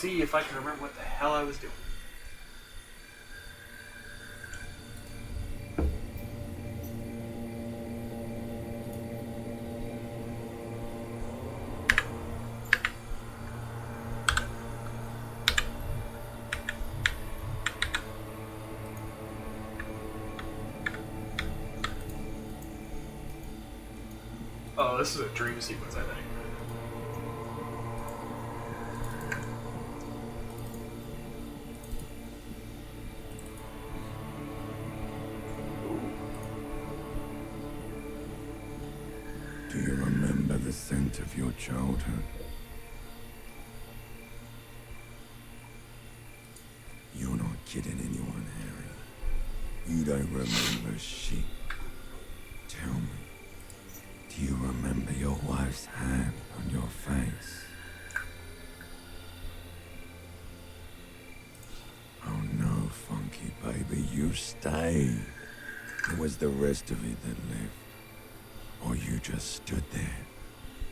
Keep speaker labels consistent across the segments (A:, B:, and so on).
A: see if I can remember what the hell I was doing. Oh, this is a dream sequence, I think.
B: Do you remember the scent of your childhood? You're not kidding anyone, Harry. You don't remember shit. Tell me, do you remember your wife's hand on your face? Oh no, Funky baby, you stayed. It was the rest of it that left. Or you just stood there,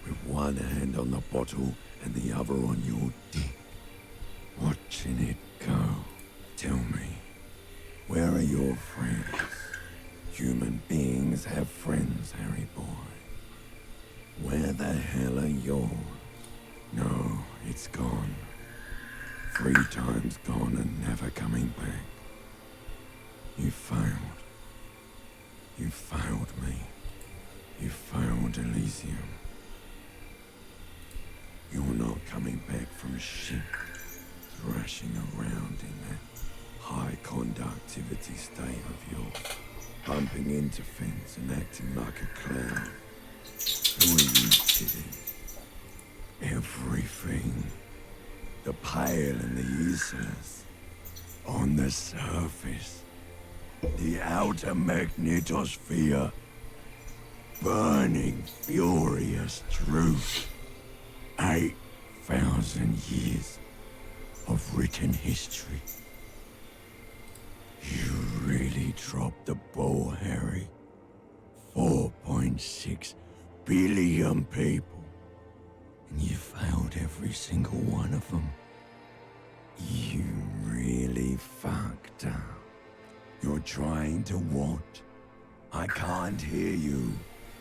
B: with one hand on the bottle and the other on your dick, watching it go. Tell me, where are your friends? Human beings have friends, Harry boy. Where the hell are yours? No, it's gone. 3 times gone and never coming back. You failed. You failed me. You failed Elysium. You're not coming back from shit, thrashing around in that high conductivity state of yours, bumping into things and acting like a clown. Who are you kidding? Everything. The pale and the useless. On the surface. The outer magnetosphere. Burning, furious truth. 8,000 years of written history. You really dropped the ball, Harry. 4.6 billion people. And you failed every single one of them. You really fucked up. You're trying to what? I can't hear you.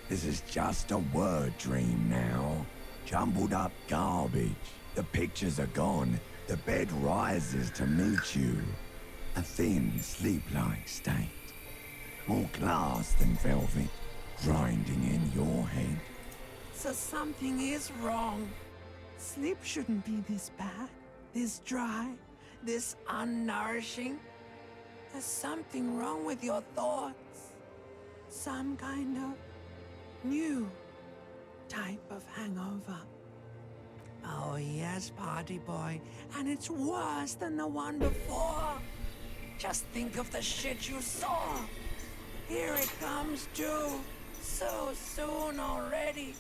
B: This is just a word dream now. Jumbled up garbage. The pictures are gone. The bed rises to meet you. A thin, sleep-like state. More glass than velvet, grinding in your head.
C: So something is wrong. Sleep shouldn't be this bad, this dry, this unnourishing. There's something wrong with your thoughts. Some kind of new type of hangover. Oh yes, party boy, and it's worse than the one before. Just think of the shit you saw. Here it comes too, so soon already.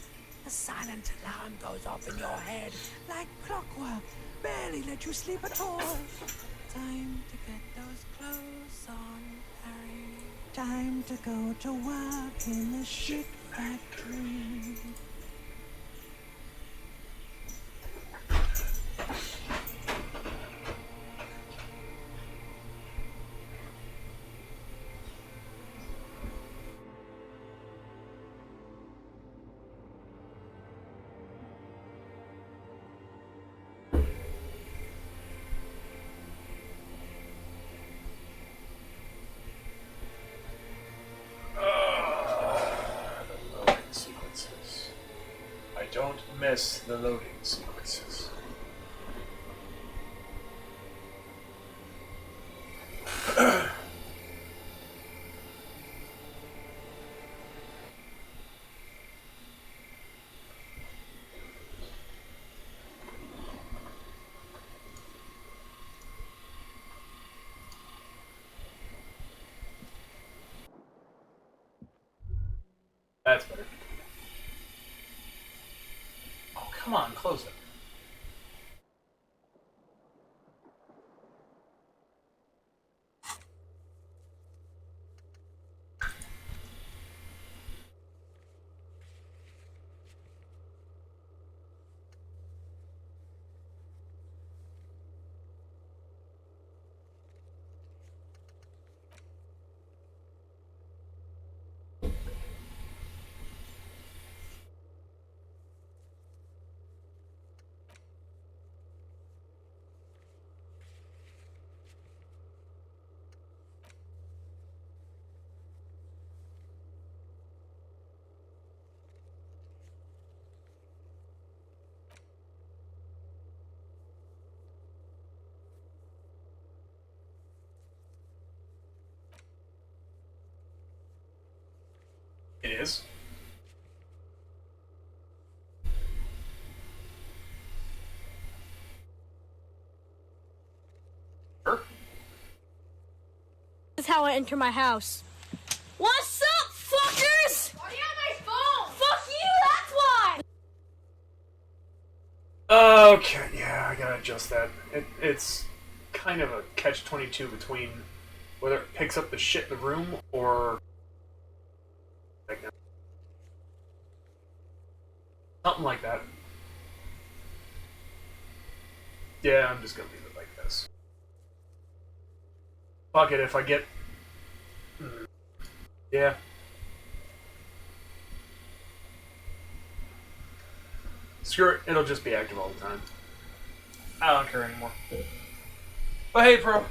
C: A silent alarm goes off in your head, like clockwork, barely let you sleep at all. Time to get those clothes on, Harry. Time to go to work in the shit factory.
A: Don't miss the loading sequences. That's better. Oh, come on, close it. It is. Sure.
D: This is how I enter my house. What's up, fuckers? Why do you have my phone? Fuck you, that's why!
A: Okay, yeah, I gotta adjust that. It's kind of a catch-22 between whether it picks up the shit in the room or... something like that. Yeah, I'm just gonna leave it like this. Fuck it, if I get... Yeah. Screw it, it'll just be active all the time. I don't care anymore. But hey, bro.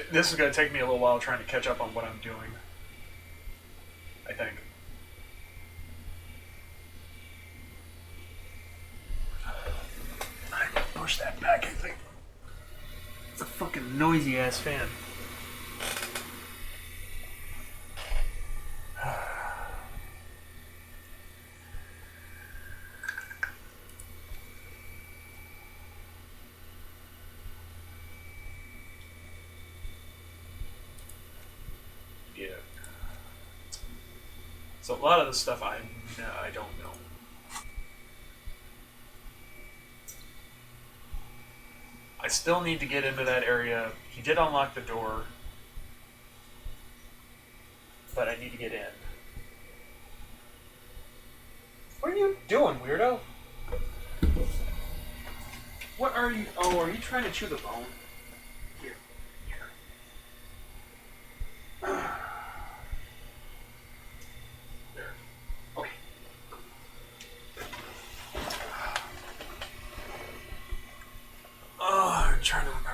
A: This is going to take me a little while trying to catch up on what I'm doing. I think. I can push that back, I think. It's a fucking noisy ass fan. Yeah. So a lot of the stuff I don't know. I still need to get into that area. He did unlock the door, but I need to get in. What are you doing, weirdo? What are you... Oh, are you trying to chew the bone? Here. There. Okay. Oh, I'm trying to remember.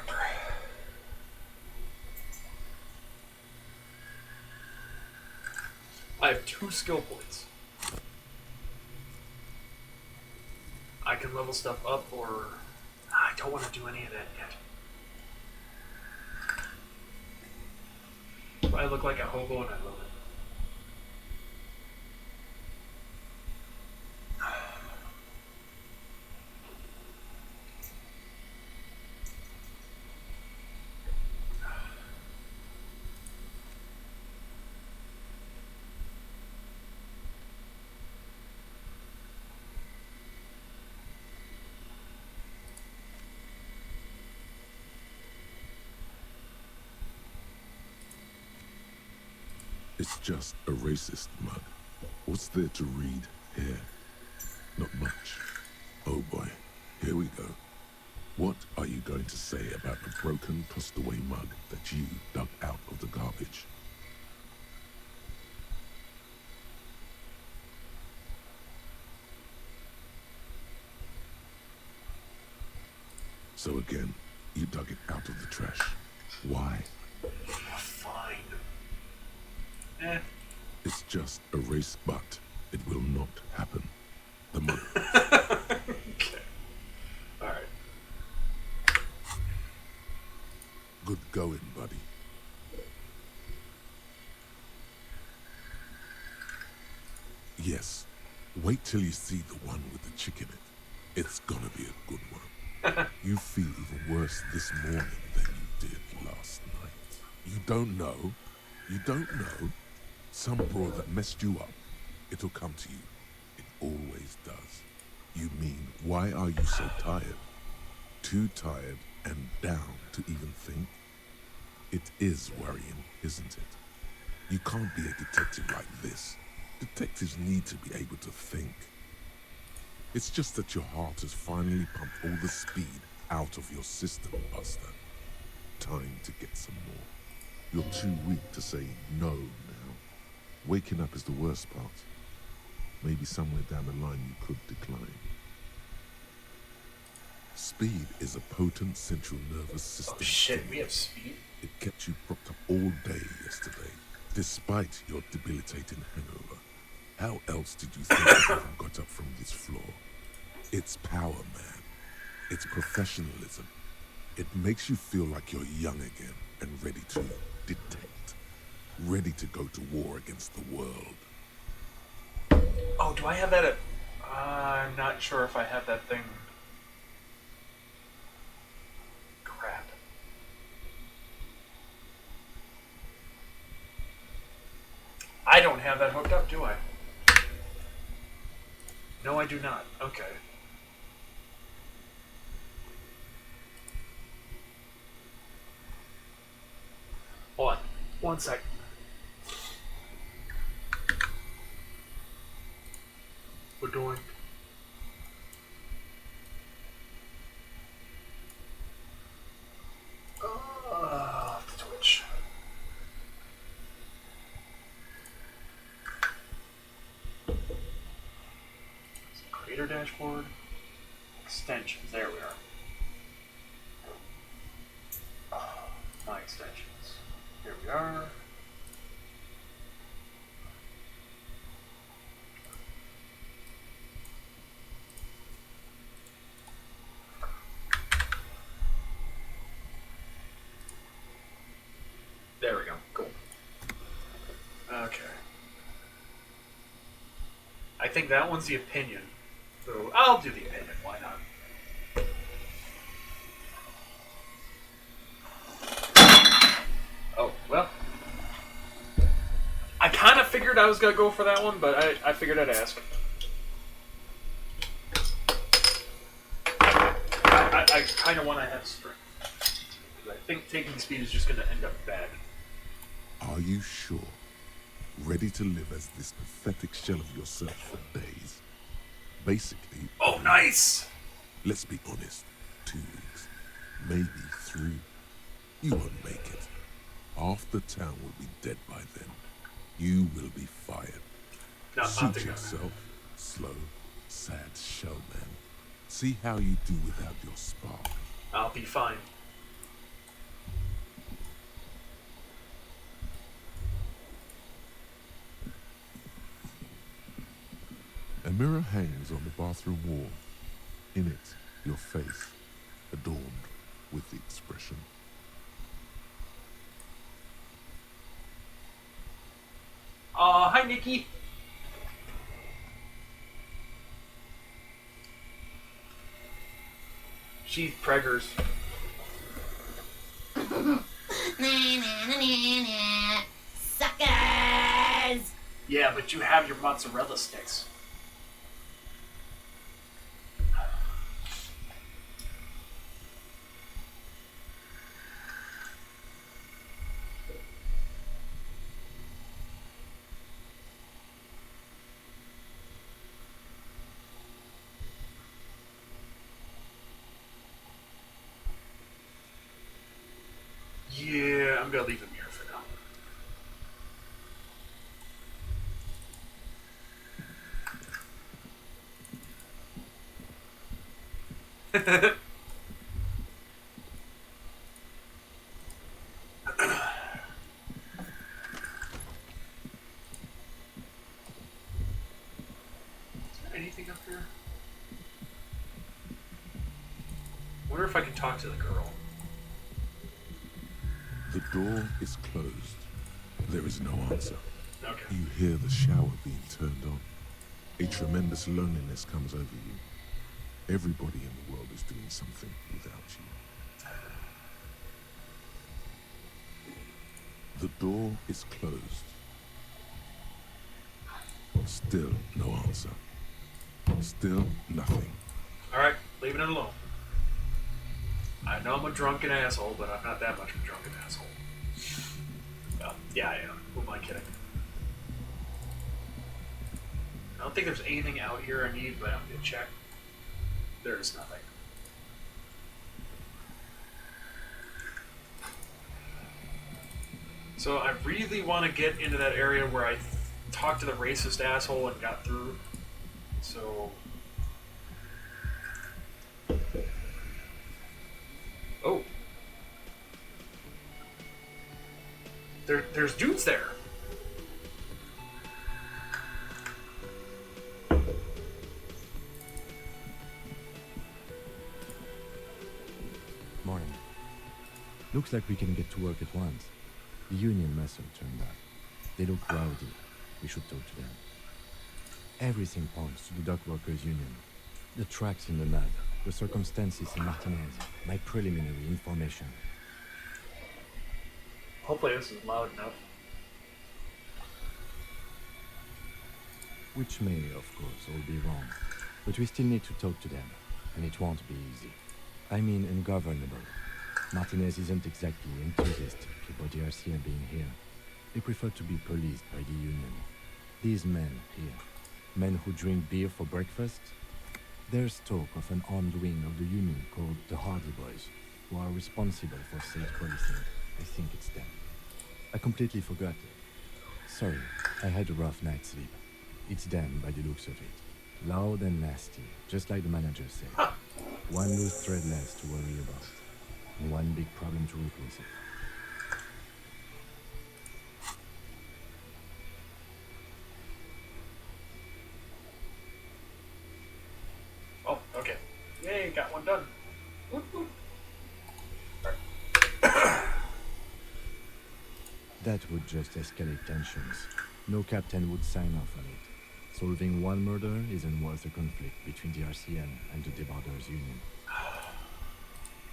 A: I have 2 skill points. I can level stuff up, or I don't want to do any of that yet. I look like a hobo and I love it.
B: It's just a racist mug. What's there to read here? Not much. Oh boy, here we go. What are you going to say about the broken, tossed-away mug that you dug out of the garbage? So again, you dug it out of the trash. Why?
A: Fine.
B: It's just a race, but it will not happen. The mug.
A: Okay. Alright.
B: Good going, buddy. Yes. Wait till you see the one with the chick in it. It's gonna be a good one. You feel even worse this morning than you did last night. You don't know. You don't know. Some bro that messed you up. It'll come to you. It always does. You mean, why are you so tired? Too tired and down to even think? It is worrying, isn't it? You can't be a detective like this. Detectives need to be able to think. It's just that your heart has finally pumped all the speed out of your system, Buster. Time to get some more. You're too weak to say no now. Waking up is the worst part.
E: maybe somewhere down the line you could decline. Speed is a potent central nervous system.
A: Oh shit, we have speed?
E: It kept you propped up all day yesterday, despite your debilitating hangover. How else did you think you even got up from this floor? It's power, man. It's professionalism. It makes you feel like you're young again and ready to detect. Ready to go to war against the world.
A: Oh, do I have that at... I'm not sure if I have that thing. Crap. I don't have that hooked up, do I? No, I do not. Okay. Hold on. 1 sec. We're doing... Twitch. Creator dashboard. Extensions. There we are. My extensions. Here we are. There we go. Cool. Okay. I think that one's the opinion. So I'll do the opinion. Why not? Oh, well. I kind of figured I was going to go for that one, but I figured I'd ask. I kind of want to have strength. I think taking speed is just going to end up bad.
E: Are you sure? Ready to live as this pathetic shell of yourself for days? Basically...
A: Oh, nice!
E: Let's be honest. 2 weeks. Maybe 3. You won't make it. Half the town will be dead by then. You will be fired.
A: No,
E: Suit yourself. Slow, sad shell, man. See how you do without your spark.
A: I'll be fine.
E: A mirror hangs on the bathroom wall. In it, your face, adorned with the expression.
A: Hi, Nikki. She's preggers.
D: Suckers!
A: Yeah, but you have your mozzarella sticks. Yeah, I'm gonna leave him here for now. Is there anything up here? Wonder if I can talk to the girl.
E: The door is closed. There is no answer.
A: Okay.
E: You hear the shower being turned on. A tremendous loneliness comes over you. Everybody in the world is doing something without you. The door is closed. Still no answer. Still nothing.
A: Alright, leaving it alone. I know I'm a drunken asshole, but I'm not that much of a drunken asshole. Yeah, I am. Who am I kidding? I don't think there's anything out here I need, but I'm gonna check. There's nothing. So I really want to get into that area where I talked to the racist asshole and got through. So... Oh. There's dudes there.
F: Morning. Looks like we can get to work at once. The union must have turned up. They look rowdy. We should talk to them. Everything points to the dock workers' union. The tracks in the mud, the circumstances in Martinez, my preliminary information.
A: Hopefully this is loud enough.
F: Which may, of course, all be wrong. But we still need to talk to them, and it won't be easy. I mean ungovernable. Martinez isn't exactly enthusiastic about the RCM being here. They prefer to be policed by the union. These men here, men who drink beer for breakfast, there's talk of an armed wing of the union called the Hardy Boys, who are responsible for state policing. I think it's them. I completely forgot it. Sorry, I had a rough night's sleep. It's them by the looks of it. Loud and nasty, just like the manager said. One loose thread less to worry about, and one big problem to replace it.
A: Oh, okay. Yay, got one done. Whoop, whoop.
F: That would just escalate tensions. No captain would sign off on it. Solving one murder isn't worth a conflict between the RCN and the Debarders Union.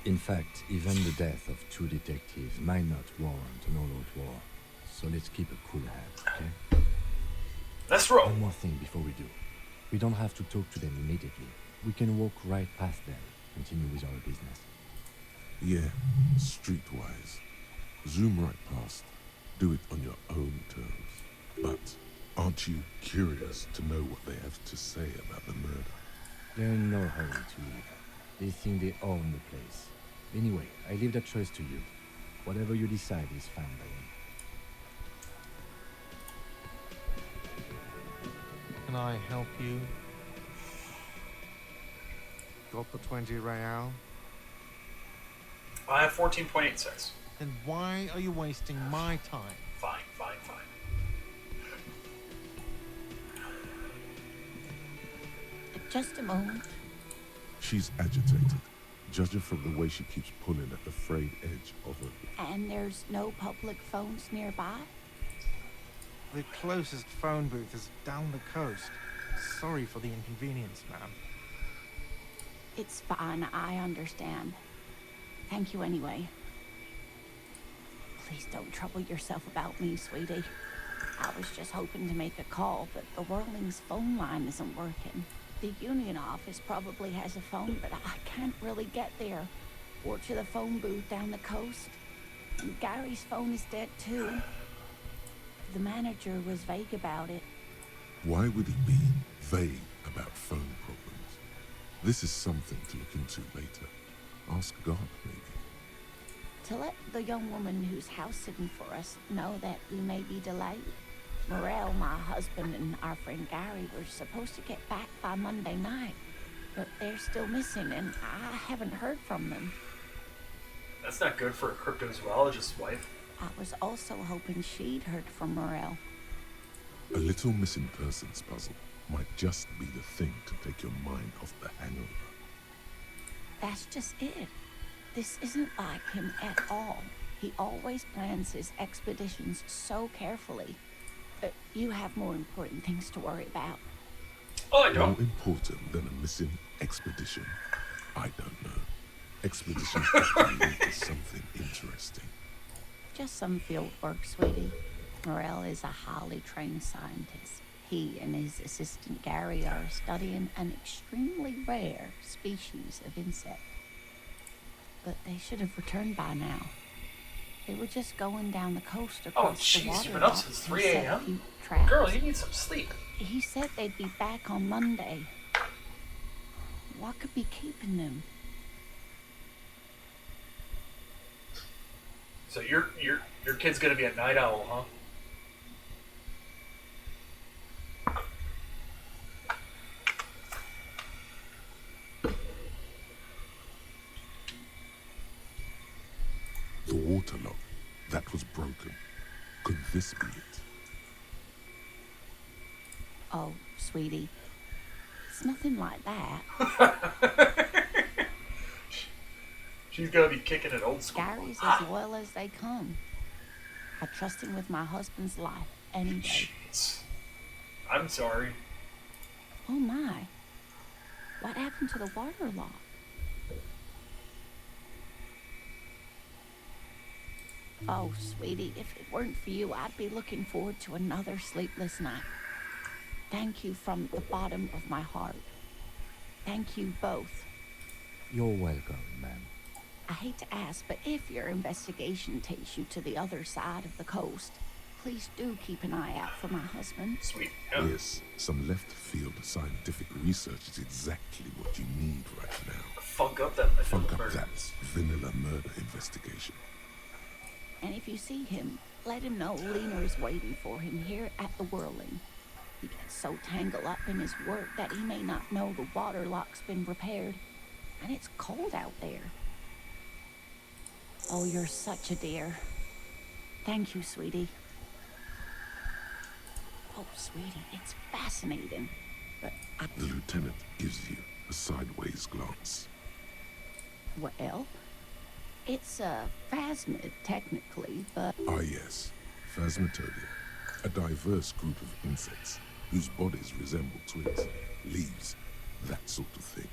F: In fact, even the death of two detectives might not warrant an all-out war. So let's keep a cool head, okay?
A: Let's roll.
F: One more thing before we do. We don't have to talk to them immediately. We can walk right past them, continue with our business.
E: Yeah, streetwise. Zoom right past. Do it on your own terms. But aren't you curious to know what they have to say about the murder?
F: They're in no hurry to leave. They think they own the place. Anyway, I leave that choice to you. Whatever you decide is fine by me.
G: Can I help you? Got the 20 real?
A: I have 14.86.
G: Then why are you wasting my time?
A: Fine, fine, fine.
H: Just a moment.
E: She's agitated, judging from the way she keeps pulling at the frayed edge of her.
H: And there's no public phones nearby?
G: The closest phone booth is down the coast. Sorry for the inconvenience, ma'am.
H: It's fine, I understand. Thank you anyway. Please don't trouble yourself about me, sweetie. I was just hoping to make a call, but the Whirling's phone line isn't working. The union office probably has a phone, but I can't really get there. Or to the phone booth down the coast. And Gary's phone is dead too. The manager was vague about it.
E: Why would he be vague about phone problems? This is something to look into later. Ask God, maybe.
H: To let the young woman who's house sitting for us know that we may be delayed. Morel, my husband, and our friend Gary were supposed to get back by Monday night, but they're still missing, and I haven't heard from them.
A: That's not good for a cryptozoologist's wife.
H: I was also hoping she'd heard from Morel.
E: A little missing persons puzzle might just be the thing to take your mind off the hangover.
H: That's just it. This isn't like him at all. He always plans his expeditions so carefully. But you have more important things to worry about.
A: Oh, I
E: More
A: don't.
E: important than a missing expedition? I don't know. Expeditions often lead to something interesting.
H: Just some field work, sweetie. Morel is a highly trained scientist. He and his assistant Gary are studying an extremely rare species of insect. But they should have returned by now. They were just going down the coast across the
A: jeez,
H: water.
A: you've been up since 3
H: and set
A: a.m.?
H: a few traps.
A: Girl, you need some sleep.
H: He said they'd be back on Monday. What could be keeping them?
A: So your kid's gonna be a night owl, huh?
E: waterlock. That was broken. Could this be it?
H: Oh, sweetie. It's nothing like that.
A: She's gonna be kicking it old school.
H: Gary's as loyal as they come. I trust him with my husband's life any day.
A: Jeez. I'm sorry.
H: Oh my. What happened to the water lock? Oh, sweetie, if it weren't for you, I'd be looking forward to another sleepless night. Thank you from the bottom of my heart. Thank you both.
F: You're welcome, ma'am.
H: I hate to ask, but if your investigation takes you to the other side of the coast, please do keep an eye out for my husband.
A: Sweet. Yeah.
E: Yes, some left-field scientific research is exactly what you need right now.
A: Funk up that
E: Funk up
A: murder.
E: that vanilla murder investigation.
H: And if you see him, let him know Lena is waiting for him here at the Whirling. He gets so tangled up in his work that he may not know the water lock's been repaired. And it's cold out there. Oh, you're such a dear. Thank you, sweetie. Oh, sweetie, it's fascinating. But
E: The lieutenant gives you a sideways glance.
H: well, it's a phasmid, technically, but
E: Ah yes, Phasmatopia, a diverse group of insects whose bodies resemble twigs, leaves, that sort of thing.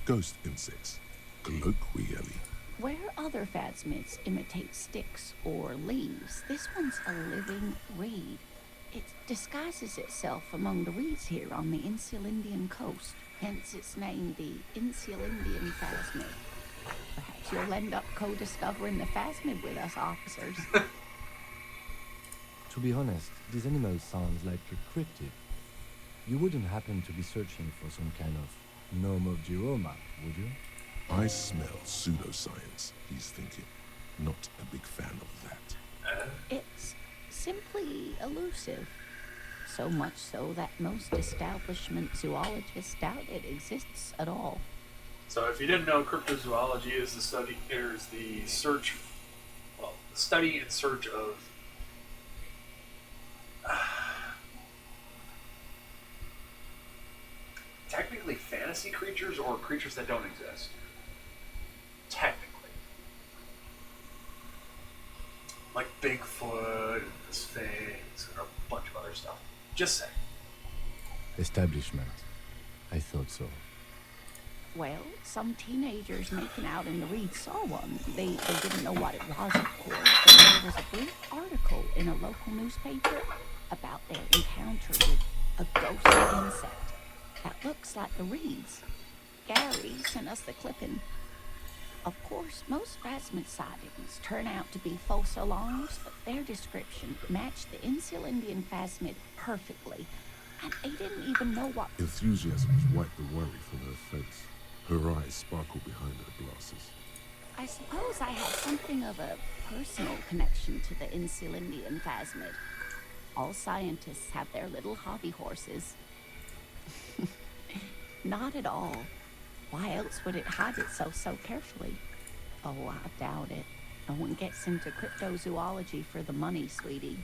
E: Ghost insects, colloquially.
H: where other phasmids imitate sticks or leaves, this one's a living reed. It disguises itself among the reeds here on the Insulindian coast, hence its name, the Insulindian phasmid. Perhaps you'll end up co-discovering the phasmid with us, officers.
F: To be honest, this animal sounds like a cryptid. You wouldn't happen to be searching for some kind of gnome of Jeroma, would you?
E: I smell pseudoscience, he's thinking. Not a big fan of that.
H: It's simply elusive. So much so that most establishment zoologists doubt it exists at all.
A: So if you didn't know, cryptozoology is the study, is the search, well, the study and search of technically fantasy creatures or creatures that don't exist. Technically. Like Bigfoot and the Sphinx and a bunch of other stuff. Just saying.
F: Establishment. I thought so.
H: Well, some teenagers making out in the reeds saw one. They didn't know what it was, of course, but there was a brief article in a local newspaper about their encounter with a ghost insect that looks like the reeds. Gary sent us the clipping. Of course, most phasmid sightings turn out to be false alarms, but their description matched the Insulindian phasmid perfectly, and they didn't even know what.
E: Enthusiasm wiped the worry from her face. Her eyes sparkled behind her glasses.
H: I suppose I have something of a personal connection to the Insulindian phasmid. All scientists have their little hobby horses. Not at all. Why else would it hide itself so carefully? Oh, I doubt it. No one gets into cryptozoology for the money, sweetie.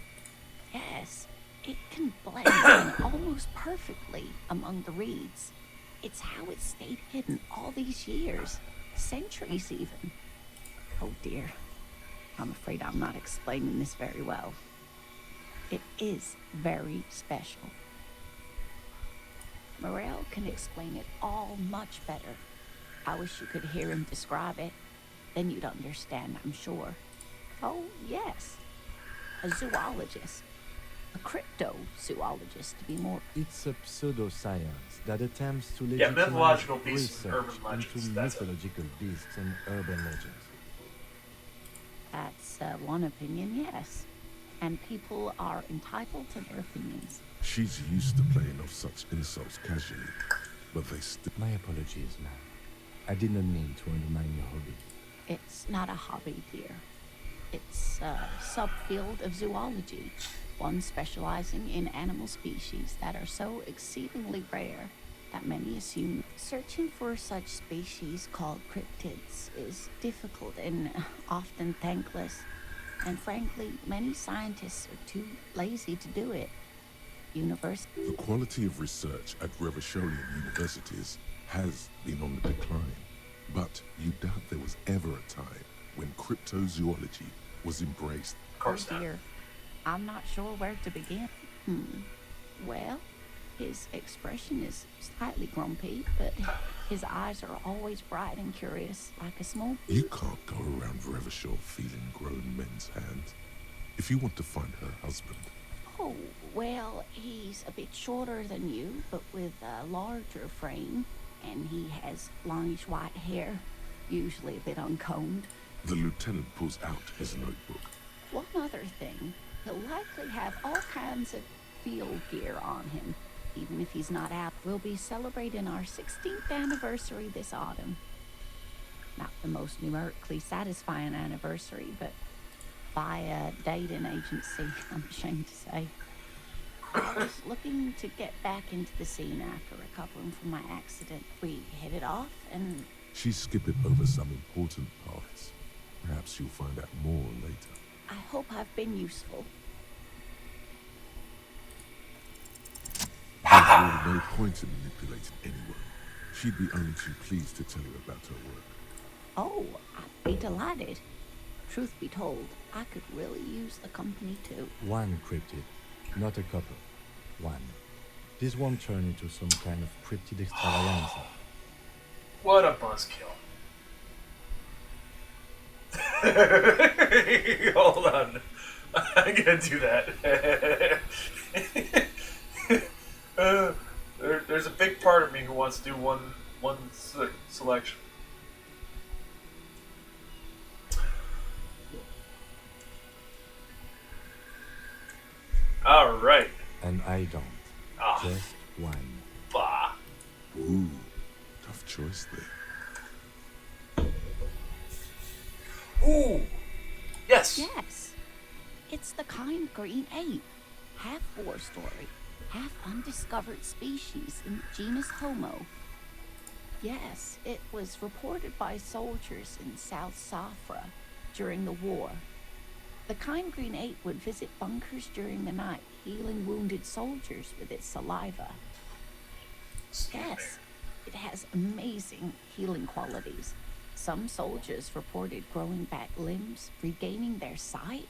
H: Yes, it can blend in almost perfectly among the reeds. It's how it stayed hidden all these years, centuries even. Oh dear, I'm afraid I'm not explaining this very well. It is very special. Morel can explain it all much better. I wish you could hear him describe it. Then you'd understand, I'm sure. Oh, yes. A zoologist. A cryptozoologist, to be more.
F: It's a pseudoscience that attempts to
A: Yeah,
F: legitimize
A: mythological beasts and
F: research
A: urban legends,
F: into
A: that's it.
F: mythological beasts and urban legends.
H: That's one opinion, yes. And people are entitled to their opinions.
E: She's used to playing off such insults casually, but they still...
F: My apologies, ma'am. I did not mean to undermine your hobby.
H: It's not a hobby, dear. It's a subfield of zoology, one specializing in animal species that are so exceedingly rare that many assume. Searching for such species called cryptids is difficult and often thankless. And frankly, many scientists are too lazy to do it.
E: The quality of research at Revacholian universities has been on the decline. But you doubt there was ever a time when cryptozoology was embraced.
A: Of course
H: Oh
A: not.
H: dear, I'm not sure where to begin. Well, his expression is slightly grumpy, but his eyes are always bright and curious, like a small...
E: You can't go around Revachol feeling grown men's hands. If you want to find her husband,
H: Oh, well, he's a bit shorter than you, but with a larger frame, and he has longish white hair, usually a bit uncombed.
E: the lieutenant pulls out his notebook.
H: One other thing, he'll likely have all kinds of field gear on him, even if he's not out. We'll be celebrating our 16th anniversary this autumn. Not the most numerically satisfying anniversary, but by a dating agency, I'm ashamed to say. I was looking to get back into the scene after recovering from my accident. We hit it off, and
E: She's skipping over some important parts. Perhaps you'll find out more later.
H: I hope I've been useful.
E: There's really no point in manipulating anyone. She'd be only too pleased to tell you about her work.
H: Oh, I'd be delighted. Truth be told, I could really use the company too.
F: One cryptid, not a couple. One. This won't turn into some kind of cryptid extravaganza.
A: What a buzzkill. Hold on. I'm gonna do that. There's a big part of me who wants to do one selection. All right.
F: And I don't.
A: Ah,
F: Just one.
A: bah.
E: Ooh, tough choice there.
A: Ooh. Yes.
H: Yes. It's the kind green ape. Half war story, half undiscovered species in the genus Homo. Yes, it was reported by soldiers in South Safra during the war. The kind green ape would visit bunkers during the night, healing wounded soldiers with its saliva. Yes, it has amazing healing qualities. Some soldiers reported growing back limbs, regaining their sight.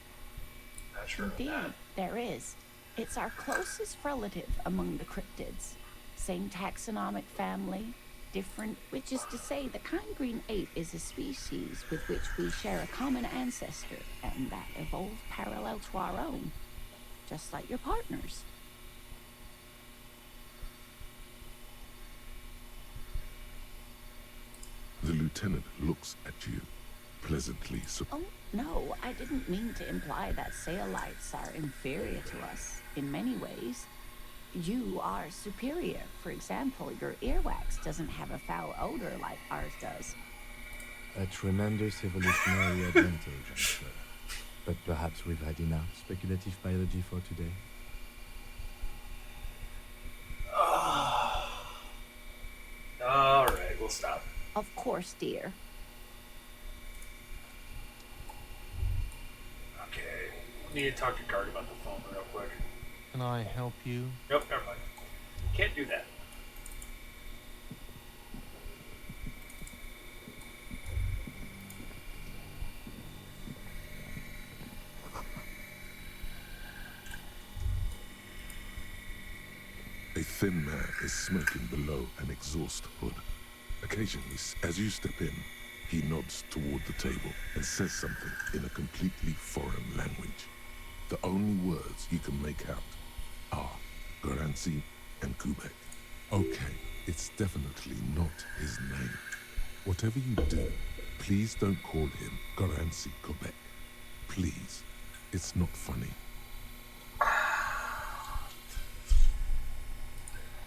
A: Not sure of
H: Indeed,
A: that.
H: there is. It's our closest relative among the cryptids. Same taxonomic family, different, which is to say the kind green ape is a species with which we share a common ancestor and that evolved parallel to our own, just like your partners.
E: The lieutenant looks at you, pleasantly surprised.
H: Oh, no, I didn't mean to imply that Saolites are inferior to us in many ways. You are superior. For example, your earwax doesn't have a foul odor like ours does.
F: A tremendous evolutionary advantage, I'm sure. But perhaps we've had enough speculative biology for today.
A: All right, we'll stop.
H: Of course, dear.
A: Okay. I need to talk to Guard about the phone real quick.
G: Can I help you?
A: Nope, never mind. Can't do that.
E: A thin man is smoking below an exhaust hood. Occasionally, as you step in, he nods toward the table and says something in a completely foreign language. The only words you can make out are Garancy and Kubek. Okay, it's definitely not his name. Whatever you do, please don't call him Garancy Kubek. Please, it's not funny.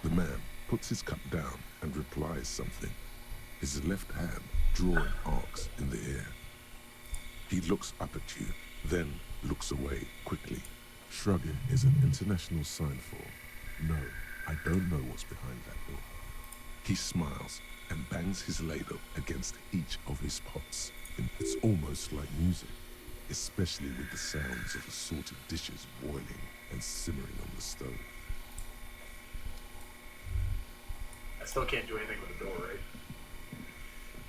E: The man puts his cup down and replies something, his left hand drawing arcs in the air. He looks up at you, then looks away quickly. Shrugging is an international sign for, no, I don't know what's behind that door. He smiles and bangs his ladle against each of his pots. And it's almost like music, especially with the sounds of assorted dishes boiling and simmering on the stove.
A: I still can't do anything with the door, right?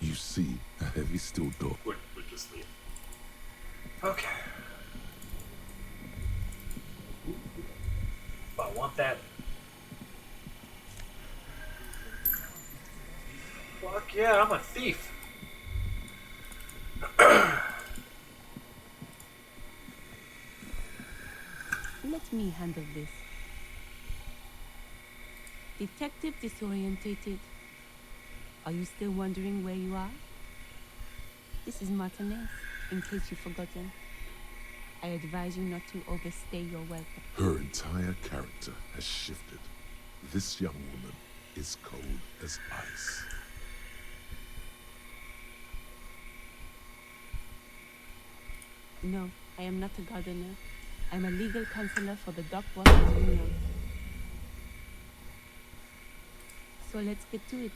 E: You see a heavy steel door.
A: Would just leave. Okay. I want that. Fuck yeah, I'm a thief.
I: Let me handle this. Detective disorientated. Are you still wondering where you are? This is Martinez, in case you've forgotten. I advise you not to overstay your welcome.
E: Her entire character has shifted. This young woman is cold as ice.
I: No, I am not a gardener. I'm a legal counselor for the Dock Workers Union. So let's get to it.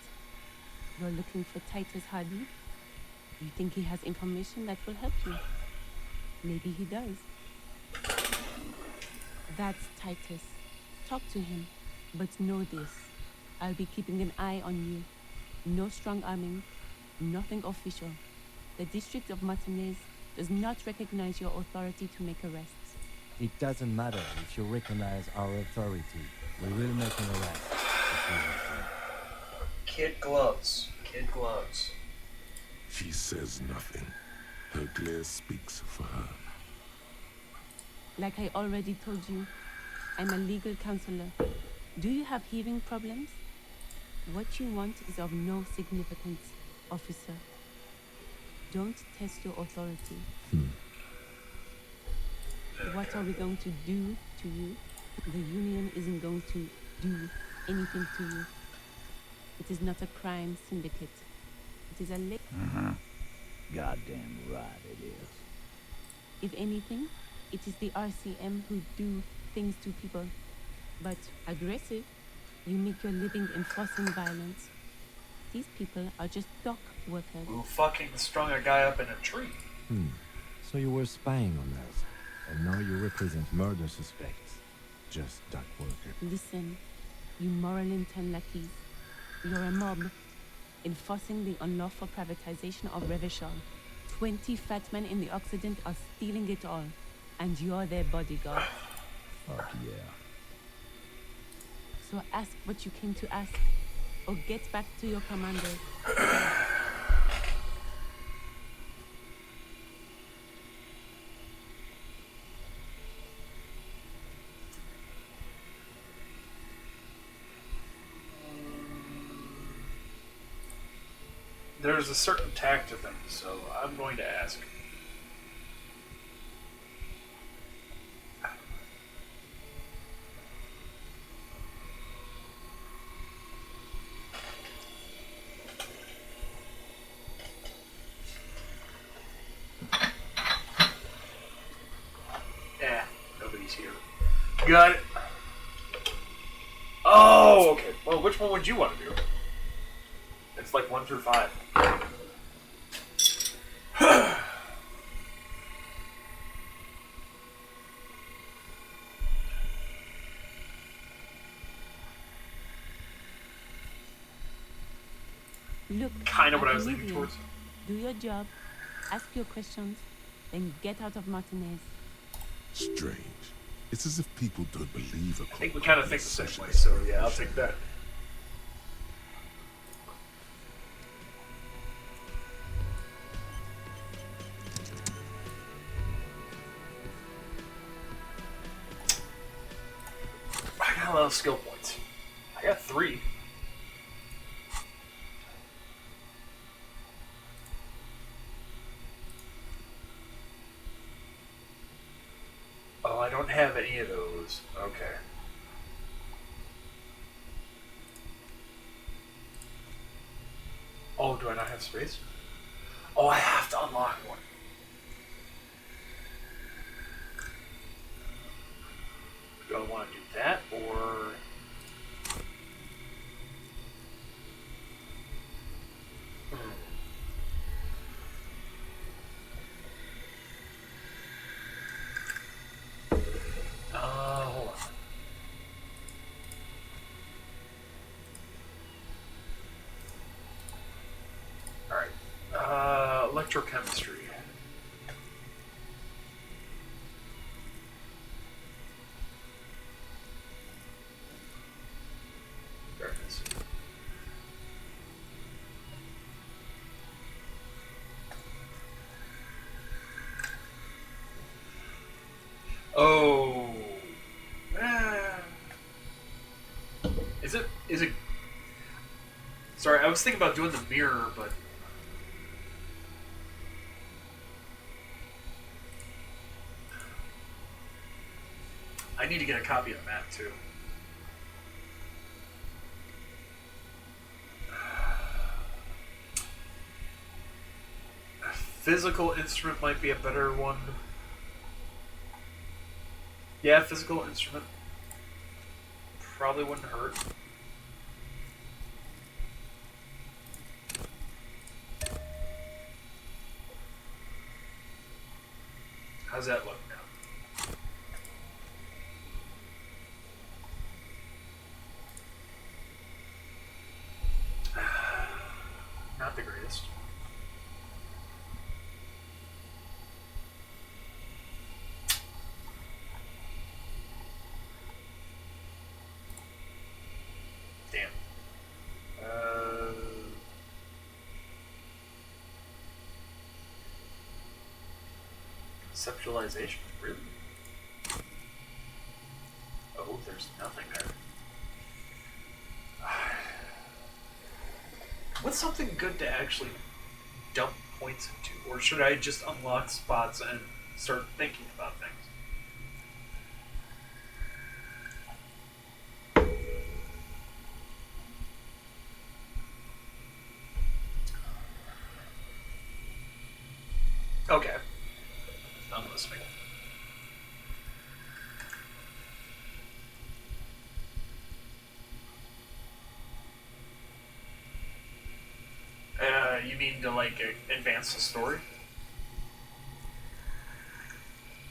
I: You're looking for Titus Hardy? You think he has information that will help you? Maybe he does. That's Titus. Talk to him. But know this. I'll be keeping an eye on you. No strong arming. Nothing official. The District of Martinez does not recognize your authority to make arrests.
F: It doesn't matter if you recognize our authority. We will make an arrest.
A: Kid gloves. Kid gloves.
E: She says nothing. Her glare speaks for her.
I: Like I already told you, I'm a legal counselor. Do you have hearing problems? What you want is of no significance, officer. Don't test your authority. What are we going to do to you? The union isn't going to do anything to you. It is not a crime syndicate. It is a
J: Goddamn right it is.
I: If anything, it is the RCM who do things to people. But aggressive, you make your living enforcing violence. These people are just dock workers.
A: Who fucking strung a guy up in a tree?
F: So you were spying on us, and now you represent murder suspects. Just dock worker.
I: Listen, you moral intent lackeys. You're a mob, enforcing the unlawful privatization of Revachol. 20 fat men in the Occident are stealing it all, and you're their bodyguard.
J: Fuck yeah.
I: So ask what you came to ask, or get back to your commanders.
A: There's a certain tact to things, so I'm going to ask. Nobody's here. Got it. Oh, okay. Well, which one would you want to do? It's like 1 through 5.
I: Look,
A: Kind of what I was
I: believe
A: leaning
I: you.
A: towards.
I: Do your job, ask your questions, then get out of Martinez.
E: Strange. It's as if people don't believe a
A: I think we kind of think the same way, so yeah, I'll take that. I got a lot of skill points. I got 3. Oh, I don't have any of those. Okay. Oh, do I not have space? Oh, I have to unlock one. Do I want to do that, or... Electrochemistry. There it is. Oh. Is it? Sorry, I was thinking about doing the mirror, but I need to get a copy of the map too. A physical instrument might be a better one. Yeah, physical instrument probably wouldn't hurt. How's that look now? Not the greatest. Damn. Conceptualization, really? Oh, there's nothing there. What's something good to actually dump points into? Or should I just unlock spots and start thinking about things? Okay. I'm listening. You mean to, like, advance the story?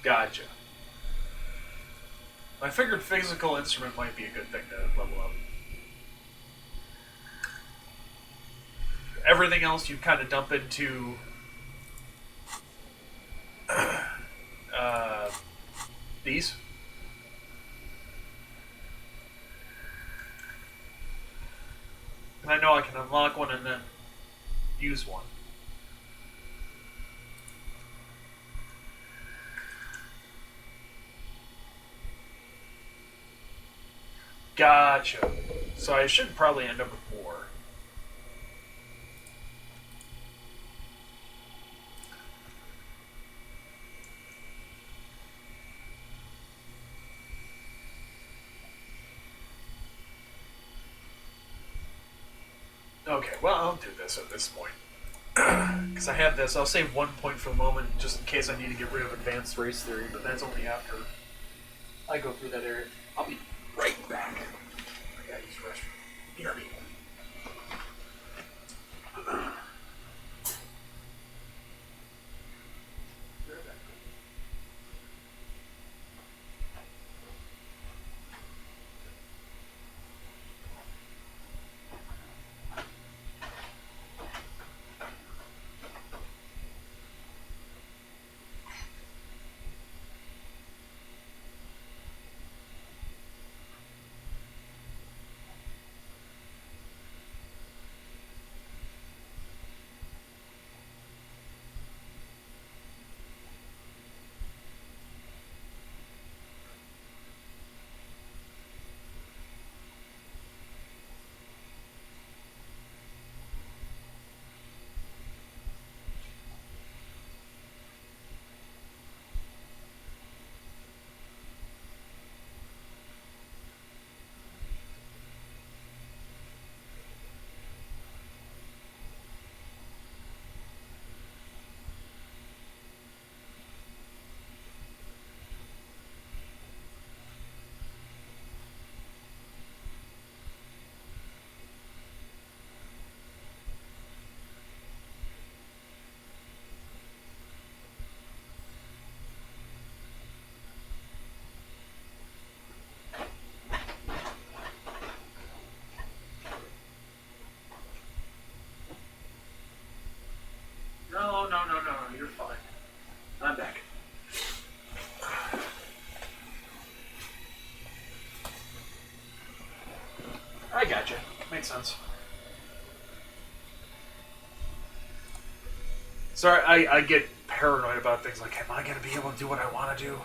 A: Gotcha. I figured physical instrument might be a good thing to level up. Everything else you kind of dump into these. And I know I can unlock one and then use one. Gotcha. So I should probably end up with more. Okay, well, I'll do this at this point. Because I have this. I'll save 1 point for the moment just in case I need to get rid of advanced race theory, but that's only after I go through that area. I'll be right back. I gotta use the restroom. BRB. I gotcha. Makes sense. Sorry, I get paranoid about things like, am I going to be able to do what I want to do?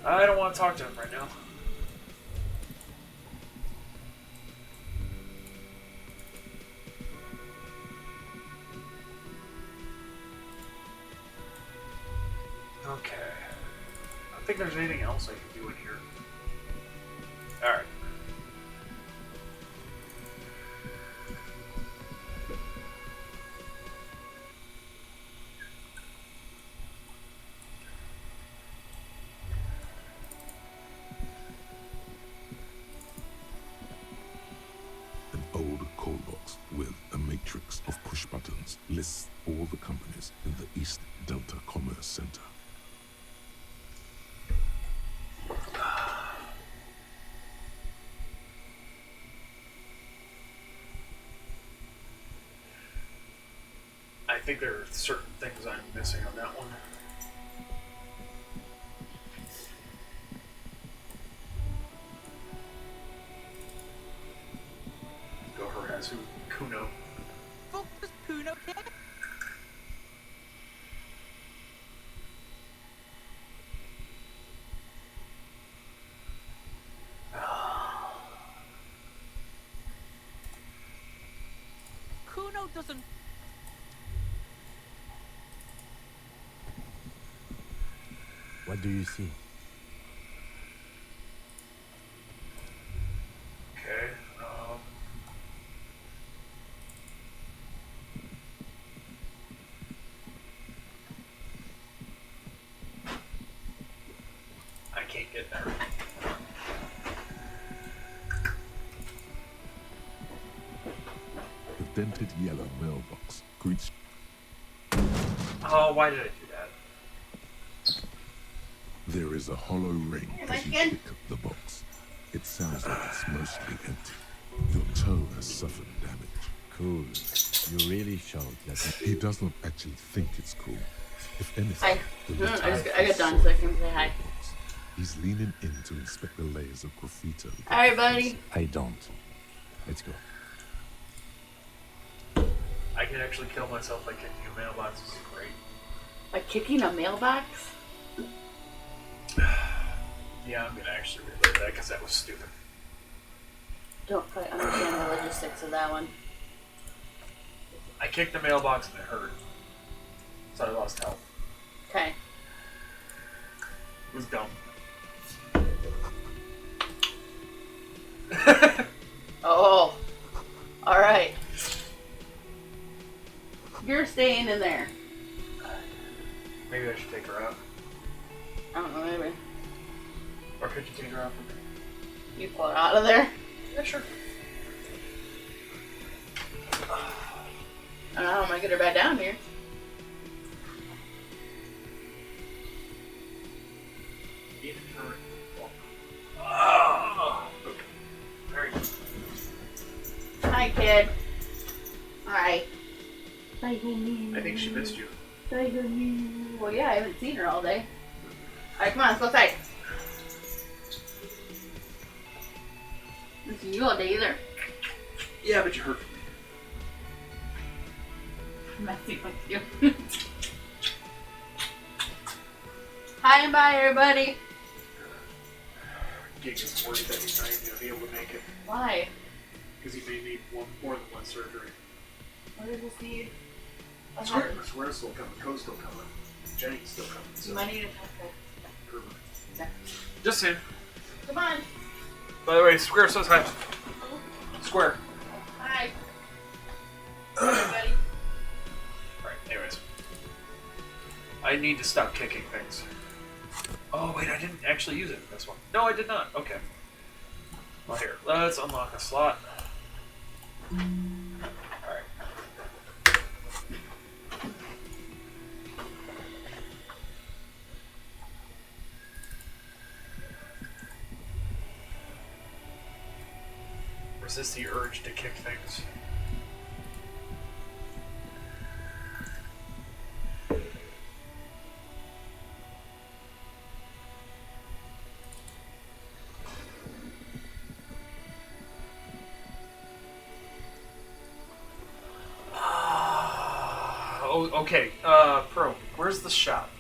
A: I don't want to talk to him right now. Okay. I don't think there's anything else I can do in here. Alright.
E: An old call box with a matrix of push buttons lists all the companies in the East Delta Commerce Center.
A: I think there are certain things I'm missing on that one. Go harass Kuno.
C: Fuck this Kuno kid. Kuno doesn't.
F: What do you see?
A: Okay. I can't get there.
E: The dented yellow mailbox greets.
A: Oh, why did I do that?
E: There is a hollow ring as you pick up the box. It sounds like it's mostly empty. Your toe has suffered damage.
F: Cool. You really showed that.
E: He does not actually think it's cool. If anything,
K: Hi.
E: the
K: I got done so I can say hi.
E: He's leaning in to inspect the layers of graffiti.
K: Alright, buddy.
F: I don't. Let's go.
A: I can actually kill myself by kicking a mailbox. This is great.
K: By kicking a mailbox?
A: Yeah, I'm gonna actually reload that because that was stupid.
K: Don't quite understand the logistics of that one.
A: I kicked the mailbox and it hurt. So I lost health.
K: Okay.
A: It was dumb.
K: Oh. Alright. You're staying in there.
A: Maybe I should take her out.
K: I don't know, maybe.
A: Or could you take her out for me?
K: You pull her out of there?
A: Yeah, sure.
K: I don't know how I'm gonna get her back down here.
A: Even her. Oh. Okay. There you go.
K: Hi, kid. Hi.
A: I think she missed you.
K: Well, yeah, I haven't seen her all day. Alright, come on, let's go outside. I haven't seen you all day either.
A: Yeah, but you hurt me.
K: I'm messing with you. Hi and bye, everybody.
A: Gig is worried that he's not even going to be able to make it.
K: Why?
A: Because he may need more than one surgery.
K: What does this need?
A: Square's still coming, Co's still coming, Jenny's still coming. So.
K: You might need to talk to. Yeah.
A: Just saying.
K: Come on.
A: By the way, Square says hi. Square.
K: Hi. Everybody.
A: Right, anyways. I need to stop kicking things. Oh, wait, I didn't actually use it in this one. No, I did not. Okay. Well, here, let's unlock a slot. Alright. Resist the urge to kick things. Oh, okay. Pro, where's the shop?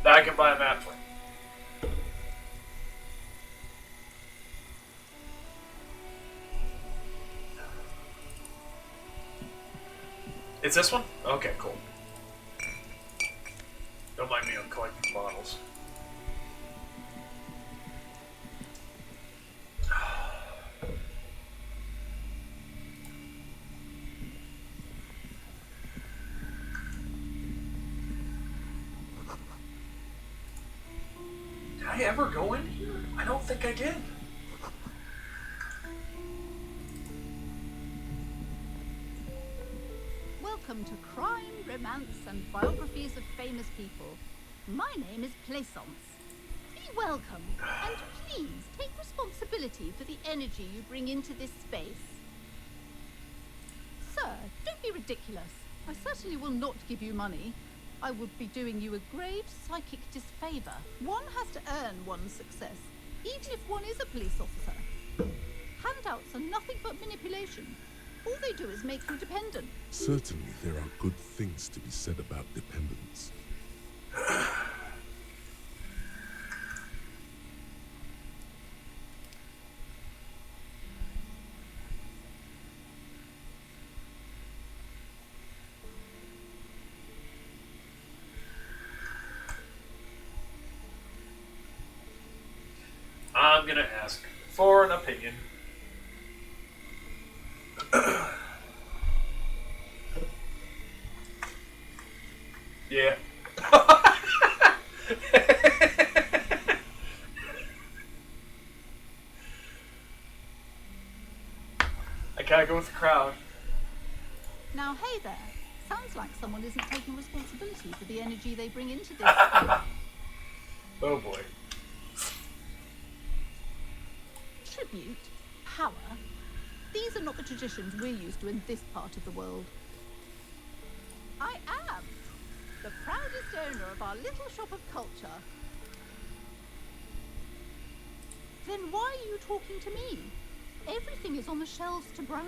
A: That I can buy a map for. It's this one? Okay, cool. Don't mind me, I'm collecting bottles. Did I ever go in here? I don't think I did.
L: Welcome to Crime, Romance, and Biographies of Famous People. My name is Plaisance. Be welcome, and please take responsibility for the energy you bring into this space. Sir, don't be ridiculous. I certainly will not give you money. I would be doing you a grave psychic disfavor. One has to earn one's success, even if one is a police officer. Handouts are nothing but manipulation. All they do is make you dependent.
E: Certainly there are good things to be said about dependence.
A: I'm gonna ask for an opinion. Yeah. I gotta go with the crowd.
L: Now, hey there. Sounds like someone isn't taking responsibility for the energy they bring into this space.
A: Oh boy.
L: Tribute, power. These are not the traditions we're used to in this part of the world. I am the proudest owner of our little shop of culture. Then why are you talking to me? Everything is on the shelves to browse.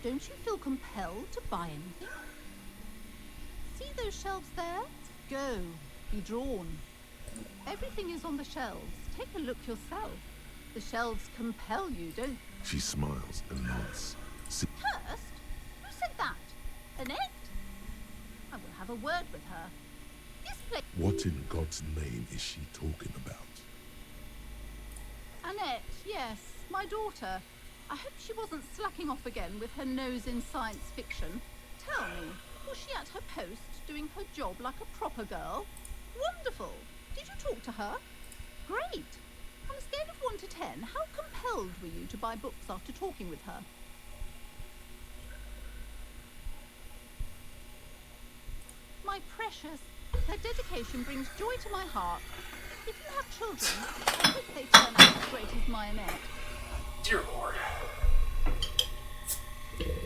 L: Don't you feel compelled to buy anything? See those shelves there? Go, be drawn. Everything is on the shelves. Take a look yourself. The shelves compel you, don't they?
E: She smiles and nods.
L: Hurst? Who said that? Annette? I will have a word with her. This place...
E: What in God's name is she talking about?
L: Annette, yes, my daughter. I hope she wasn't slacking off again with her nose in science fiction. Tell me, was she at her post, doing her job like a proper girl? Wonderful! Did you talk to her? Great! On a scale of 1 to 10, how compelled were you to buy books after talking with her? My precious, her dedication brings joy to my heart. If you have children, I hope they turn out as great as my Annette.
A: Dear Lord.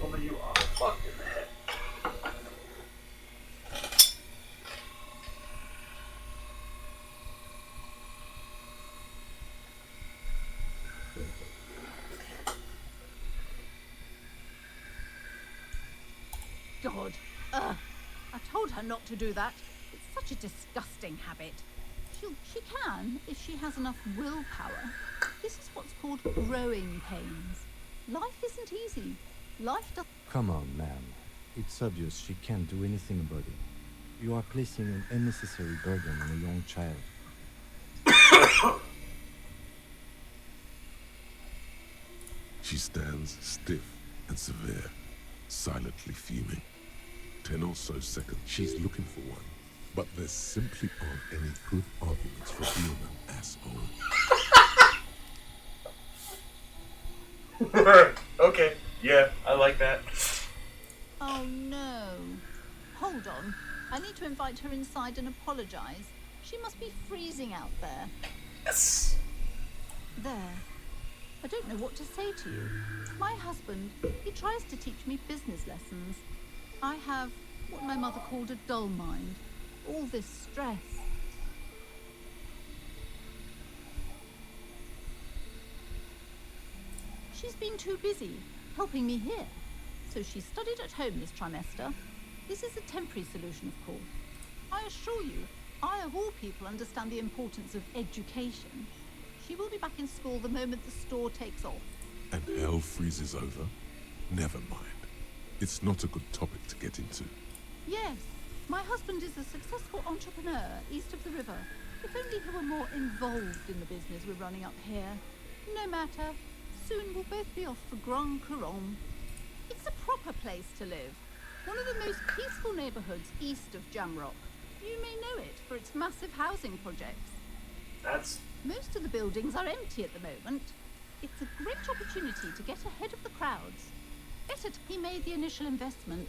A: Woman, you are fucked in the head.
L: God. I told her not to do that. It's such a disgusting habit. She can, if she has enough willpower. This is what's called growing pains. Life isn't easy. Life does...
F: Come on, ma'am. It's obvious she can't do anything about it. You are placing an unnecessary burden on a young child.
E: She stands stiff and severe, silently fuming. 10 or so seconds, she's looking for one. But there simply aren't any good arguments for being an asshole.
A: Okay, yeah, I like that.
L: Oh no. Hold on. I need to invite her inside and apologize. She must be freezing out there.
A: Yes.
L: There. I don't know what to say to you. My husband, he tries to teach me business lessons. I have what my mother called a dull mind. All this stress. She's been too busy helping me here. So she studied at home this trimester. This is a temporary solution, of course. I assure you, I of all people understand the importance of education. She will be back in school the moment the store takes off.
E: And hell freezes over? Never mind. It's not a good topic to get into.
L: Yes, my husband is a successful entrepreneur east of the river. If only he were more involved in the business we're running up here. No matter. Soon we'll both be off for Grand Couronne. It's a proper place to live. One of the most peaceful neighborhoods east of Jamrock. You may know it for its massive housing projects. Most of the buildings are empty at the moment. It's a great opportunity to get ahead of the crowds. He made the initial investment.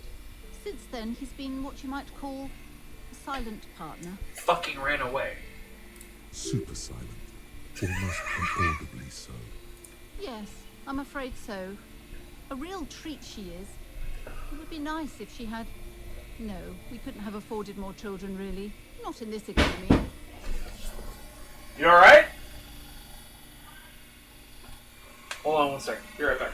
L: Since then, he's been what you might call a silent partner.
A: Fucking ran away.
E: Super silent. Almost inaudibly so.
L: Yes, I'm afraid so. A real treat she is. It would be nice if she had... No, we couldn't have afforded more children, really. Not in this economy.
A: You alright? Hold on one second. Be right back.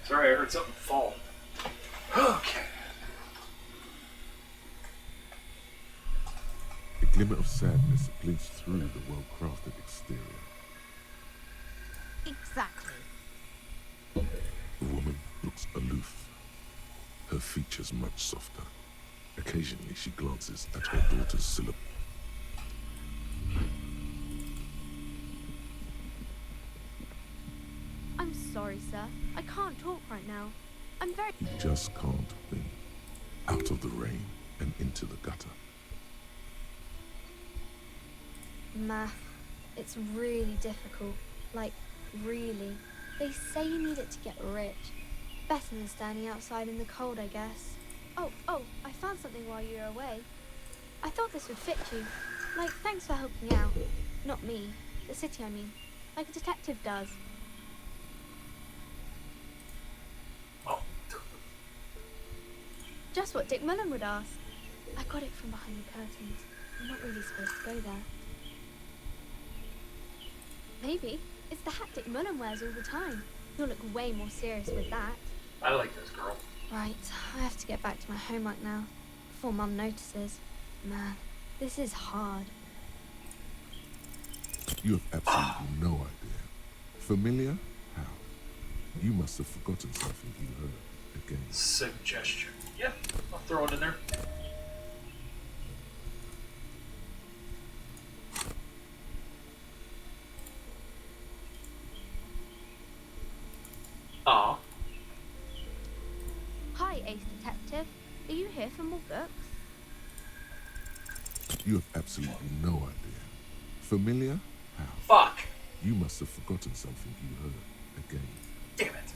A: Sorry, I heard something fall. Okay.
E: A glimmer of sadness glints through the well-crafted exterior.
L: Exactly.
E: The woman looks aloof, her features much softer. Occasionally she glances at her daughter's silhouette.
D: I'm sorry, sir. I can't talk right now. I'm very...
E: You just can't win. Out of the rain and into the gutter.
D: Math. It's really difficult. Like, really. They say you need it to get rich. Better than standing outside in the cold, I guess. Oh, I found something while you were away. I thought this would fit you. Like, thanks for helping out. Not me. The city, I mean. Like a detective does. Just what Dick Mullen would ask. I got it from behind the curtains. I'm not really supposed to go there. Maybe. It's the hat Dick Mullen wears all the time. You'll look way more serious with that.
A: I like this girl.
D: Right, I have to get back to my homework now. Before Mum notices. Man, this is hard.
E: You have absolutely no idea. Familiar? How? You must have forgotten something you heard again.
A: Suggestion. Yeah, I'll throw it in there. Aw.
D: Hi, Ace Detective. Are you here for more books?
E: You have absolutely no idea. Familiar? How?
A: Fuck.
E: You must have forgotten something you heard again.
A: Damn it.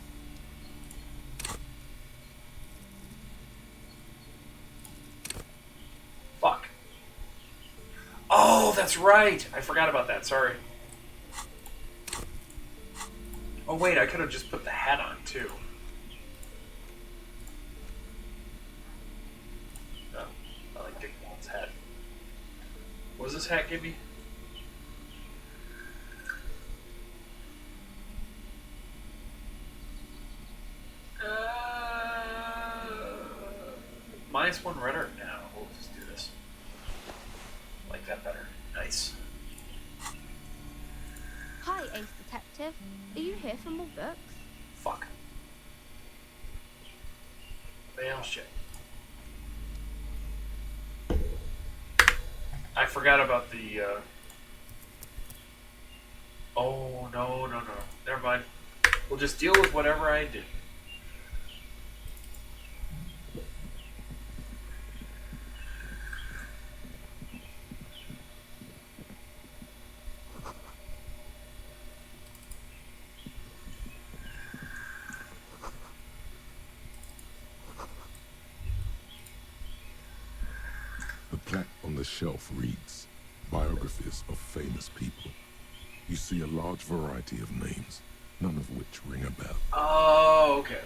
A: Fuck. Oh, that's right. I forgot about that. Sorry. Oh, wait. I could have just put the hat on, too. No. I like Dick Mullen's hat. What does this hat give me? -1 red art now. We'll just do this. Like that better. Nice.
D: Hi, Ace Detective. Are you here for more books?
A: Fuck. Well, shit. I forgot about the, Oh, no. Never mind. We'll just deal with whatever I do.
E: The plaque on the shelf reads, Biographies of Famous People. You see a large variety of names, none of which ring a bell.
A: Oh, okay.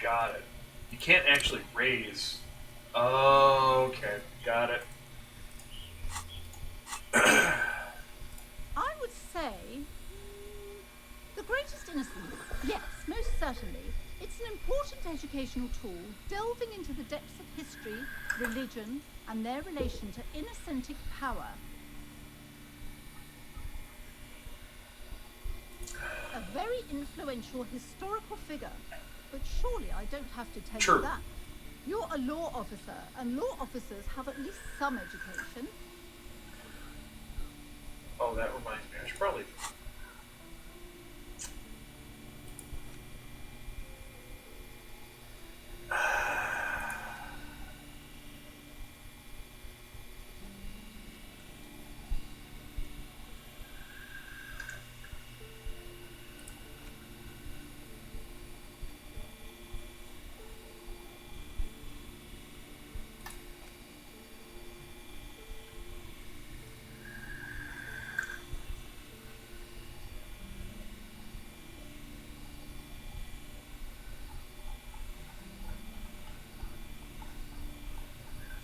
A: Got it. You can't actually raise. Oh, okay. Got it.
L: I would say the greatest innocence. Yes, most certainly. It's an important educational tool, delving into the depths of history, religion, and their relation to inacentic power. A very influential historical figure, but surely I don't have to tell you that. You're a law officer, and law officers have at least some education.
A: Oh, that reminds me. I should probably...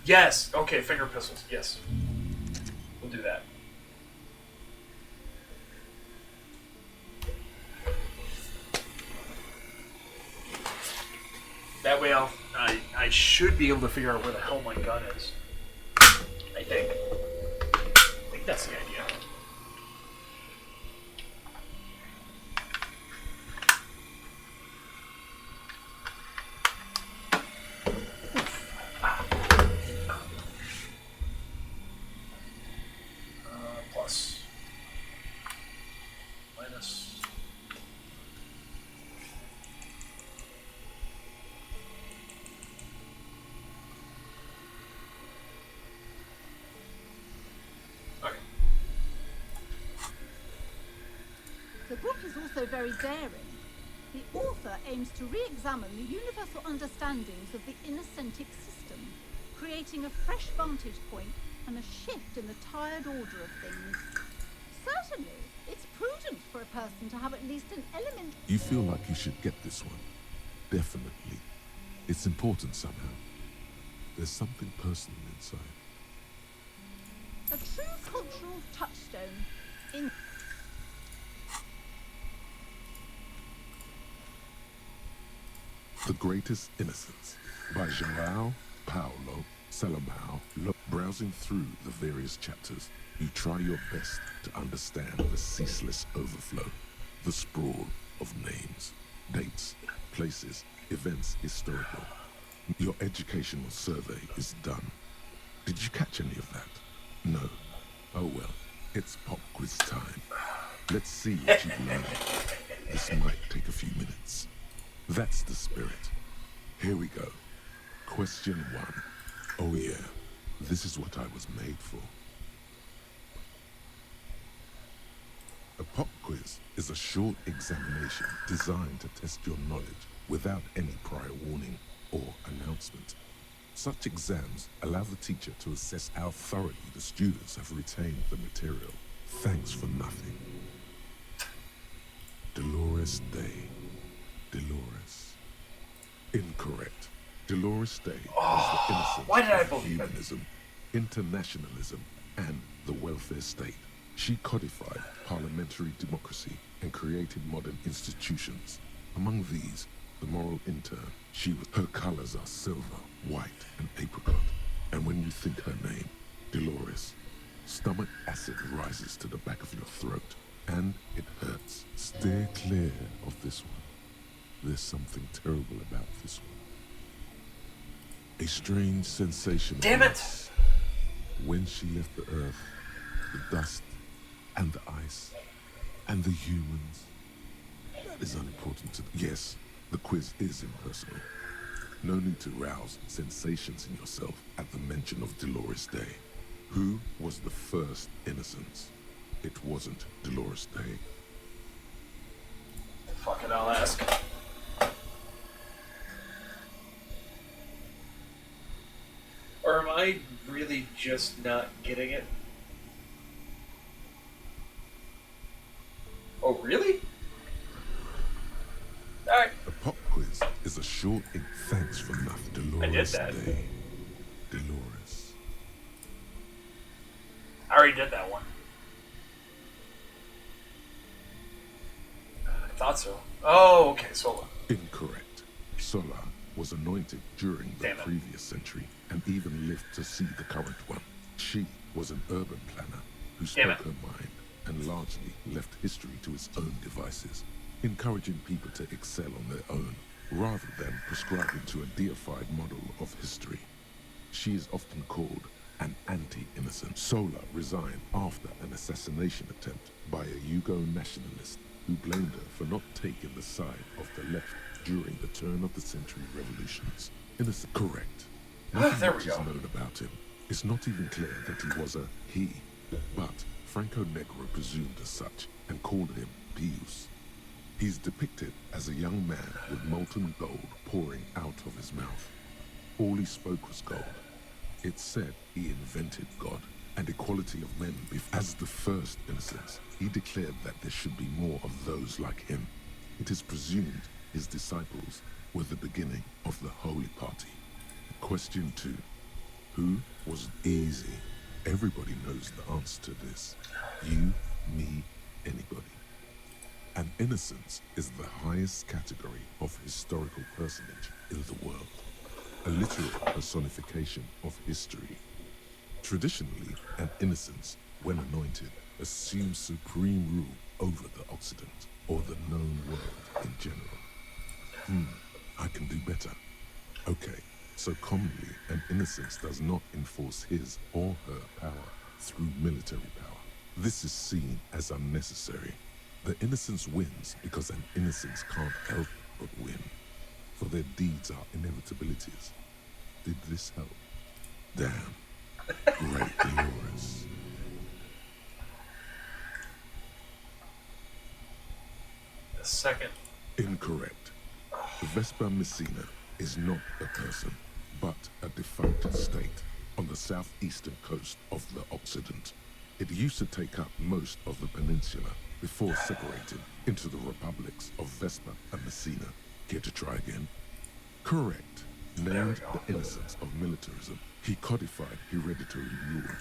A: Yes! Okay, finger pistols. Yes. We'll do that. That way I should be able to figure out where the hell my gun is. I think. I think that's the idea. Plus. Minus. Okay.
L: The book is also very daring. The author aims to re-examine the universal understandings of the inacentic system, creating a fresh vantage point and a shift in the tired order of things. Certainly, it's prudent for a person to have at least an element...
E: You feel like you should get this one. Definitely. It's important somehow. There's something personal inside.
L: A true cultural touchstone in...
E: The Greatest Innocence by João Paulo Salomão. Browsing through the various chapters, you try your best to understand the ceaseless overflow, the sprawl of names, dates, places, events historical. Your educational survey is done. Did you catch any of that? No. Oh well, it's pop quiz time. Let's see what you've learned. This might take a few minutes. That's the spirit. Here we go. Question 1. Oh yeah, this is what I was made for. A pop quiz is a short examination designed to test your knowledge without any prior warning or announcement. Such exams allow the teacher to assess how thoroughly the students have retained the material. Thanks for nothing. Dolores Day. Dolores. Incorrect. Dolores Day was the innocence
A: why did I
E: of
A: believe it?
E: humanism, internationalism, and the welfare state. She codified parliamentary democracy and created modern institutions. Among these, the moral intern. Her colors are silver, white, and apricot. And when you think her name, Dolores, stomach acid rises to the back of your throat, and it hurts. Steer clear of this one. There's something terrible about this one. A strange sensation.
A: Damn it!
E: When she left the earth, the dust, and the ice, and the humans. That is unimportant to... Yes, the quiz is impersonal. No need to rouse sensations in yourself at the mention of Dolores Day. Who was the first innocence? It wasn't Dolores Day.
A: Fuck it, I'll ask. Or am I really just not getting it? Oh, really? Alright.
E: The pop quiz is a short thanks for nothing. Dolores Day. Dolores.
A: I already did that one. I thought so. Oh, okay, Sola.
E: Incorrect. Sola was anointed during the previous century and even lived to see the current one. She was an urban planner who spoke her mind and largely left history to its own devices, encouraging people to excel on their own rather than prescribing to a deified model of history. She is often called an anti-innocent. Sola resigned after an assassination attempt by a Yugo nationalist who blamed her for not taking the side of the left during the turn of the century revolutions. Innocent. Correct. Nothing much is known about him. It's not even clear that he was a he, but Franco Negro presumed as such and called him Pius. He's depicted as a young man with molten gold pouring out of his mouth. All he spoke was gold. It's said he invented God and equality of men. As the first innocence, he declared that there should be more of those like him. It is presumed his disciples were the beginning of the Holy Party. Question 2. Who was easy? Everybody knows the answer to this. You, me, anybody. An innocence is the highest category of historical personage in the world. A literal personification of history. Traditionally, an innocence, when anointed, assumes supreme rule over the Occident, or the known world in general. I can do better. Okay, so commonly, an innocence does not enforce his or her power through military power. This is seen as unnecessary. The innocence wins because an innocence can't help but win, for their deeds are inevitabilities. Did this help? Damn. Great Dolores.
A: The second.
E: Incorrect. Vespa Messina is not a person, but a defunct state on the southeastern coast of the Occident. It used to take up most of the peninsula before separating into the republics of Vespa and Messina. Care to try again? Correct. Named the innocence of militarism, he codified hereditary rule,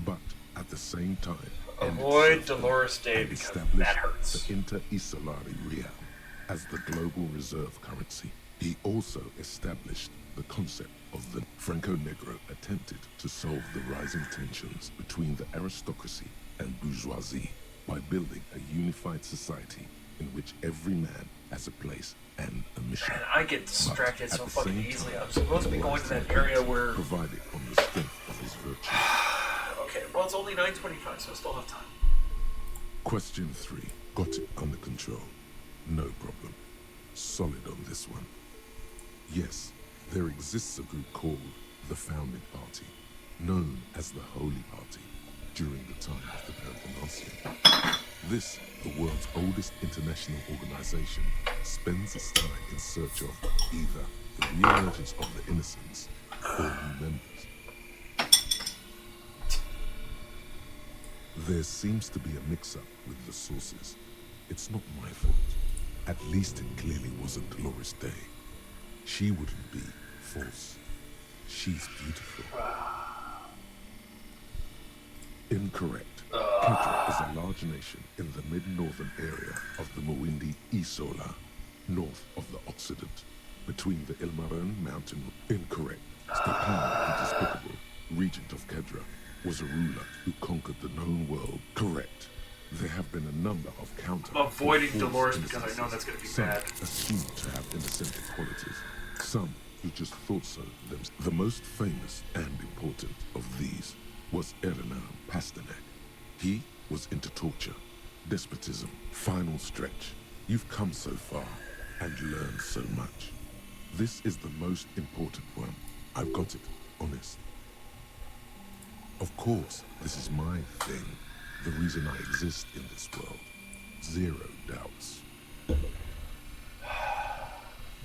E: but at the same time,
A: avoid Dolores Day because that hurts.
E: The Inter-Isolari Real as the global reserve currency. He also established the concept of the Franco Negro attempted to solve the rising tensions between the aristocracy and bourgeoisie by building a unified society in which every man has a place and a mission.
A: Man, I get distracted so fucking easily. I'm supposed to be going to that area where...
E: provided on the strength of his virtue.
A: Okay, well it's only 9:25, so I still have time.
E: Question 3. Got it under control. No problem. Solid on this one. Yes, there exists a group called the Founding Party, known as the Holy Party, during the time of the Peloponnesian. This, the world's oldest international organization, spends its time in search of either the re-emergence of the innocents or new members. There seems to be a mix-up with the sources. It's not my fault. At least it clearly wasn't Dolores Day. She wouldn't be false. She's beautiful. Incorrect. Kedra is a large nation in the mid-northern area of the Mawindi Isola, north of the Occident, between the Ilmarin mountain. Incorrect. Stepan the Despicable, regent of Kedra, was a ruler who conquered the known world. Correct. There have been a number of counter.
A: I'm avoiding
E: or false
A: Dolores because I know
E: instances.
A: that's going to be
E: Some
A: bad.
E: assumed to have innocent qualities. Some who just thought so themselves. The most famous and important of these was Elena Pasternak. He was into torture, despotism, final stretch. You've come so far and learned so much. This is the most important one. I've got it, honest. Of course, this is my thing. The reason I exist in this world. Zero doubts.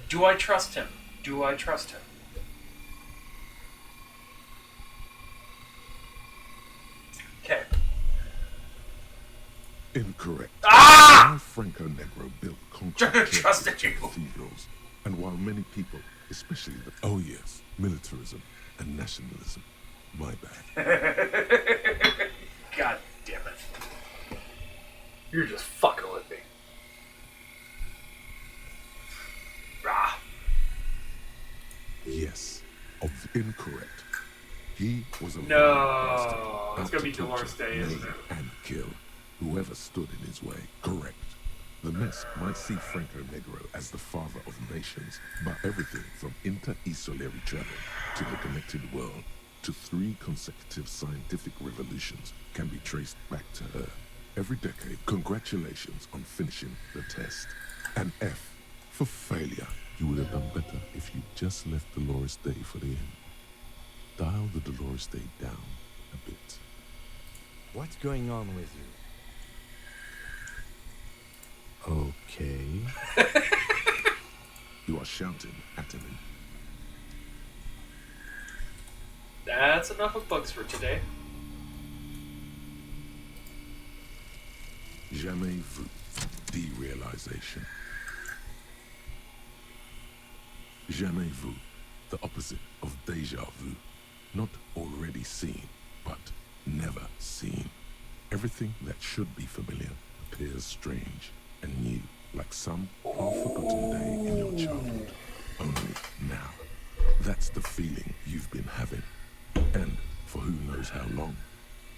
A: Do I trust him? Do I trust him? Okay.
E: Incorrect.
A: Ah!
E: While Franco Negro built concrete
A: Trusted you.
E: cathedrals, and while many people, especially the militarism and nationalism, my bad.
A: God damn it. You're just fucking with me. Rah.
E: Yes, incorrect. He was a
A: No, it's
E: out
A: gonna be
E: to torture,
A: Dolores Day, isn't
E: maim,
A: it?
E: and kill whoever stood in his way. Correct. The mess might see Franco Negro as the father of nations, but everything from inter-isolary travel to the connected world to 3 consecutive scientific revolutions can be traced back to her. Every decade, congratulations on finishing the test. An F for failure. You would have done better if you just left Dolores Day for the end. Dial the Dolores Day down a bit.
F: What's going on with you? Okay.
E: You are shouting at me.
A: That's enough of bugs for today.
E: Jamais vu. Derealization. Jamais vu. The opposite of déjà vu. Not already seen, but never seen. Everything that should be familiar appears strange and new, like some half-forgotten day in your childhood. Only now. That's the feeling you've been having. And for who knows how long.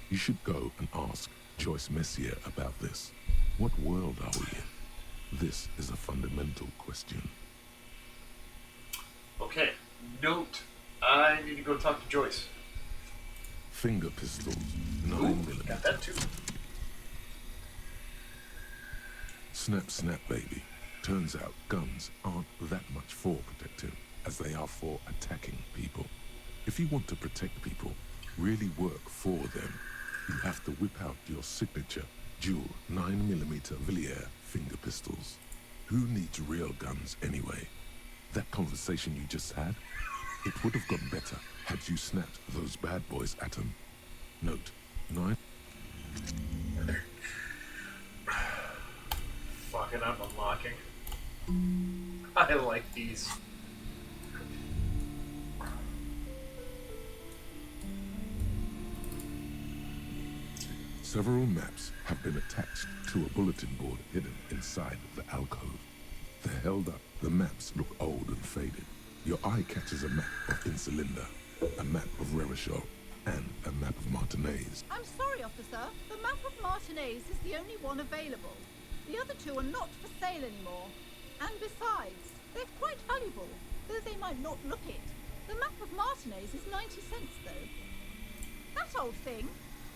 E: You should go and ask Joyce Messier about this. What world are we in? This is a fundamental question.
A: Okay. Note. I need to go talk to Joyce.
E: Finger pistols,
A: Ooh,
E: 9mm.
A: got that too.
E: Snap, snap, baby. Turns out guns aren't that much for protecting as they are for attacking people. If you want to protect people, really work for them, you have to whip out your signature dual 9mm Villiers finger pistols. Who needs real guns anyway? That conversation you just had, it would have gotten better had you snapped those bad boys at them. Note, 9...
A: Fucking, I'm unlocking. I like these.
E: Several maps have been attached to a bulletin board hidden inside the alcove. They're held up. The maps look old and faded. Your eye catches a map of Insulinda, a map of Revachol, and a map of Martinez.
L: I'm sorry, officer. The map of Martinez is the only one available. The other 2 are not for sale anymore. And besides, they're quite valuable, though they might not look it. The map of Martinez is 90 cents, though. That old thing.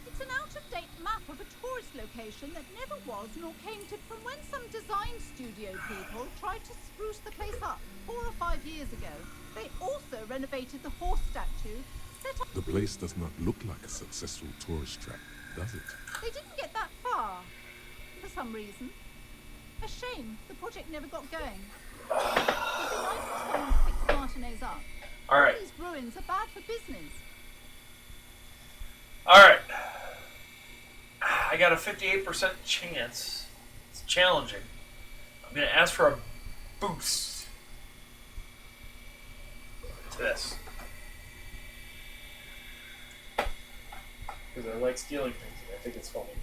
L: It's an out-of-date map of a tourist location that never was nor came to from when some design studio people tried to spruce the place up 4 or 5 years ago. They also renovated the horse statue, set up...
E: The place does not look like a successful tourist trap, does it?
L: They didn't get that far, for some reason. A shame the project never got going. It'd be nice if someone fixed Martinez up.
A: All right.
L: These ruins are bad for business.
A: All right. I got a 58% chance. It's challenging. I'm going to ask for a boost to this. Because I like stealing things and I think it's funny.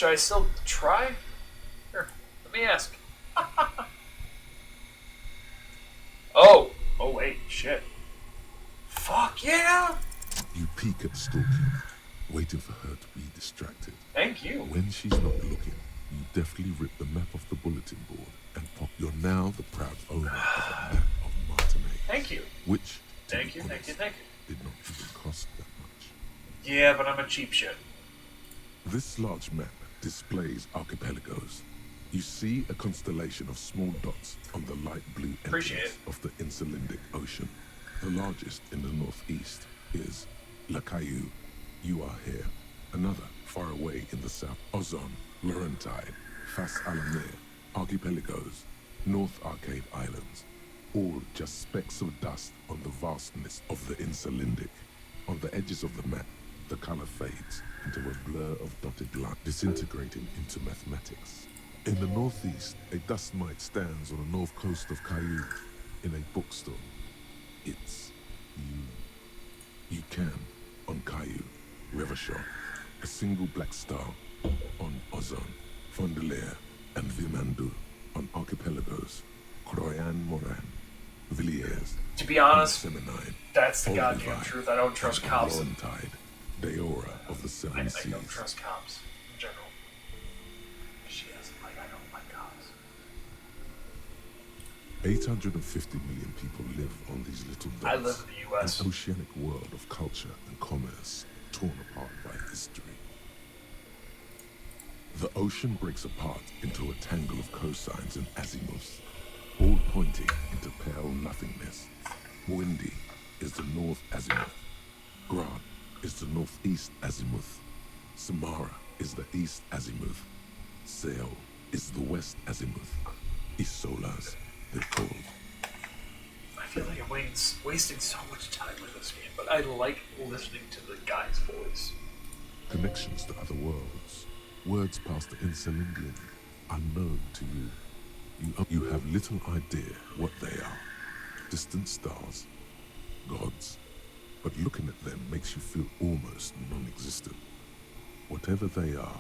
A: should I still try? Here, let me ask. Oh! Oh wait, shit. Fuck yeah!
E: You peek at Stalky, waiting for her to be distracted.
A: Thank you.
E: When she's not looking, you deftly rip the map off the bulletin board and pop. You're now the proud owner of a map of Martinez.
A: Thank you.
E: Which, to
A: Thank
E: be
A: you,
E: honest,
A: thank you.
E: did not even cost that much.
A: Yeah, but I'm a cheap shit.
E: This large map displays archipelagos. You see a constellation of small dots on the light blue
A: Appreciate
E: entrance of the Insulindic Ocean. The largest in the northeast is La Caillou. You are here. Another far away in the south, Ozon, Laurentide, Fas Alamir, Archipelagos, North Arcade Islands, all just specks of dust on the vastness of the Insulindic. On the edges of the map, the color fades into a blur of dotted lines, disintegrating into mathematics. In the northeast, a dust mite stands on the north coast of Caillou in a bookstore. It's you. You can, on Caillou, Rivershore, a single black star on Ozon, Fondelier, and Vimandu on archipelagos, Croyan Moran, Villiers,
A: To be honest,
E: Seminine,
A: that's the
E: Old
A: goddamn
E: Divide,
A: truth. I don't trust
E: and
A: cops.
E: Laurentide, Deora of the Seven
A: I
E: Seas.
A: don't trust cops in general. She doesn't like, I don't like cops.
E: 850 million people live on these little dots.
A: I live in the US.
E: An oceanic world of culture and commerce torn apart by history. The ocean breaks apart into a tangle of cosines and azimuths, all pointing into pale nothingness. Windy is the north azimuth. Grant is the northeast azimuth. Samara is the east azimuth. Sail is the west azimuth. Isolas, they're called.
A: I feel like I'm wasting so much time with this game, but I like listening to the guy's voice.
E: Connections to other worlds. Words past the Insulindian, unknown to you. You have little idea what they are. Distant stars, gods. But looking at them makes you feel almost non-existent. Whatever they are,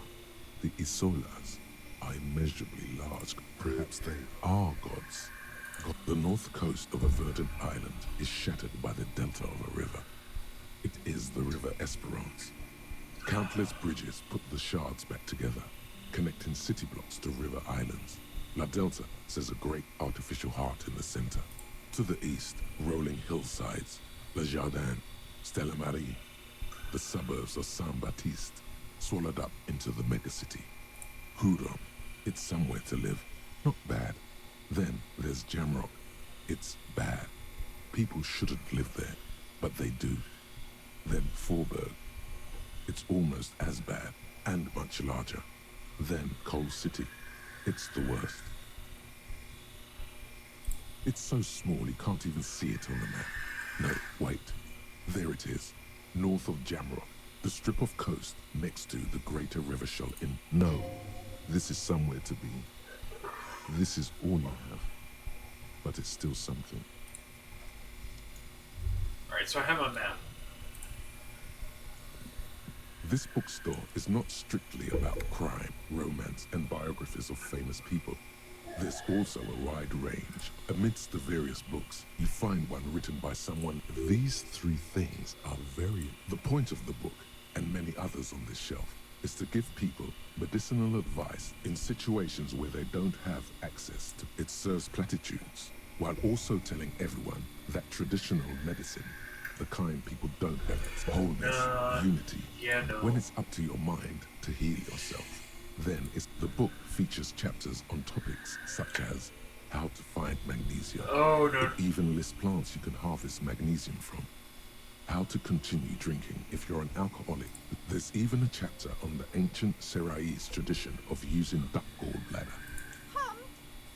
E: the Isolas are immeasurably large. Perhaps they are gods. The north coast of a verdant island is shattered by the delta of a river. It is the River Esperance. Countless bridges put the shards back together, connecting city blocks to river islands. La Delta says a great artificial heart in the center. To the east, rolling hillsides, Le Jardin, Stella Marie, the suburbs of Saint-Baptiste, swallowed up into the megacity. Huron, it's somewhere to live, not bad. Then there's Jamrock, it's bad. People shouldn't live there, but they do. Then Forberg, it's almost as bad and much larger. Then Coal City, it's the worst. It's so small you can't even see it on the map. No, wait. There it is, north of Jamrock, the strip of coast next to the greater river shoal in... No, this is somewhere to be. This is all you have, but it's still something.
A: Alright, so I have a map.
E: This bookstore is not strictly about crime, romance, and biographies of famous people. There's also a wide range. Amidst the various books, you find one written by someone. These three things are very... The point of the book, and many others on this shelf, is to give people medicinal advice in situations where they don't have access to. It serves platitudes, while also telling everyone that traditional medicine, the kind people don't have, wholeness, unity, when it's up to your mind to heal yourself. Then the book features chapters on topics such as how to find magnesium.
A: Oh, no.
E: It even lists plants you can harvest magnesium from. How to continue drinking if you're an alcoholic. There's even a chapter on the ancient Seraïs tradition of using duck gallbladder.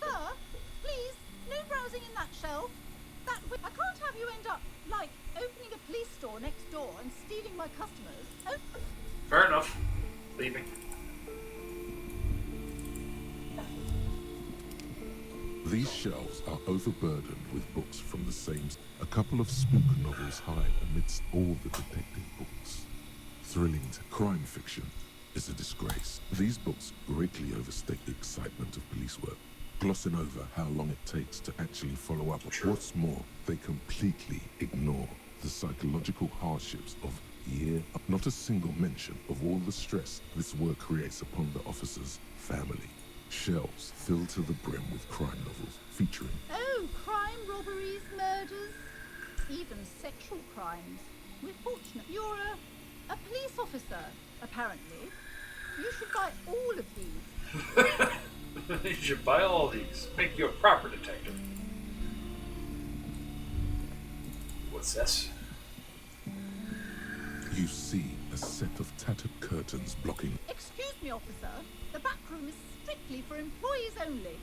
L: Sir, please, no browsing in that shelf. I can't have you end up, like, opening a police store next door and stealing my customers. Oh.
A: Fair enough. Leaving.
E: These shelves are overburdened with books from the same... A couple of spook novels hide amidst all the detective books. Thrilling crime fiction, is a disgrace. These books greatly overstate the excitement of police work, glossing over how long it takes to actually follow up. What's more, they completely ignore the psychological hardships of year. Not a single mention of all the stress this work creates upon the officer's family. Shelves filled to the brim with crime novels featuring
L: Oh, crime, robberies, murders, even sexual crimes. We're fortunate. You're a police officer, apparently. You should buy all of these.
A: You should buy all these. Make you a proper detective. What's this?
E: You see a set of tattered curtains blocking.
L: Excuse me, officer. The back room is strictly for employees only.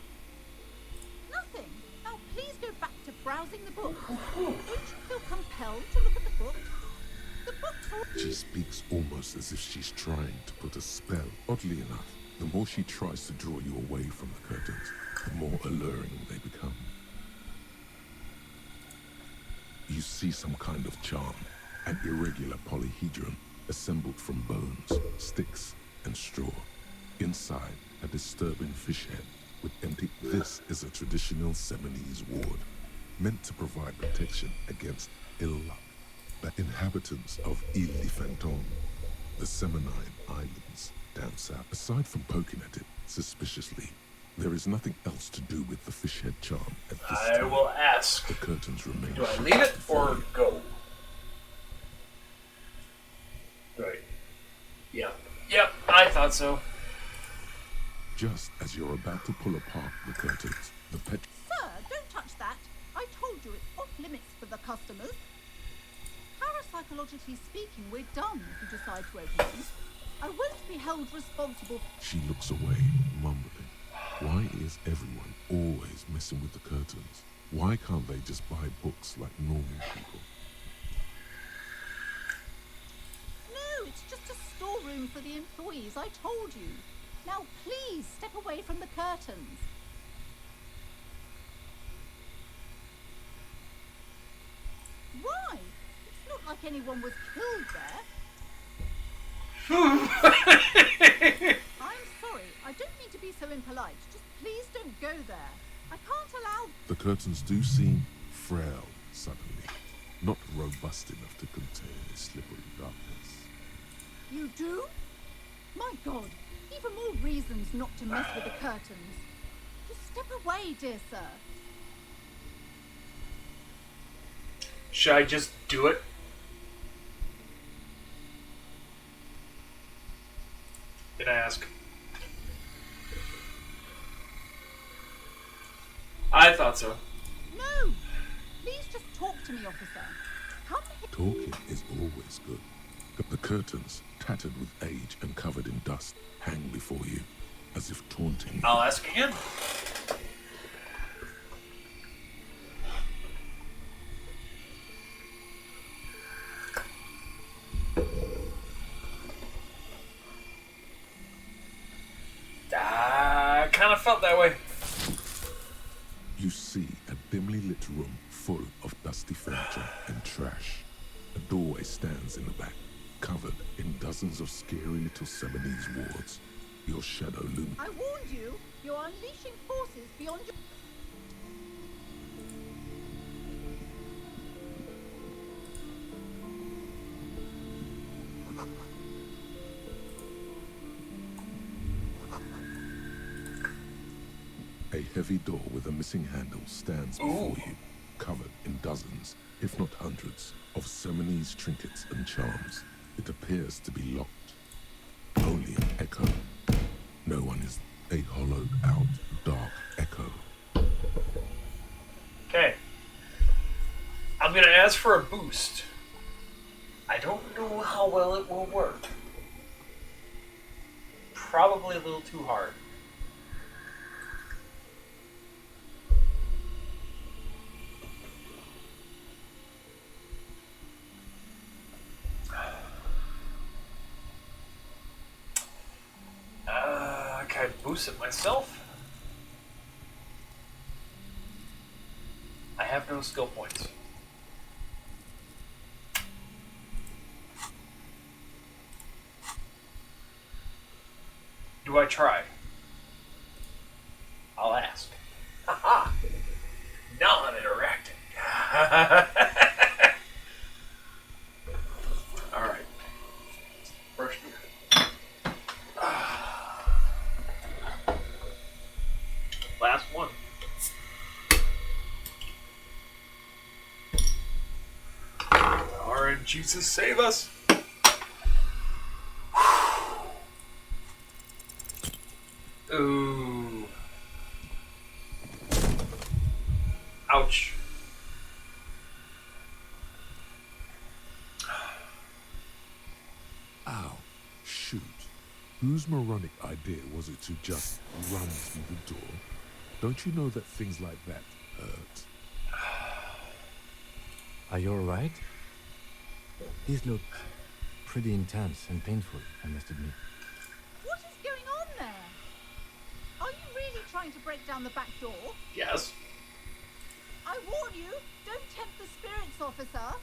L: Nothing. Now, please go back to browsing the books. Don't you feel compelled to look at the books? The books are...
E: She speaks almost as if she's trying to put a spell. Oddly enough, the more she tries to draw you away from the curtains, the more alluring they become. You see some kind of charm, an irregular polyhedron assembled from bones, sticks, and straw. Inside, a disturbing fish head with empty... This is a traditional Seminese ward, meant to provide protection against ill luck. The inhabitants of Elysium, the Seminine Islands down south. Aside from poking at it suspiciously, there is nothing else to do with the fish head charm at this time.
A: I will ask.
E: The curtains remain.
A: Do I leave it or go? Right. Yep. Yep, I thought so.
E: Just as you're about to pull apart the curtains, the pet...
L: Sir, don't touch that. I told you it's off limits for the customers. Parapsychologically speaking, we're done if you decide to open them. I won't be held responsible.
E: She looks away, mumbling. Why is everyone always messing with the curtains? Why can't they just buy books like normal people?
L: No, it's just a storeroom for the employees, I told you. Now please step away from the curtains. Why? It's not like anyone was killed there. I'm sorry, I don't mean to be so impolite. Just please don't go there. I can't allow...
E: The curtains do seem frail suddenly, not robust enough to contain a slippery darkness.
L: You do? My God, even more reasons not to mess with the curtains. Just step away, dear sir.
A: Should I just do it? Did I ask? I thought so.
L: No! Please just talk to me, officer. Come here.
E: Talking is always good. But the curtains, tattered with age and covered in dust, hang before you, as if taunting you.
A: I'll ask again. I kind of felt that way.
E: You see a dimly lit room full of dusty furniture and trash. A doorway stands in the back, covered in dozens of scary little Seminese wards. Your shadow looms.
L: I warned you. You're unleashing forces beyond your...
E: A heavy door with a missing handle stands before you, covered in dozens, if not hundreds, of Seminese trinkets and charms. It appears to be locked. Only an echo. No one is a hollowed out, dark echo.
A: Okay. I'm going to ask for a boost. I don't know how well it will work. Probably a little too hard. Can I boost it myself? I have no skill points. do I try? I'll ask. Haha! Now I'm interacting. Alright. First beer. Last one. Alright, Jesus, save us! Ooh. Ouch.
E: Ow. Shoot. Whose moronic idea was it to just run through the door? Don't you know that things like that hurt?
F: Are you alright? These look pretty intense and painful, I must admit.
L: What is going on there? Are you really trying to break down the back door?
A: Yes.
L: I warn you, don't tempt the spirits, officer.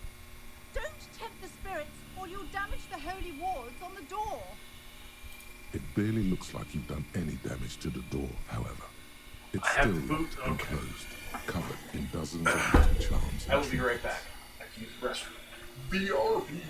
L: Don't tempt the spirits, or you'll damage the holy wards on the door.
E: It barely looks like you've done any damage to the door, however. It's
A: I have
E: still
A: the boot,
E: locked and
A: okay.
E: closed, covered in dozens of little charms.
A: I will be right back. I can use the restroom. BRB.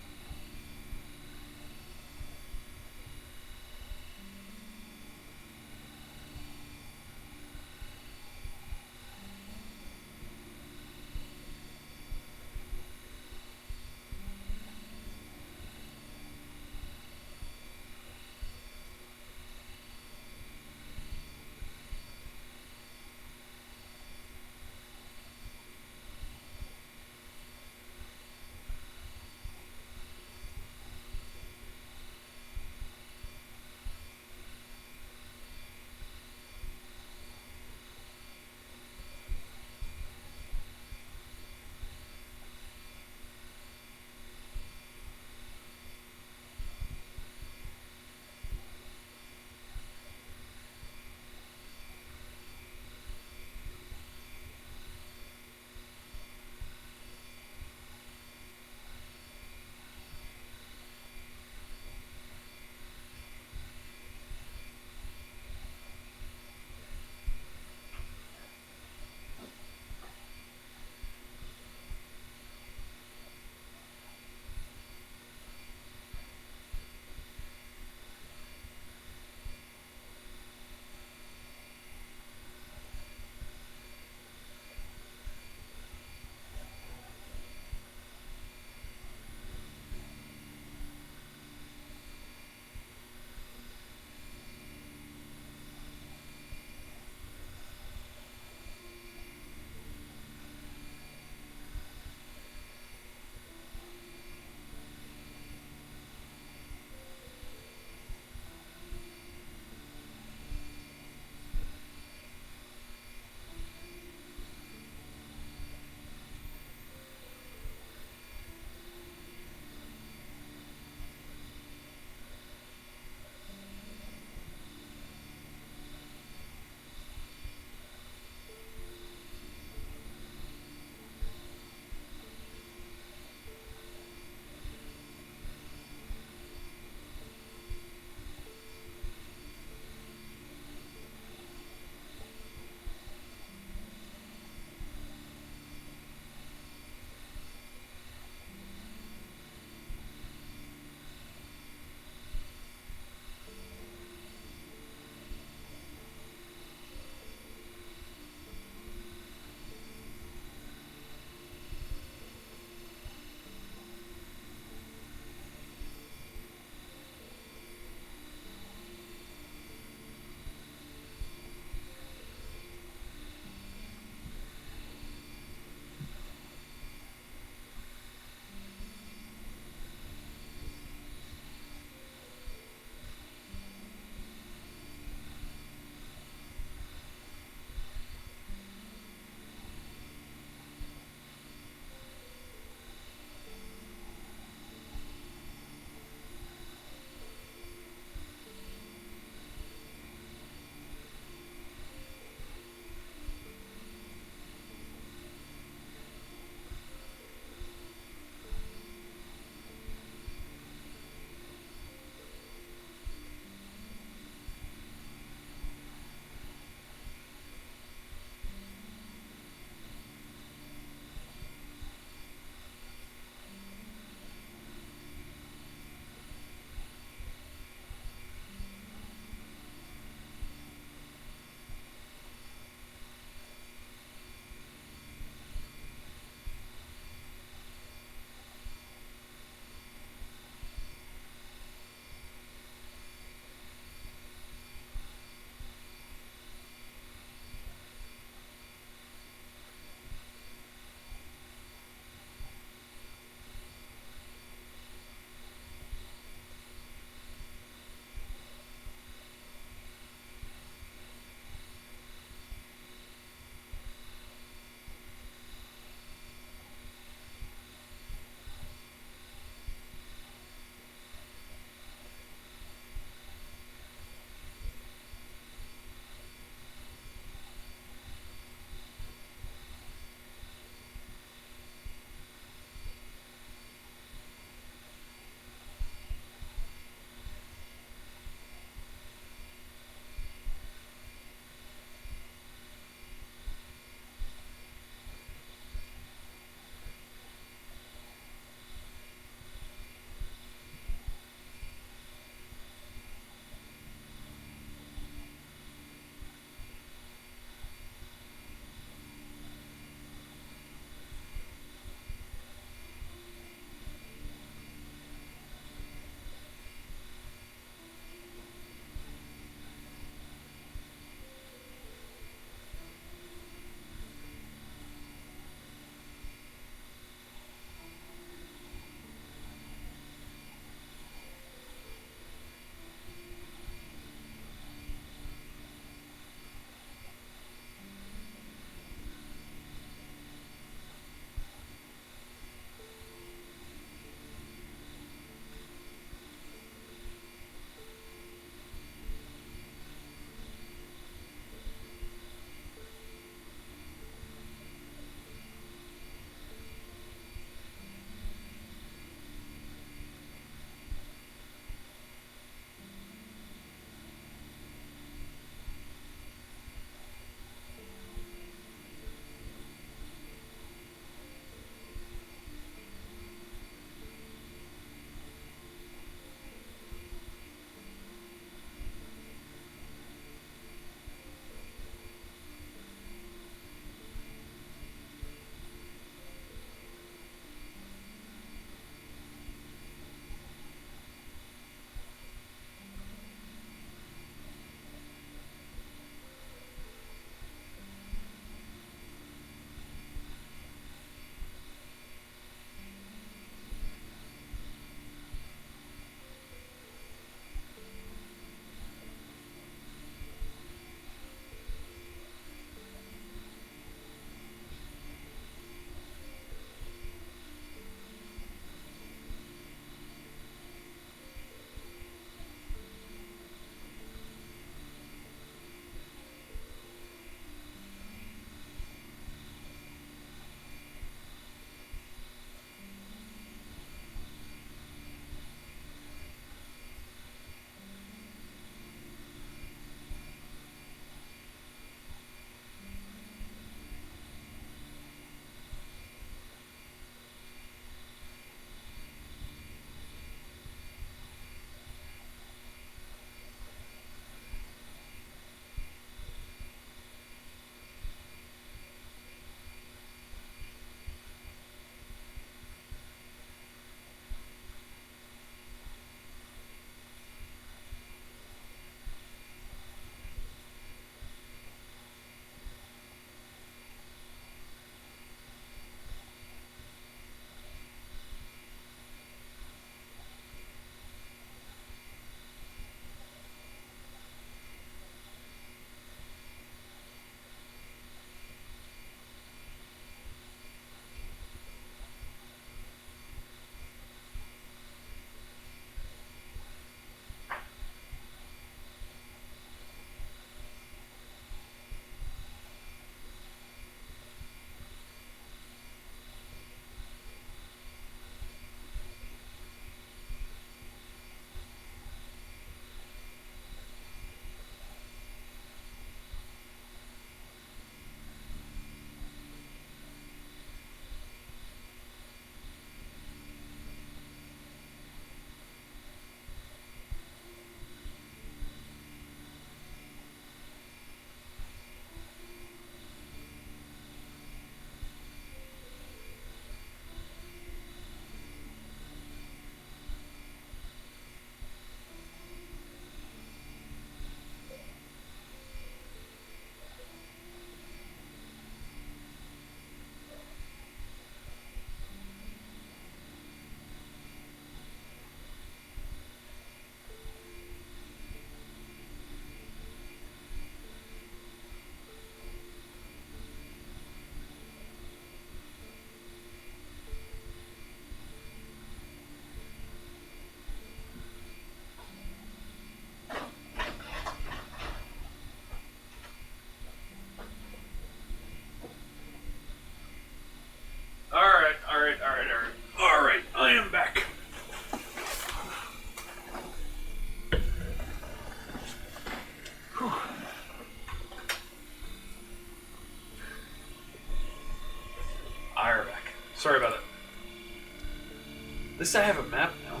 A: At least I have a map now.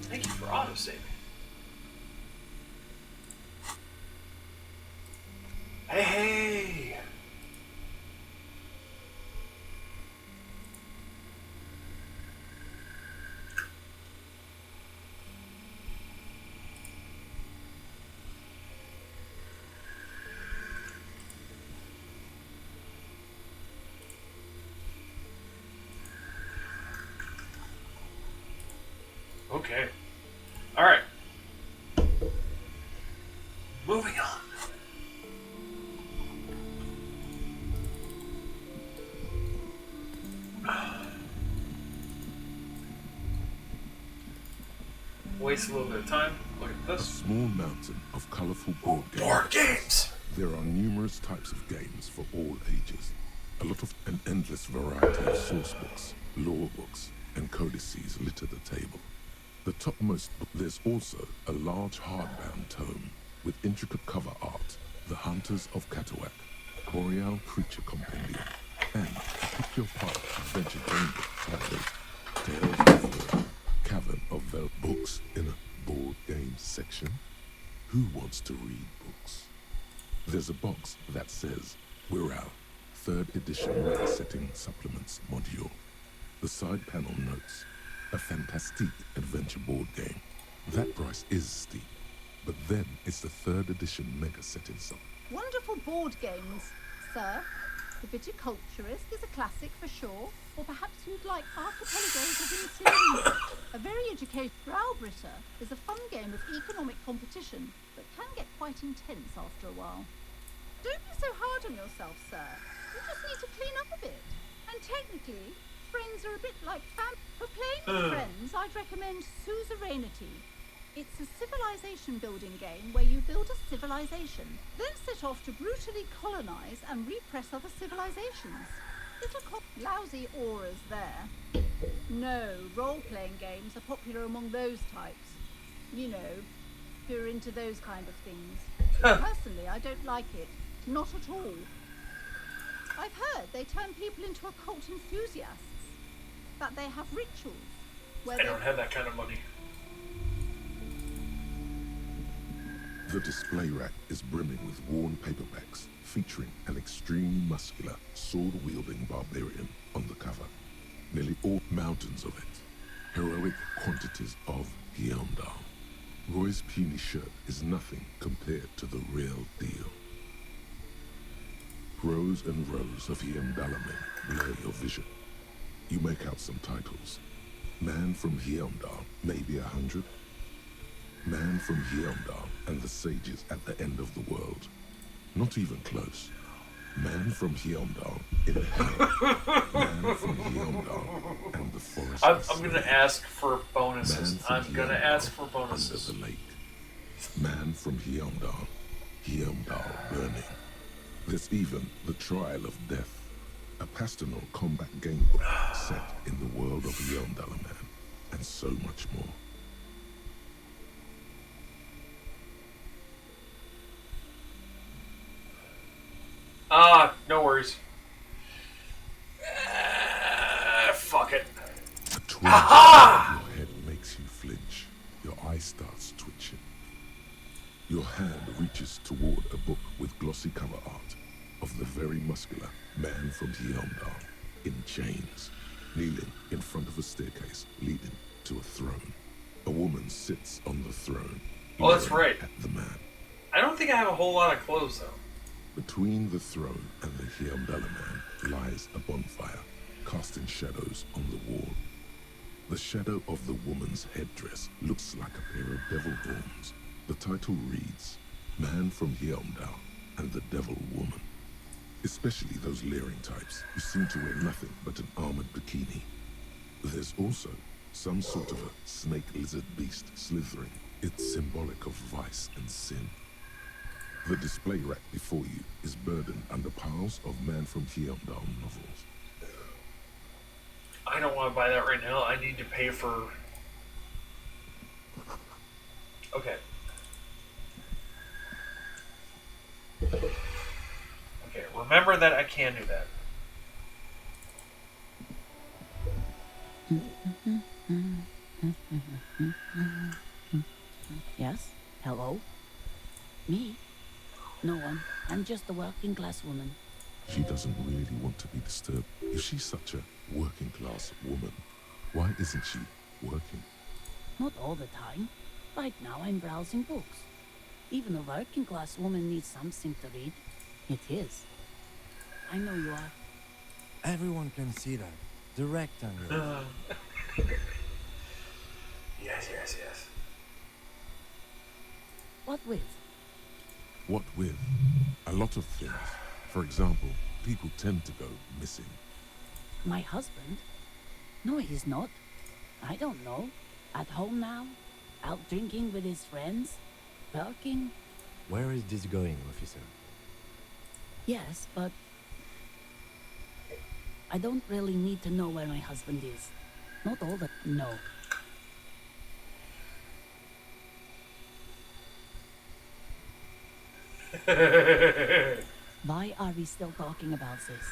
A: Thank you for autosaving. Hey, hey! Okay. Alright. Moving on. Waste a little bit of time. Look at
E: A
A: this.
E: small mountain of colorful board games.
A: Board games!
E: There are numerous types of games for all ages. A lot of an endless variety of source books, lore books, and codices litter the table. The topmost book, there's also a large hardbound tome with intricate cover art, The Hunters of Catawak, Boreal Creature Compendium, and a pick-your-part adventure game book titled Tales of the Cavern of the Books in a board game section. Who wants to read books? There's a box that says Wirral, 3rd edition mega setting supplements module. The side panel notes, a fantastic adventure board game. That price is steep, but then it's the 3rd edition mega setting supplement.
L: Wonderful board games, sir. The Viticulturist is a classic for sure, or perhaps you'd like Archipelagos of Elysium. A very educated Browbritter is a fun game of economic competition, but can get quite intense after a while. Don't be so hard on yourself, sir. You just need to clean up a bit. And technically, friends are a bit like family. For playing with friends, I'd recommend Suzerainty. It's a civilization building game where you build a civilization, then set off to brutally colonize and repress other civilizations. Little lousy auras there. No, role-playing games are popular among those types. You know, who are into those kind of things. Personally, I don't like it. Not at all. I've heard they turn people into occult enthusiasts. That they have rituals where
A: I don't have that kind of money.
E: The display rack is brimming with worn paperbacks featuring an extremely muscular, sword-wielding barbarian on the cover. Nearly all mountains of it. Heroic quantities of Hyundai. Roy's puny shirt is nothing compared to the real deal. Rows and rows of Hyundalamen blur your vision. You make out some titles. Man from Hyundal, maybe 100. Man from Hyundal and the sages at the end of the world. Not even close. Man from Hyundal in hell. Man from Hyundal and the forest.
A: I'm gonna ask for bonuses. I'm gonna ask for bonuses.
E: Under the lake. Man from Hyundal. Hyundal burning. There's even the Trial of Death, a pastoral combat game book set in the world of Hyundalaman, and so much more.
A: No worries. Fuck it.
E: A twinge of your head makes you flinch. Your eye starts twitching. Your hand reaches toward a book with glossy cover art of the very muscular man from Hyundal in chains, kneeling in front of a staircase leading to a throne. A woman sits on the throne.
A: Oh, that's right.
E: At the man.
A: I don't think I have a whole lot of clothes, though.
E: Between the throne and the Hyundalaman lies a bonfire, casting shadows on the wall. The shadow of the woman's headdress looks like a pair of devil horns. The title reads, Man from Hyundal and the Devil Woman. Especially those leering types who seem to wear nothing but an armored bikini. There's also some sort of a snake lizard beast slithering. It's symbolic of vice and sin. The display rack before you is burdened under piles of Man from Hyundal novels.
A: I don't want to buy that right now. I need to pay for... Okay. Okay, remember that I can do that.
H: Yes? Hello? Me? No one. I'm just a working class woman.
E: She doesn't really want to be disturbed. If she's such a working class woman, why isn't she working?
H: Not all the time. Right now I'm browsing books. Even a working class woman needs something to read. It is. I know you are.
F: Everyone can see that. The rectangle.
A: Yes, yes, yes.
H: What with?
E: What with? A lot of things. For example, people tend to go missing.
H: My husband? No, he's not. I don't know. At home now? Out drinking with his friends? Working?
F: Where is this going, officer?
H: Yes, but I don't really need to know where my husband is. Not all the... No. Why are we still talking about this?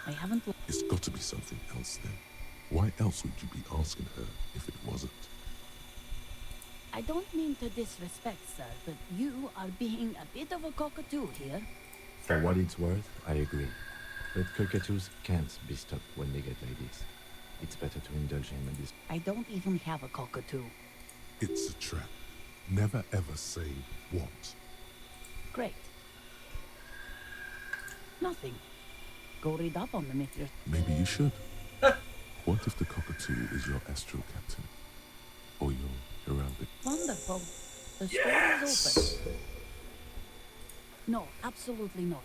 H: I haven't...
E: It's got to be something else then. Why else would you be asking her if it wasn't?
H: I don't mean to disrespect, sir, but you are being a bit of a cockatoo here.
F: For what it's worth, I agree. But cockatoos can't be stopped when they get like this. It's better to indulge him in this.
H: I don't even have a cockatoo.
E: It's a trap. Never ever say what.
H: Great. Nothing. Go read up on them if you're...
E: Maybe you should. What if the cockatoo is your astral captain? Or your heraldic?
H: Wonderful. The store
A: Yes!
H: is open. No, absolutely not.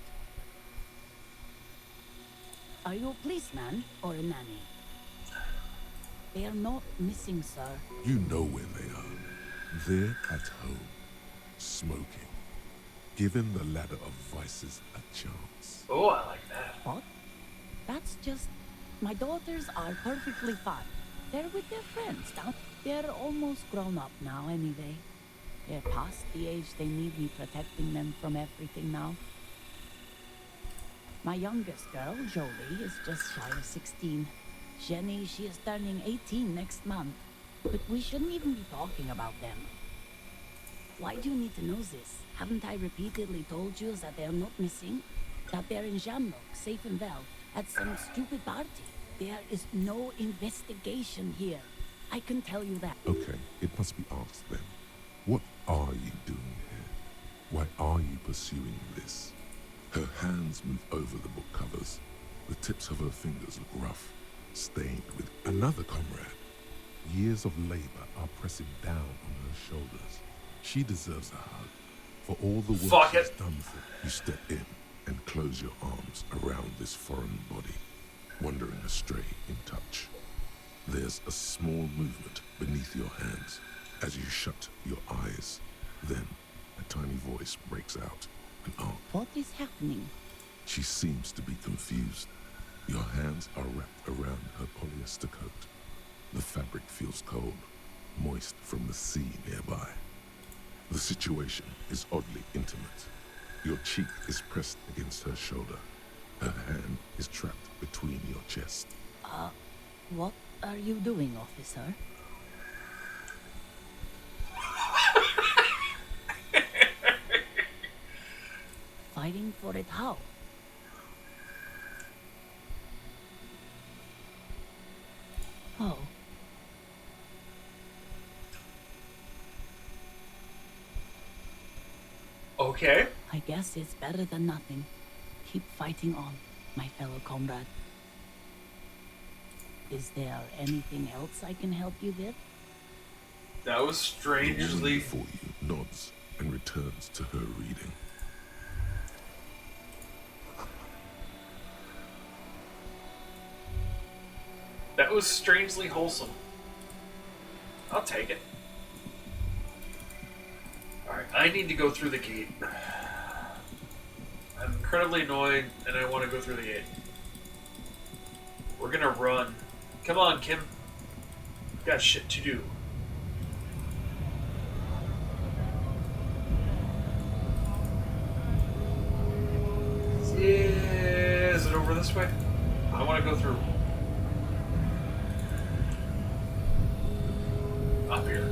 H: Are you a policeman or a nanny? They are not missing, sir.
E: You know where they are. They're at home, smoking, giving the ladder of vices a chance.
A: Oh, I like that.
H: What? That's just... My daughters are perfectly fine. They're with their friends now. They're almost grown up now anyway. They're past the age they need me protecting them from everything now. My youngest girl, Jolie, is just shy of 16. Jenny, she is turning 18 next month. But we shouldn't even be talking about them. Why do you need to know this? Haven't I repeatedly told you that they're not missing? That they're in Jamrock, safe and well, at some stupid party? There is no investigation here. I can tell you that.
E: Okay, it must be asked then. What are you doing here? Why are you pursuing this? Her hands move over the book covers. The tips of her fingers look rough, stained with another comrade. Years of labor are pressing down on her shoulders. She deserves a hug for all the work she's done for her. You step in and close your arms around this foreign body, wandering astray in touch. There's a small movement beneath your hands as you shut your eyes. Then a tiny voice breaks out and asks,
H: "What is happening?"
E: She seems to be confused. Your hands are wrapped around her polyester coat. The fabric feels cold, moist from the sea nearby. The situation is oddly intimate. Your cheek is pressed against her shoulder. Her hand is trapped between your chest.
H: What are you doing, officer? Fighting for it how? Oh.
A: Okay.
H: I guess it's better than nothing. Keep fighting on, my fellow comrade. Is there anything else I can help you with?
A: That was
E: The woman
A: strangely...
E: before you nods and returns to her reading.
A: That was strangely wholesome. I'll take it. Alright, I need to go through the gate. I'm incredibly annoyed, and I want to go through the gate. We're gonna run. Come on, Kim. We've got shit to do. Is it over this way? I want to go through. up here.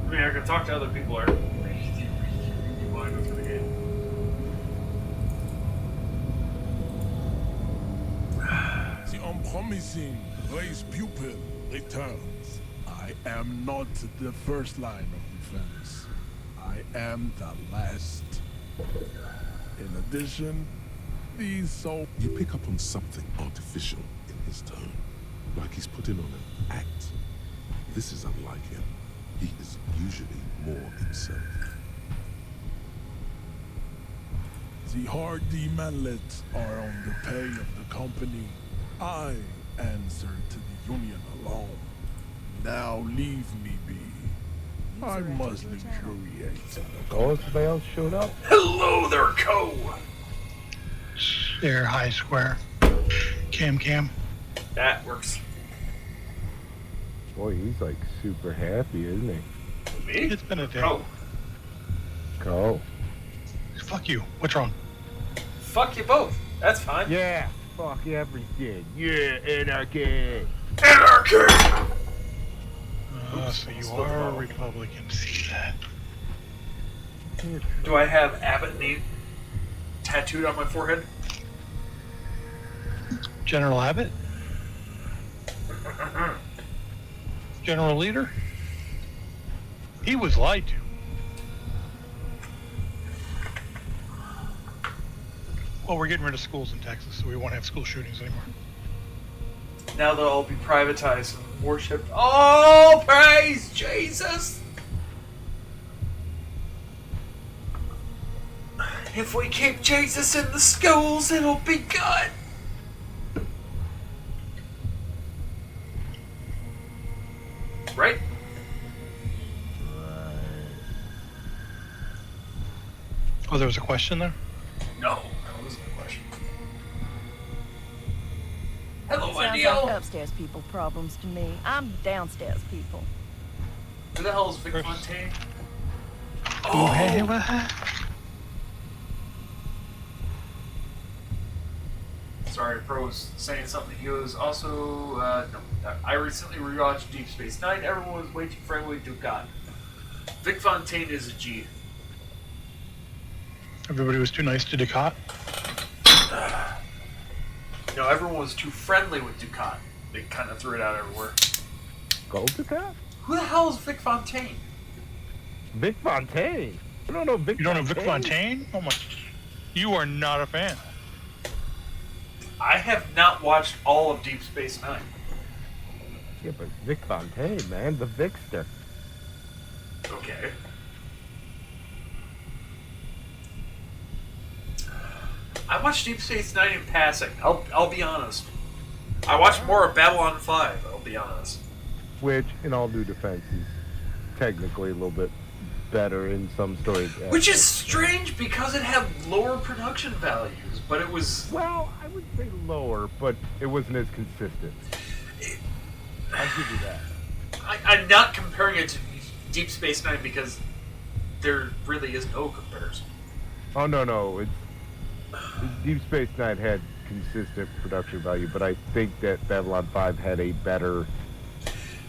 A: I mean, I can talk to other people. Or mind us for the game.
E: The unpromising race pupil returns. I am not the first line of defense. I am the last. In addition, these so you pick up on something artificial in his tone, like he's putting on an act. This is unlike him. He is usually more himself. The hardy manlets are on the pay of the company. I answer to the union alone. Now leave me be. I must luxuriate.
J: Oh, somebody else showed up?
A: Hello there, Co.
M: There, high square. Cam.
A: That works.
J: Boy, he's like super happy, isn't he?
A: Me?
M: It's been a day.
A: Co.
J: Go.
M: Fuck you. What's wrong?
A: Fuck you both. That's fine.
J: Yeah, fuck everything. Yeah, anarchy.
A: Anarchy!
M: So you are a Republican. See that?
A: Do I have Abbott name tattooed on my forehead?
M: General Abbott? General Leader? He was lied to. Well, we're getting rid of schools in Texas, so we won't have school shootings anymore.
A: Now they'll all be privatized and worshipped. Oh, praise Jesus! If we keep Jesus in the schools, it'll be good. Right?
M: Oh, there was a question there?
A: No, that wasn't a question. Hello, my
N: Sounds
A: deal.
N: like upstairs people problems to me. I'm downstairs people.
A: Who the hell is Vic Fontaine?
M: Oh, hey, what?
A: Sorry, Pro was saying something. He was also, no. I recently rewatched Deep Space Nine. Everyone was way too friendly to God. Vic Fontaine is a G.
M: Everybody was too nice to Ducat?
A: No, everyone was too friendly with Ducat. They kind of threw it out everywhere.
J: Gold Ducat?
A: Who the hell is Vic Fontaine?
J: Vic Fontaine? You don't know Vic
M: You don't know
J: Fontaine?
M: Vic Fontaine? Oh my. You are not a fan.
A: I have not watched all of Deep Space Nine.
J: Yeah, but Vic Fontaine, man, the Vicster.
A: Okay. I watched Deep Space Nine in passing. I'll be honest. I watched more of Babylon 5, I'll be honest.
J: Which, in all due defense, is technically a little bit better in some stories.
A: Which is strange because it had lower production values, but it was...
J: Well, I would say lower, but it wasn't as consistent. I'll give you that.
A: I'm not comparing it to Deep Space Nine because there really is no comparison.
J: Oh, no. Deep Space Nine had consistent production value, but I think that Babylon 5 had a better...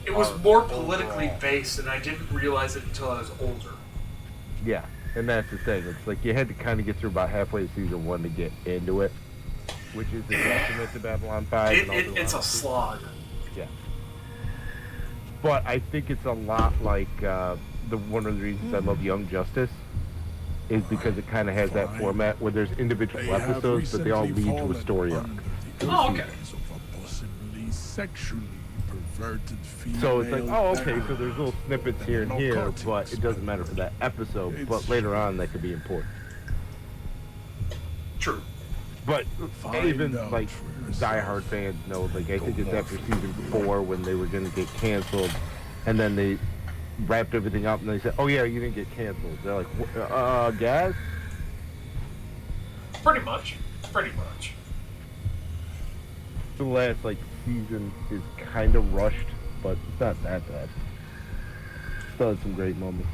A: It was more politically based, and I didn't realize it until I was older.
J: Yeah, and that's the thing. It's like you had to kind of get through about halfway to season 1 to get into it, which is a detriment to Babylon 5.
A: It's a slog.
J: Yeah. But I think it's a lot like one of the reasons I love Young Justice is because it kind of has that format where there's individual episodes, but they all lead to a story arc.
A: Oh, okay.
E: Possibly sexually perverted female.
J: So it's like, oh, okay, so there's little snippets here and here, but it doesn't matter for that episode. But later on, that could be important.
A: True.
J: But even like diehard fans know, like I think it's after season 4 when they were going to get canceled, and then they wrapped everything up and they said, "Oh yeah, you didn't get canceled." They're like, "Guys."
A: Pretty much.
J: The last season is kind of rushed, but it's not that bad. Still had some great moments.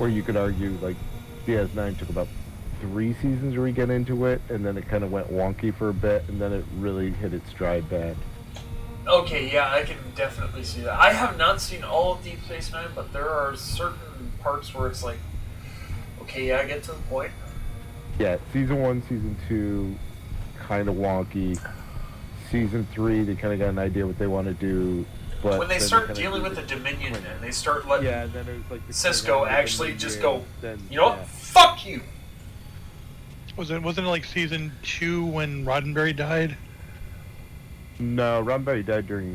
J: Or you could argue DS9 took about 3 seasons where we get into it, and then it kind of went wonky for a bit, and then it really hit its stride back.
A: Okay, yeah, I can definitely see that. I have not seen all of Deep Space Nine, but there are certain parts where it's like, okay, yeah, I get to the point.
J: Yeah, season 1, season 2, kind of wonky. Season 3, they kind of got an idea what they want to do. But
A: when they start dealing with the Dominion, and they start letting
J: then it was like
A: Cisco actually just go,
J: then,
A: you know what, fuck you!
M: Wasn't it like season 2 when Roddenberry died?
J: No, Roddenberry died during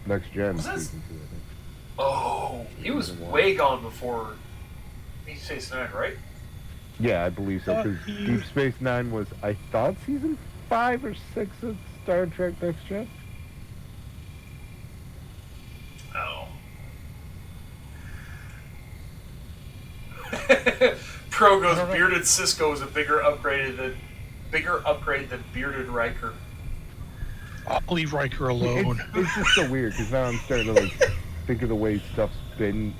J: Next Gen.
A: Was that-
J: Season 2, I think.
A: Oh, he was way gone before Deep Space Nine, right?
J: Yeah, I believe so, because Deep Space Nine was, I thought, season 5 or 6 of Star Trek Next Gen?
A: Oh. Pro goes, bearded Cisco is a bigger upgrade than bearded Riker.
M: I'll leave Riker alone.
J: It's just so weird, because now I'm starting to, like, think of the way stuff's been,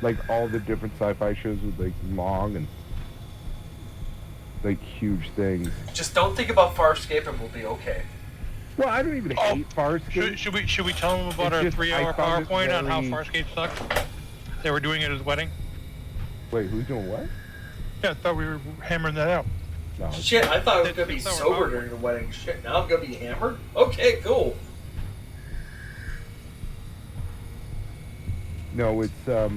J: like, all the different sci-fi shows with, like, long and, like, huge things.
A: Just don't think about Farscape and we'll be okay.
J: Well, I don't even hate Farscape.
M: Should we tell them about our 3-hour PowerPoint on how Farscape sucked? They were doing it at his wedding.
J: Wait, who's doing what?
M: Yeah, I thought we were hammering that out.
J: No.
A: Shit, I thought I was gonna be sober during the wedding. Shit, now I'm gonna be hammered? Okay, cool.
J: No, it's the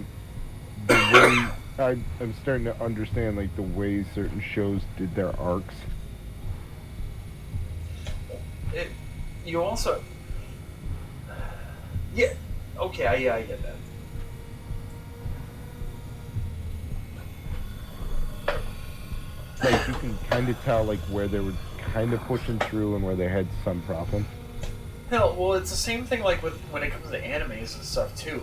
J: way I'm starting to understand, like, the way certain shows did their arcs.
A: You also, yeah, okay, yeah, I get that.
J: Like, you can kind of tell, like, where they were kind of pushing through and where they had some problems.
A: Hell, well, it's the same thing like with when it comes to animes and stuff too.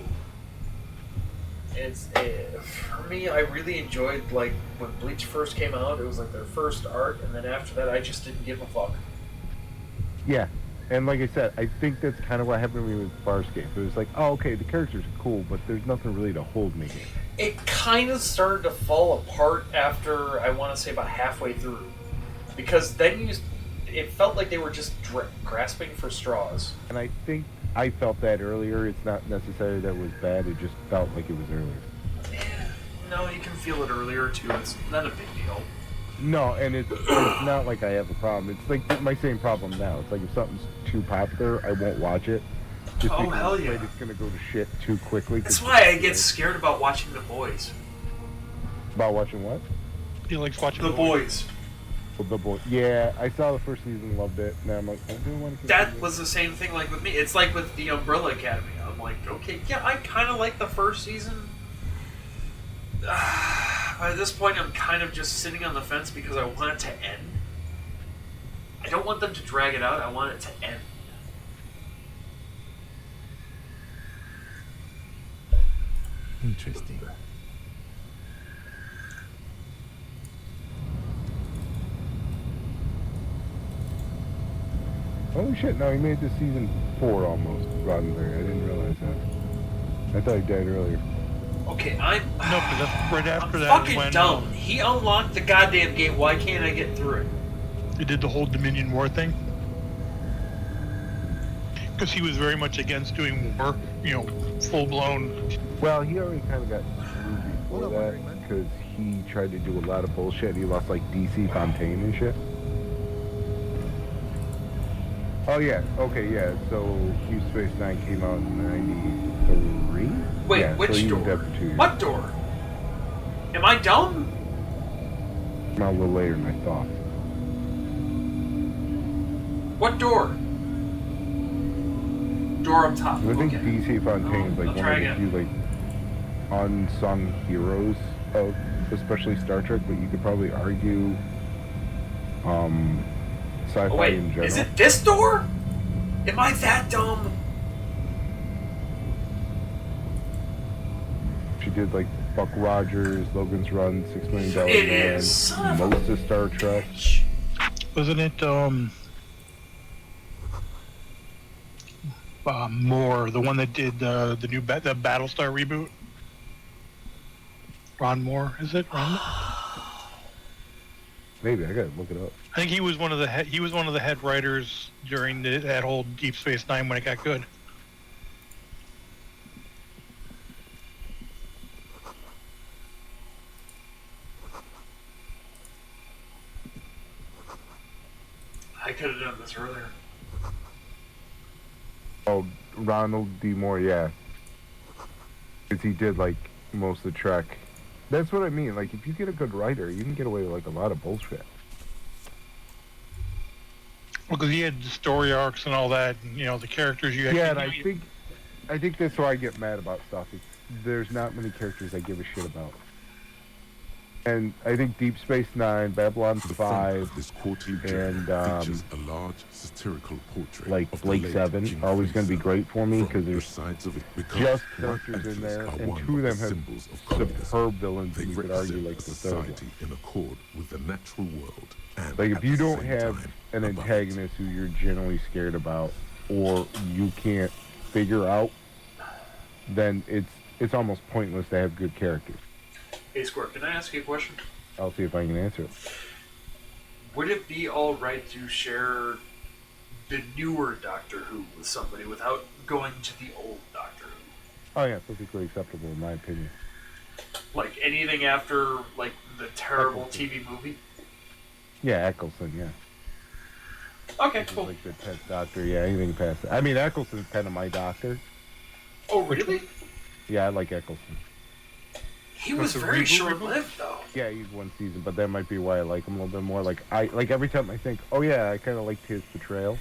A: For me, I really enjoyed, like, when Bleach first came out. It was like their first arc, and then after that, I just didn't give a fuck.
J: Yeah, and like I said, I think that's kind of what happened to me with Farscape. It was like, oh, okay, the characters are cool, but there's nothing really to hold me here.
A: It kind of started to fall apart after, I want to say, about halfway through. Because then it felt like they were just grasping for straws.
J: And I think I felt that earlier. It's not necessarily that it was bad, it just felt like it was earlier.
A: No, you can feel it earlier too. It's not a big deal.
J: No, and it's not like I have a problem. It's like my same problem now. It's like if something's too popular, I won't watch it. Just because
A: hell yeah.
J: it's going to go to shit too quickly.
A: That's why I get scared about watching The Boys.
J: About watching what?
M: He likes watching
A: The Boys.
J: Well, The Boys. Yeah, I saw the first season, loved it. Now I'm like, I don't want to.
A: That was the same thing like with me. It's like with the Umbrella Academy. I'm like, okay, yeah, I kind of like the first season. By this point, I'm kind of just sitting on the fence because I want it to end. I don't want them to drag it out. I want it to end.
F: Interesting.
J: Oh shit! No, he made it to season 4 almost. Roddenberry. I didn't realize that. I thought he died earlier.
A: Okay, I'm.
M: No, but that's right after
A: I'm
M: that.
A: fucking
M: when,
A: dumb. He unlocked the goddamn gate. Why can't I get through it?
M: They did the whole Dominion War thing. Because he was very much against doing war, full blown.
J: Well, he already kind of got screwed before that because he tried to do a lot of bullshit. He lost like DC Fontaine and shit. Oh yeah, okay, yeah. So Deep Space Nine came out in '93.
A: Wait,
J: yeah,
A: which
J: so he was
A: door?
J: dead for 2 years.
A: What door? Am I dumb?
J: Came out a little later than I thought.
A: What door? Door up top.
J: I think
A: Okay.
J: DC Fontaine is like
A: I'll
J: one
A: try
J: of the
A: again.
J: few like unsung heroes of especially Star Trek, but you could probably argue sci-fi
A: Oh, wait,
J: in general.
A: is it this door? Am I that dumb?
J: She did like Buck Rogers, Logan's Run, $6 Million
A: It
J: Man,
A: is. Son of a
J: most of Star Trek.
M: Wasn't it, Moore, the one that did the new the Battlestar reboot? Ron Moore, is it? Ron?
J: Maybe I gotta look it up.
M: I think he was one of the head writers during that whole Deep Space Nine when it got good.
A: I could have done this earlier.
J: Oh, Ronald D. Moore, yeah. Because he did, like, most of the Trek. That's what I mean. Like, if you get a good writer, you can get away with, like, a lot of bullshit.
M: Because he had the story arcs and all that, and, you know, the characters you had.
J: Yeah, and I think that's why I get mad about stuff. There's not many characters I give a shit about. And I think Deep Space Nine, Babylon 5,
E: this quarterly
J: and
E: features a large satirical portrait
J: like
E: of
J: Blake
E: the late
J: 7
E: King
J: are always going to be
E: Freezer.
J: great for me because
E: From
J: there's
E: sides of it, because
J: just
E: white
J: characters in
E: actors
J: there,
E: are
J: and
E: one
J: 2 of them
E: the
J: have
E: symbols of communism.
J: superb villains,
E: They
J: and you could
E: represent
J: argue like
E: a
J: the third one.
E: society in accord with the natural world. And
J: Like
E: at
J: if you
E: the
J: don't
E: same
J: have
E: time,
J: an
E: above it.
J: antagonist who you're generally scared about, or you can't figure out, then it's almost pointless to have good characters.
A: Hey, Squirt, can I ask you a question?
J: I'll see if I can answer it.
A: Would it be alright to share the newer Doctor Who with somebody without going to the old Doctor Who?
J: Oh yeah, perfectly acceptable in my opinion.
A: Like anything after, like, the terrible TV movie?
J: Yeah, Eccleston, yeah.
A: Okay, cool.
J: Like the 10th Doctor, yeah, anything past that. I mean, Eccleston's kind of my Doctor.
A: Oh, really?
J: Yeah, I like Eccleston.
A: He was very short-lived, though.
J: Yeah, he's one season, but that might be why I like him a little bit more. Like every time I think, oh yeah, I kind of liked his portrayal.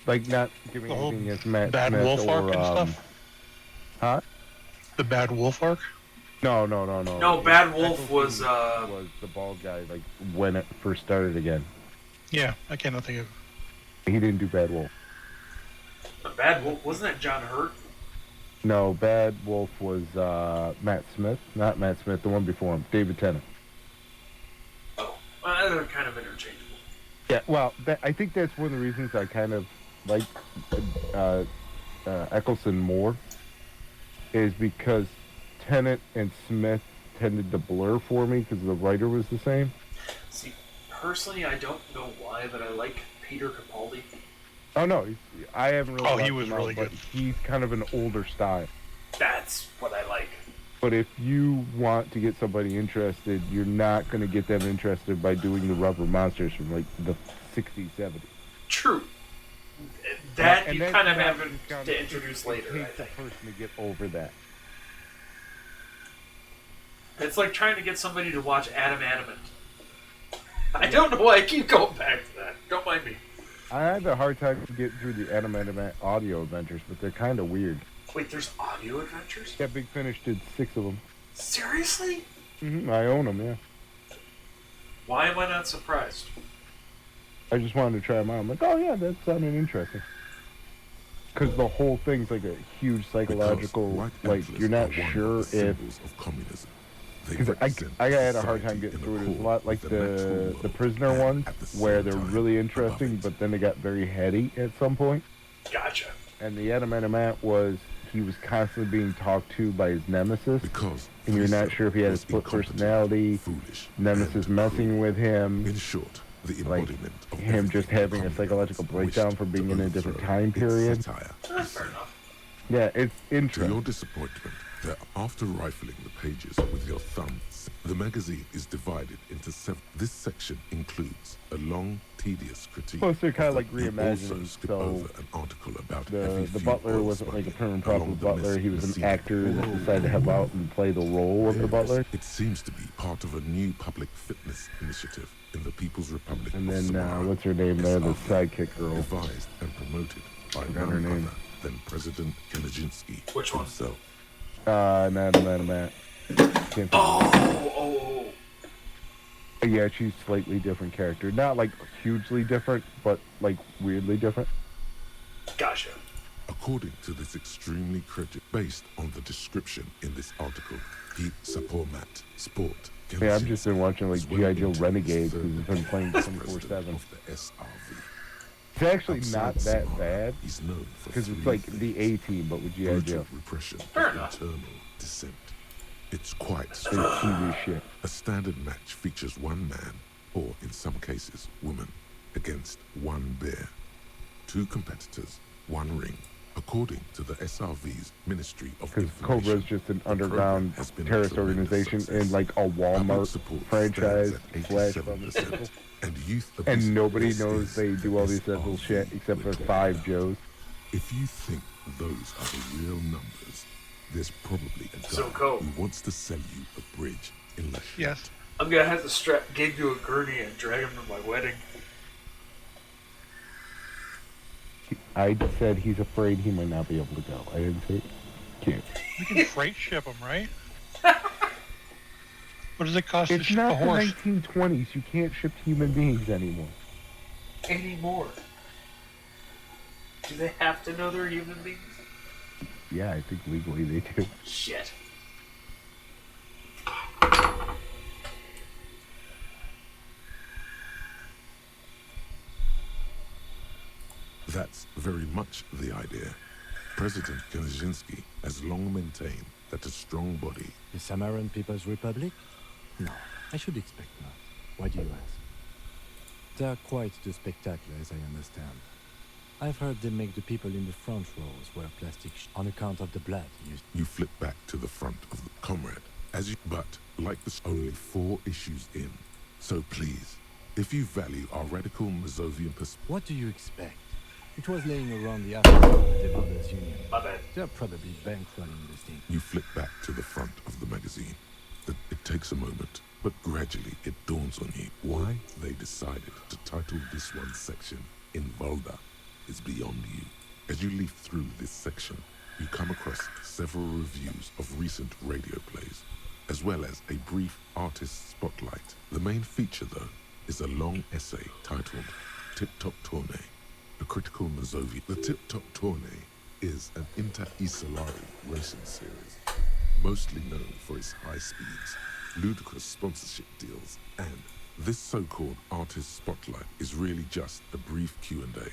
J: Like not giving anything against Matt
M: Bad
J: Smith
M: Wolf arc
J: or
M: and stuff?
J: Huh?
M: The Bad Wolf arc?
J: No.
A: No, Bad Wolf was
J: the bald guy, like when it first started again.
M: Yeah, I cannot think of.
J: He didn't do Bad Wolf.
A: The Bad Wolf, wasn't that John Hurt?
J: No, Bad Wolf was Matt Smith, not Matt Smith, the one before him, David Tennant.
A: Oh, well, they're kind of interchangeable.
J: Yeah, well, I think that's one of the reasons I kind of like Eccleston more, is because Tennant and Smith tended to blur for me because the writer was the same.
A: See, personally, I don't know why, but I like Peter Capaldi.
J: Oh no, I haven't really.
M: Oh, he
J: watched
M: was
J: him out,
M: really
J: but
M: good.
J: He's kind of an older style.
A: That's what I like.
J: But if you want to get somebody interested, you're not going to get them interested by doing the rubber monsters from like the 60s, 70s.
A: True. That
J: And
A: you
J: that's
A: kind of
J: not
A: have
J: discounted.
A: to introduce later, I
J: It takes a
A: think.
J: person to get over that.
A: It's like trying to get somebody to watch Adam Adamant. I don't know why I keep going back to that. Don't mind me.
J: I have a hard time getting through the Animated audio adventures, but they're kind of weird.
A: Wait, there's audio adventures?
J: Yeah, Big Finish did 6 of them.
A: Seriously?
J: I own them, yeah.
A: Why am I not surprised?
J: I just wanted to try them out. I'm like, oh yeah, that sounded interesting. Because the whole thing's like a huge psychological, like, you're not sure if... Because I had a hard time getting through it. It was a lot like the Prisoner ones, where they're really interesting, but then they got very heady at some point.
A: Gotcha.
J: And the Animat was, he was constantly being talked to by his nemesis, and you're not sure if he had a split personality, nemesis messing with him,
E: in short, the
J: like him just having a psychological breakdown for being in a different time period.
A: That's fair enough.
J: Yeah, it's
E: To
J: interesting.
E: your disappointment, that after rifling the pages with your thumbs, the magazine is divided into 7. This section includes a long, tedious critique.
J: Plus, they're kind of like
E: You also
J: reimagining,
E: skip
J: so
E: over an article about
J: the
E: heavy fuel
J: butler
E: oil
J: wasn't like a
E: smuggling
J: permanent
E: along
J: proper
E: the
J: butler, he was an
E: Messina
J: actor that
E: Sea.
J: decided to help out and play the role of the butler.
E: It seems to be part of a new public fitness initiative in the People's Republic
J: And
E: of
J: then,
E: Samoa.
J: what's her name there, the
E: SRV,
J: sidekick girl.
E: Devised and promoted by
J: Forgot her
E: none
J: name.
E: other than President Kaczynski
A: Which one?
E: himself.
J: Matt. Can't think of it.
A: Oh.
J: Yeah, she's slightly different character. Not like hugely different, but like weirdly different.
A: Gotcha.
E: According to this extremely critic, based on the description in this article, he Sapomat Sport.
J: Yeah, I've just been watching like
E: is well
J: G.I. Joe
E: into
J: Renegade
E: his
J: because it's been playing
E: as
J: 24/7.
E: president of the SRV.
J: It's actually
E: Outside
J: not that
E: Samoa,
J: bad
E: He's known for
J: because it's
E: 3
J: like the
E: things:
J: A-Team, but with G.I.
E: brutal
J: Joe.
E: repression
A: Fair
E: of
A: enough.
E: internal dissent. It's quite
J: Straight TV shit.
E: A standard match features one man or in some cases, woman, against one bear. 2 competitors, 1 ring. According to the SRV's Ministry of
J: Because
E: Information,
J: Cobra is just an
E: the
J: underground
E: program has been a
J: terrorist
E: tremendous
J: organization
E: success.
J: in like a
E: Public
J: Walmart
E: support
J: franchise
E: stands at
J: slash
E: 87%, and youth abuse.
J: and nobody
E: This
J: knows
E: is
J: they
E: the
J: do all these essential
E: SRV
J: shit except
E: we're
J: for
E: talking
J: 5
E: about.
J: Joes.
E: If you think those are the real numbers, there's probably a guy
A: So cool.
E: who wants to sell you a bridge in Elysium.
M: Yes.
A: I'm gonna have to strap Gabe to a gurney and drag him to my wedding.
J: I said he's afraid he might not be able to go. I didn't say can't.
M: You can freight ship them, right? What does it cost to
J: It's
M: ship a
J: not the
M: horse?
J: 1920s. You can't ship human beings anymore.
A: Anymore. Do they have to know they're human beings?
J: Yeah, I think legally they do.
A: Shit.
E: That's very much the idea. President Kaczynski has long maintained that a strong body.
F: The Samaran People's Republic? No, I should expect not. Why do you ask? They are quite the spectacle, as I understand. I've heard they make the people in the front rows wear plastic on account of the blood used.
E: You flip back to the front of the comrade, but like this, only 4 issues in. So please, if you value our radical Mazovian perspective.
F: What do you expect? It was laying around the aftermath of the Developers Union.
A: My bad.
F: They're probably bankrolling this thing.
E: You flip back to the front of the magazine. It takes a moment, but gradually it dawns on you why they decided to title this one section In Volda is beyond you. As you leaf through this section, you come across several reviews of recent radio plays, as well as a brief artist spotlight. The main feature, though, is a long essay titled Tip Top Tournée, a critical Mazovi. The Tip Top Tournée is an inter-Isolari racing series, mostly known for its high speeds, ludicrous sponsorship deals, and this so-called artist spotlight is really just a brief Q&A,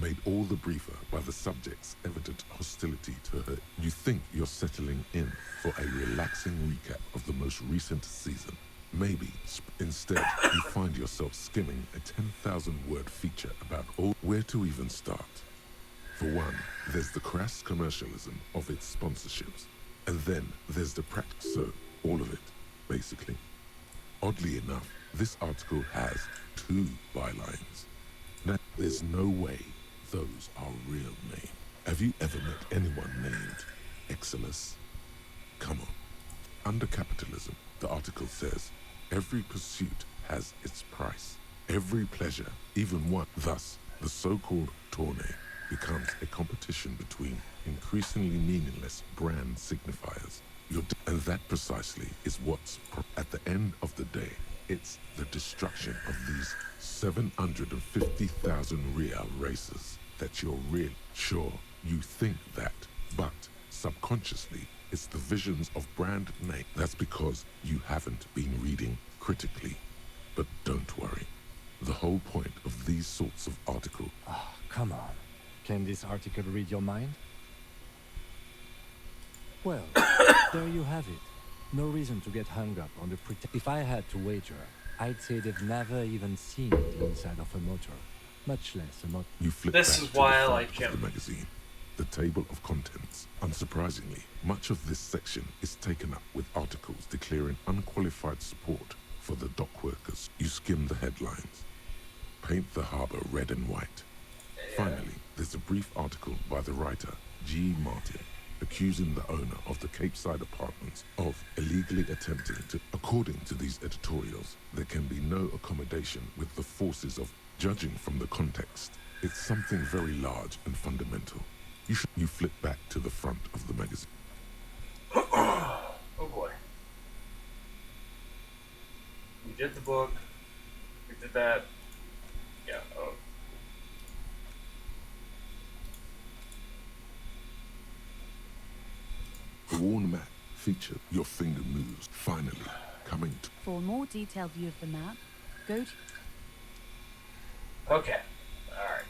E: made all the briefer by the subject's evident hostility to her. You think you're settling in for a relaxing recap of the most recent season. Maybe, instead, you find yourself skimming a 10,000-word feature about where to even start. For one, there's the crass commercialism of its sponsorships, and then there's the practice. So, all of it, basically. Oddly enough, this article has 2 bylines. Now, there's no way those are real names. Have you ever met anyone named Exilus? Come on. Under capitalism, the article says, every pursuit has its price. Every pleasure, even one. Thus, the so-called tournée becomes a competition between increasingly meaningless brand signifiers. And that precisely is what's, at the end of the day, it's the destruction of these 750,000 real races that you're really sure you think that, but subconsciously it's the visions of brand name. That's because you haven't been reading critically. But don't worry. The whole point of these sorts of articles.
F: Oh, come on. Can this article read your mind? Well, there you have it. No reason to get hung up on the If I had to wager, I'd say they've never even seen the inside of a motor, much less a motor.
E: You flip
A: This
E: back
A: is
E: to
A: why
E: the
A: I
E: front
A: like
E: of
A: him.
E: the magazine, the table of contents. Unsurprisingly, much of this section is taken up with articles declaring unqualified support for the dock workers. You skim the headlines. Paint the harbor red and white. Finally, there's a brief article by the writer, G. Martin, accusing the owner of the Capeside Apartments of illegally attempting to. According to these editorials, there can be no accommodation with the forces of. Judging from the context, it's something very large and fundamental. You flip back to the front of the magazine.
A: Oh boy. We did the book. We did that. Yeah. Oh.
E: The worn map featured your finger moves finally coming to.
I: For a more detailed view of the map, go to...
A: Okay. Alright.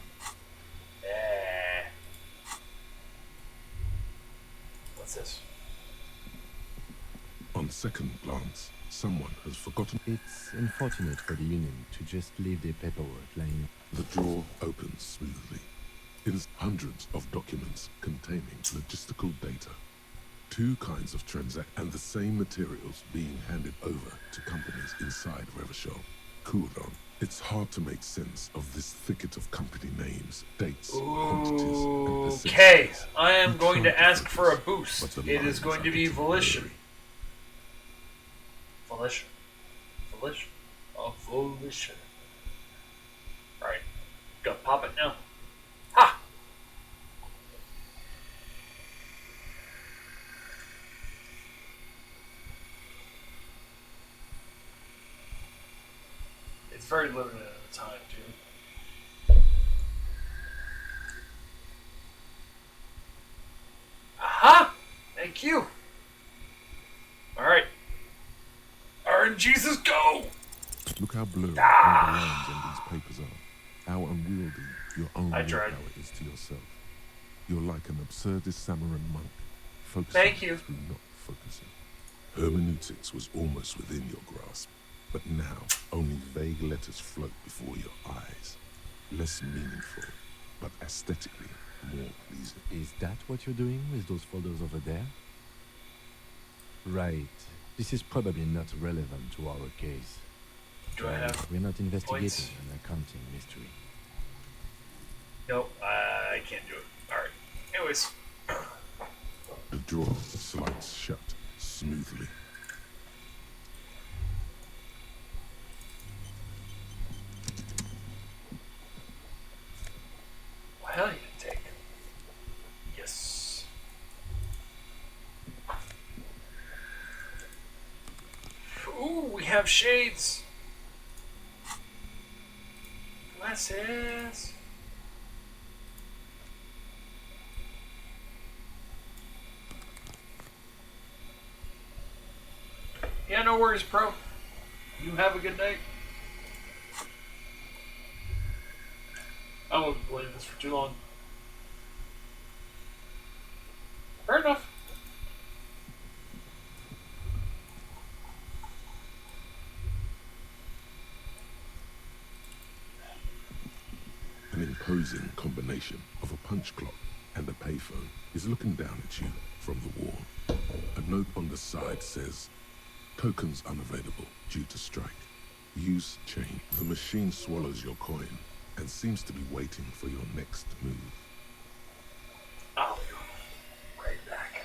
A: What's this?
E: On On second glance, someone has forgotten.
F: It's unfortunate for the Union to just leave their paperwork lying.
E: The drawer opens smoothly. It is hundreds of documents containing logistical data. Two kinds of transact and the same materials being handed over to companies inside Revachol. Kuron. It's hard to make sense of this thicket of company names, dates, quantities, and percentages.
A: Okay, I am going to ask for a boost. It is going to be volition. Volition. Volition. Oh, volition. Alright. Go pop it now. Ha! It's very limited at the time, too. Aha! Thank you. Alright. RNGesus, go!
E: Look how blurry all the lines on these papers are. How unwieldy your own willpower is to yourself. You're like an absurdist Samaran monk, focusing through not focusing. Hermeneutics was almost within your grasp, but now only vague letters float before your eyes. Less meaningful, but aesthetically more pleasing.
F: Is that what you're doing with those folders over there? Right. This is probably not relevant to our case.
A: Do I have
F: We're not investigating
A: points?
F: an accounting mystery.
A: Nope, I can't do it. Alright. Anyways.
E: The drawer slides shut smoothly.
A: Well, hell, you can take. Yes. Ooh, we have shades. Glasses. Yeah, no worries, pro. You have a good night. I won't blame this for too long. Fair enough.
E: An imposing combination of a punch clock and a payphone is looking down at you from the wall. A note on the side says, "Tokens unavailable due to strike. Use chain." The machine swallows your coin and seems to be waiting for your next move.
A: I'll be right back.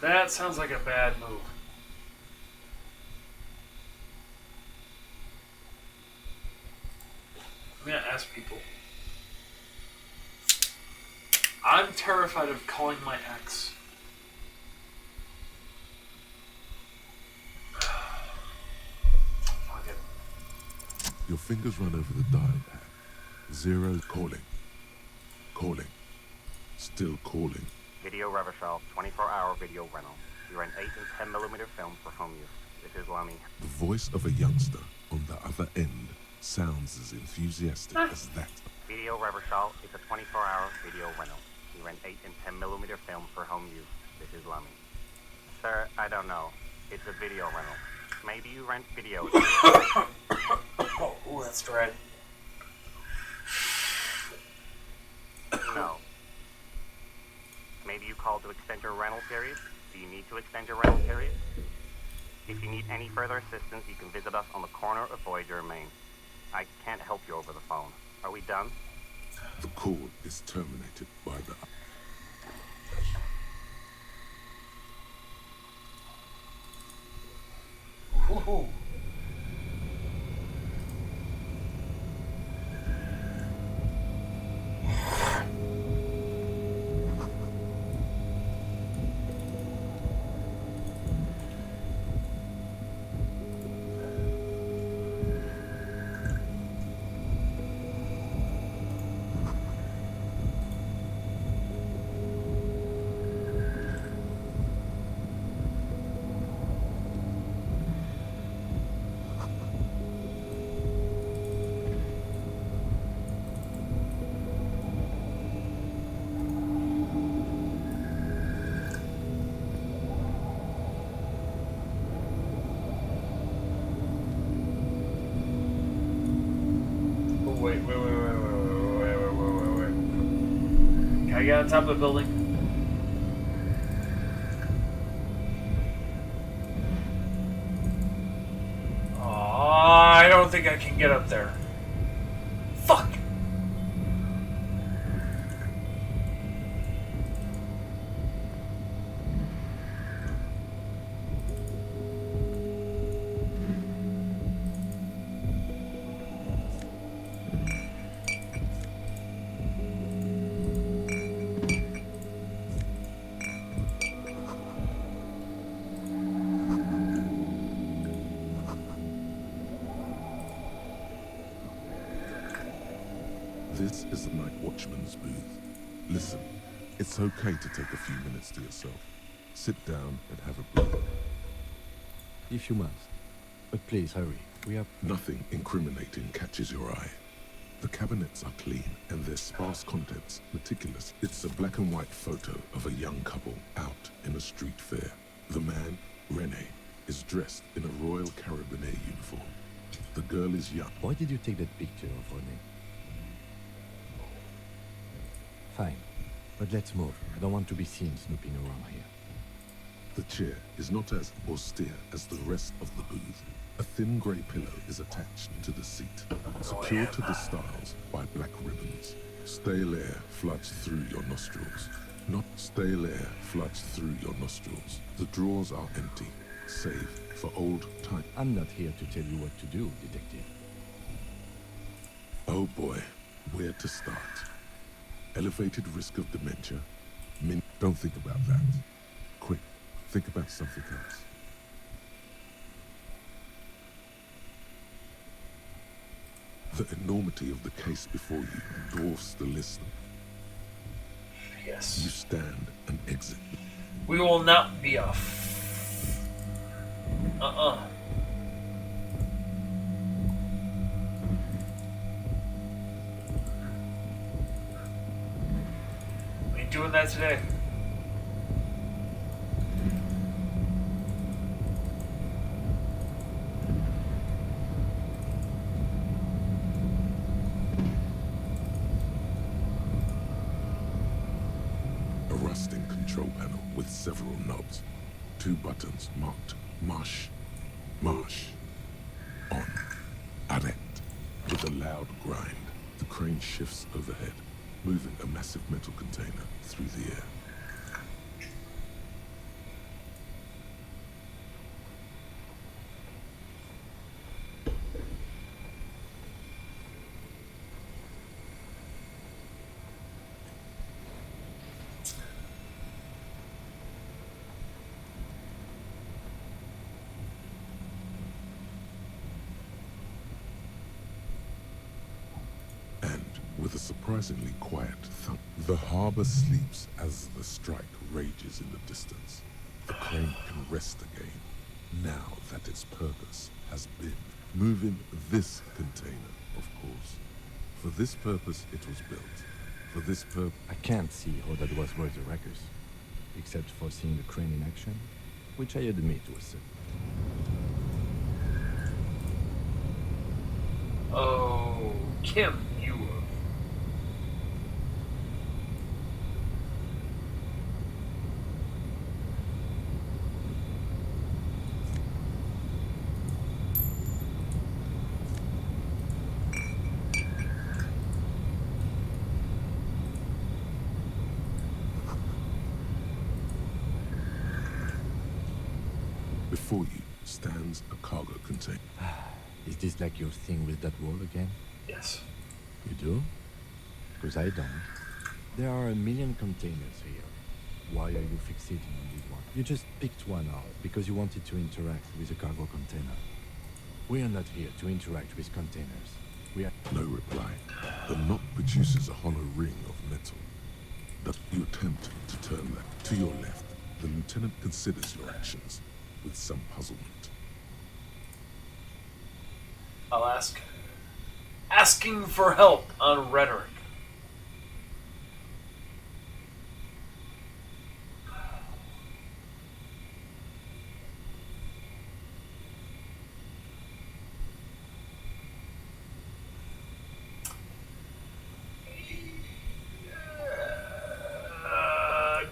A: That sounds like a bad move. I'm gonna ask people. I'm terrified of calling my ex. Fuck it.
E: Your fingers run over the dial pad. 0 calling. Calling. Still calling.
O: Video Reversal, 24-hour video rental. We rent 8 and 10mm film for home use. This is Lummy.
E: The voice of a youngster on the other end sounds as enthusiastic as that.
O: Video Reversal is a 24-hour video rental. We rent 8 and 10mm film for home use. This is Lummy. Sir, I don't know. It's a video rental. Maybe you rent videos.
A: Oh, that's right.
O: No. Maybe you called to extend your rental period? Do you need to extend your rental period? If you need any further assistance, you can visit us on the corner of Voyager and Main. I can't help you over the phone. Are we done?
E: The call is terminated by the...
A: Woohoo. Wait. Can I get on top of the building? I don't think I can get up there. Fuck!
E: This is the night watchman's booth. Listen, it's okay to take a few minutes to yourself. Sit down and have a breather.
F: If you must. But please hurry. We have...
E: Nothing incriminating catches your eye. The cabinets are clean and their sparse contents meticulous. It's a black and white photo of a young couple out in a street fair. The man, Rene, is dressed in a Royal Carabinier uniform. The girl is young.
F: Why did you take that picture of Rene? Fine. But let's move. I don't want to be seen snooping around here.
E: The chair is not as austere as the rest of the booth. A thin grey pillow is attached to the seat, secured to the stiles by black ribbons. Stale air floods through your nostrils. Not stale air floods through your nostrils. The drawers are empty, save for old time.
F: I'm not here to tell you what to do, detective.
E: Oh boy, where to start? Elevated risk of dementia? Don't think about that. Quick, think about something else. The enormity of the case before you dwarfs the list.
A: Yes.
E: You stand and exit.
A: We will not be off. We ain't doing that today.
E: A rusting control panel with several knobs. 2 buttons marked Marsh, Marsh, On, Arrête. With a loud grind, the crane shifts overhead, moving a massive metal container through the air. surprisingly quiet thump. The harbor sleeps as the strike rages in the distance. The crane can rest again, now that its purpose has been moving this container, of course. For this purpose it was built. For this purpose...
F: I can't see how that was worth the wreckers, except for seeing the crane in action, which I admit was silly.
A: Oh, Kim, you.
E: Before you stands a cargo container.
F: Is this like your thing with that wall again?
A: Yes.
F: You do? Because I don't. There are a million containers here. Why are you fixating on this one? You just picked one out because you wanted to interact with a cargo container. We are not here to interact with containers. We are...
E: No reply. The knot produces a hollow ring of metal. That you attempt to turn that to your left. The lieutenant considers your actions with some puzzlement.
A: I'll ask. Asking for help on rhetoric.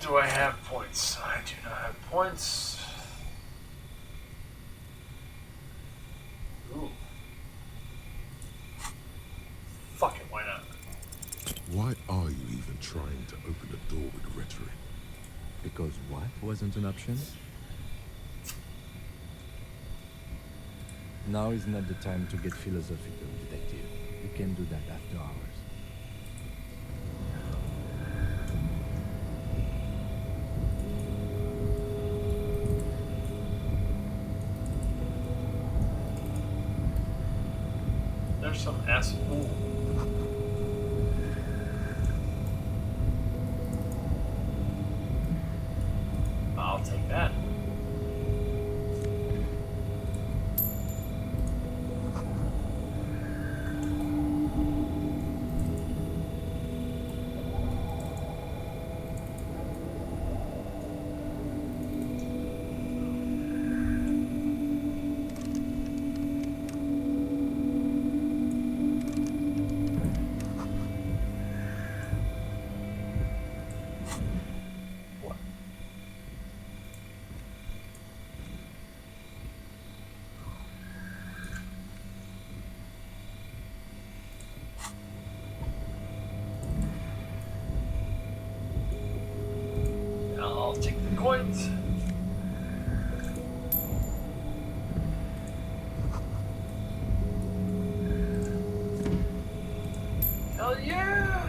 A: Do I have points? I do not have points. Ooh. Fuck it, why not?
E: Why are you even trying to open a door with rhetoric?
F: Because what wasn't an option? Now is not the time to get philosophical, detective. You can do that after hours.
A: There's some ass. Ooh. I'll take that. I'll take the coins. Hell yeah!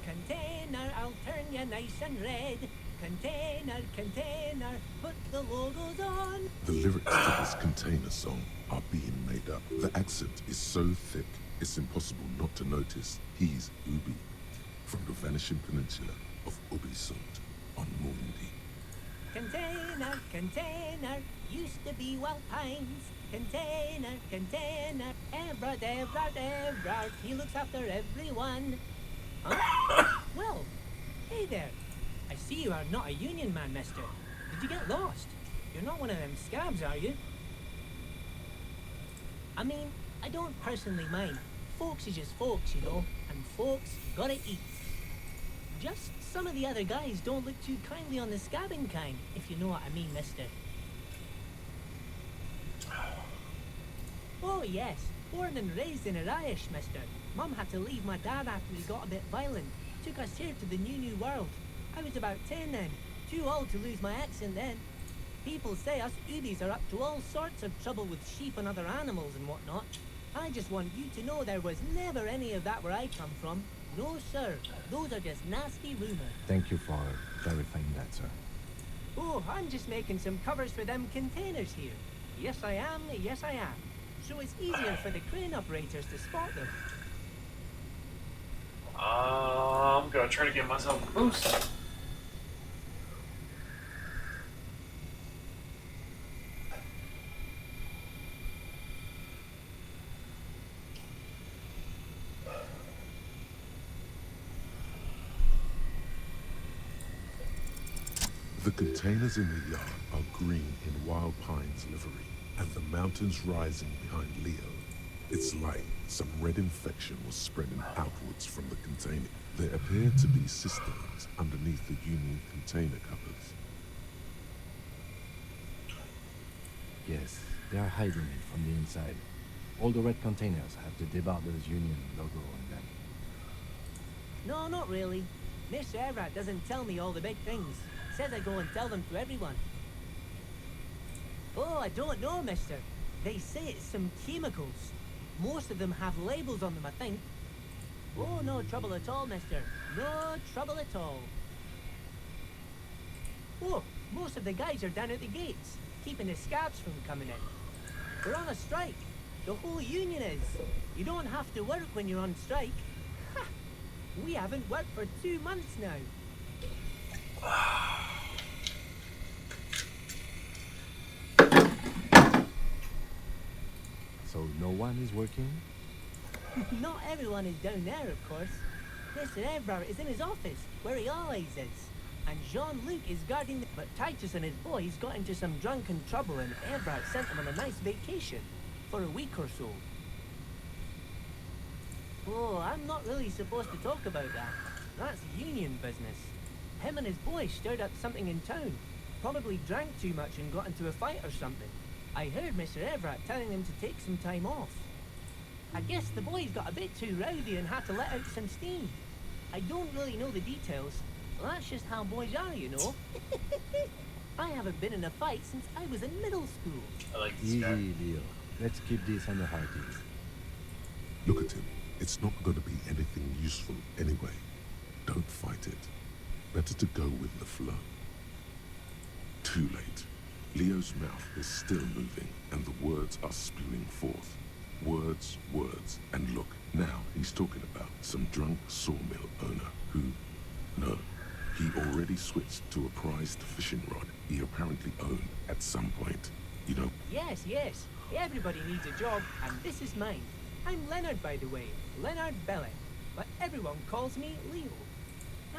P: Container, I'll turn you nice and red. Container, put the logos on.
E: The lyrics to this container song are being made up. The accent is so thick, it's impossible not to notice he's Ubi, from the vanishing peninsula of Ubisund on Mundi.
P: Container, used to be Wild Pines. Container, Ebrard, he looks after everyone. Huh? Well, hey there. I see you are not a union man, mister. Did you get lost? You're not one of them scabs, are you? I mean, I don't personally mind. Folks is just folks, you know, and folks gotta eat. Just some of the other guys don't look too kindly on the scabbing kind, if you know what I mean, mister. Oh yes, born and raised in Irish, mister. Mum had to leave my dad after he got a bit violent. Took us here to the new world. I was about 10 then, too old to lose my accent then. People say us Ubis are up to all sorts of trouble with sheep and other animals and whatnot. I just want you to know there was never any of that where I come from. No, sir. Those are just nasty rumors.
F: Thank you for clarifying that, sir.
P: Oh, I'm just making some covers for them containers here. Yes, I am. Yes, I am. So it's easier for the crane operators to spot them.
A: I'm gonna try to get myself a boost.
E: The containers in the yard are green in Wild Pine's livery, and the mountains rising behind Leo. It's like some red infection was spreading outwards from the container. There appear to be cisterns underneath the Union container covers.
F: Yes, they are hiding it from the inside. All the red containers have the Debarders Union logo on them.
P: No, not really. Mr. Everett doesn't tell me all the big things. Says I go and tell them to everyone. Oh, I don't know, mister. They say it's some chemicals. Most of them have labels on them, I think. Oh, no trouble at all, mister. No trouble at all. Oh, most of the guys are down at the gates, keeping the scabs from coming in. We're on a strike. The whole union is. You don't have to work when you're on strike. Ha! We haven't worked for 2 months now.
F: So no one is working?
P: Not everyone is down there, of course. Mr. Everard is in his office, where he always is. And Jean-Luc is guarding the... But Titus and his boys got into some drunken trouble and Everard sent them on a nice vacation. For a week or so. Oh, I'm not really supposed to talk about that. That's union business. Him and his boys stirred up something in town. Probably drank too much and got into a fight or something. I heard Mr. Everett telling them to take some time off. I guess the boys got a bit too rowdy and had to let out some steam. I don't really know the details. Well, that's just how boys are, you know. I haven't been in a fight since I was in middle school.
A: I like this
F: Easy,
A: guy.
F: Leo. Let's keep this on the hard deal.
E: Look at him. It's not going to be anything useful anyway. Don't fight it. Better to go with the flow. Too late. Leo's mouth is still moving, and the words are spewing forth. Words, words, and look, now he's talking about some drunk sawmill owner who... No, he already switched to a prized fishing rod he apparently owned at some point. You know...
P: Yes, yes. Everybody needs a job, and this is mine. I'm Leonard, by the way. Leonard Bellick. But everyone calls me Leo.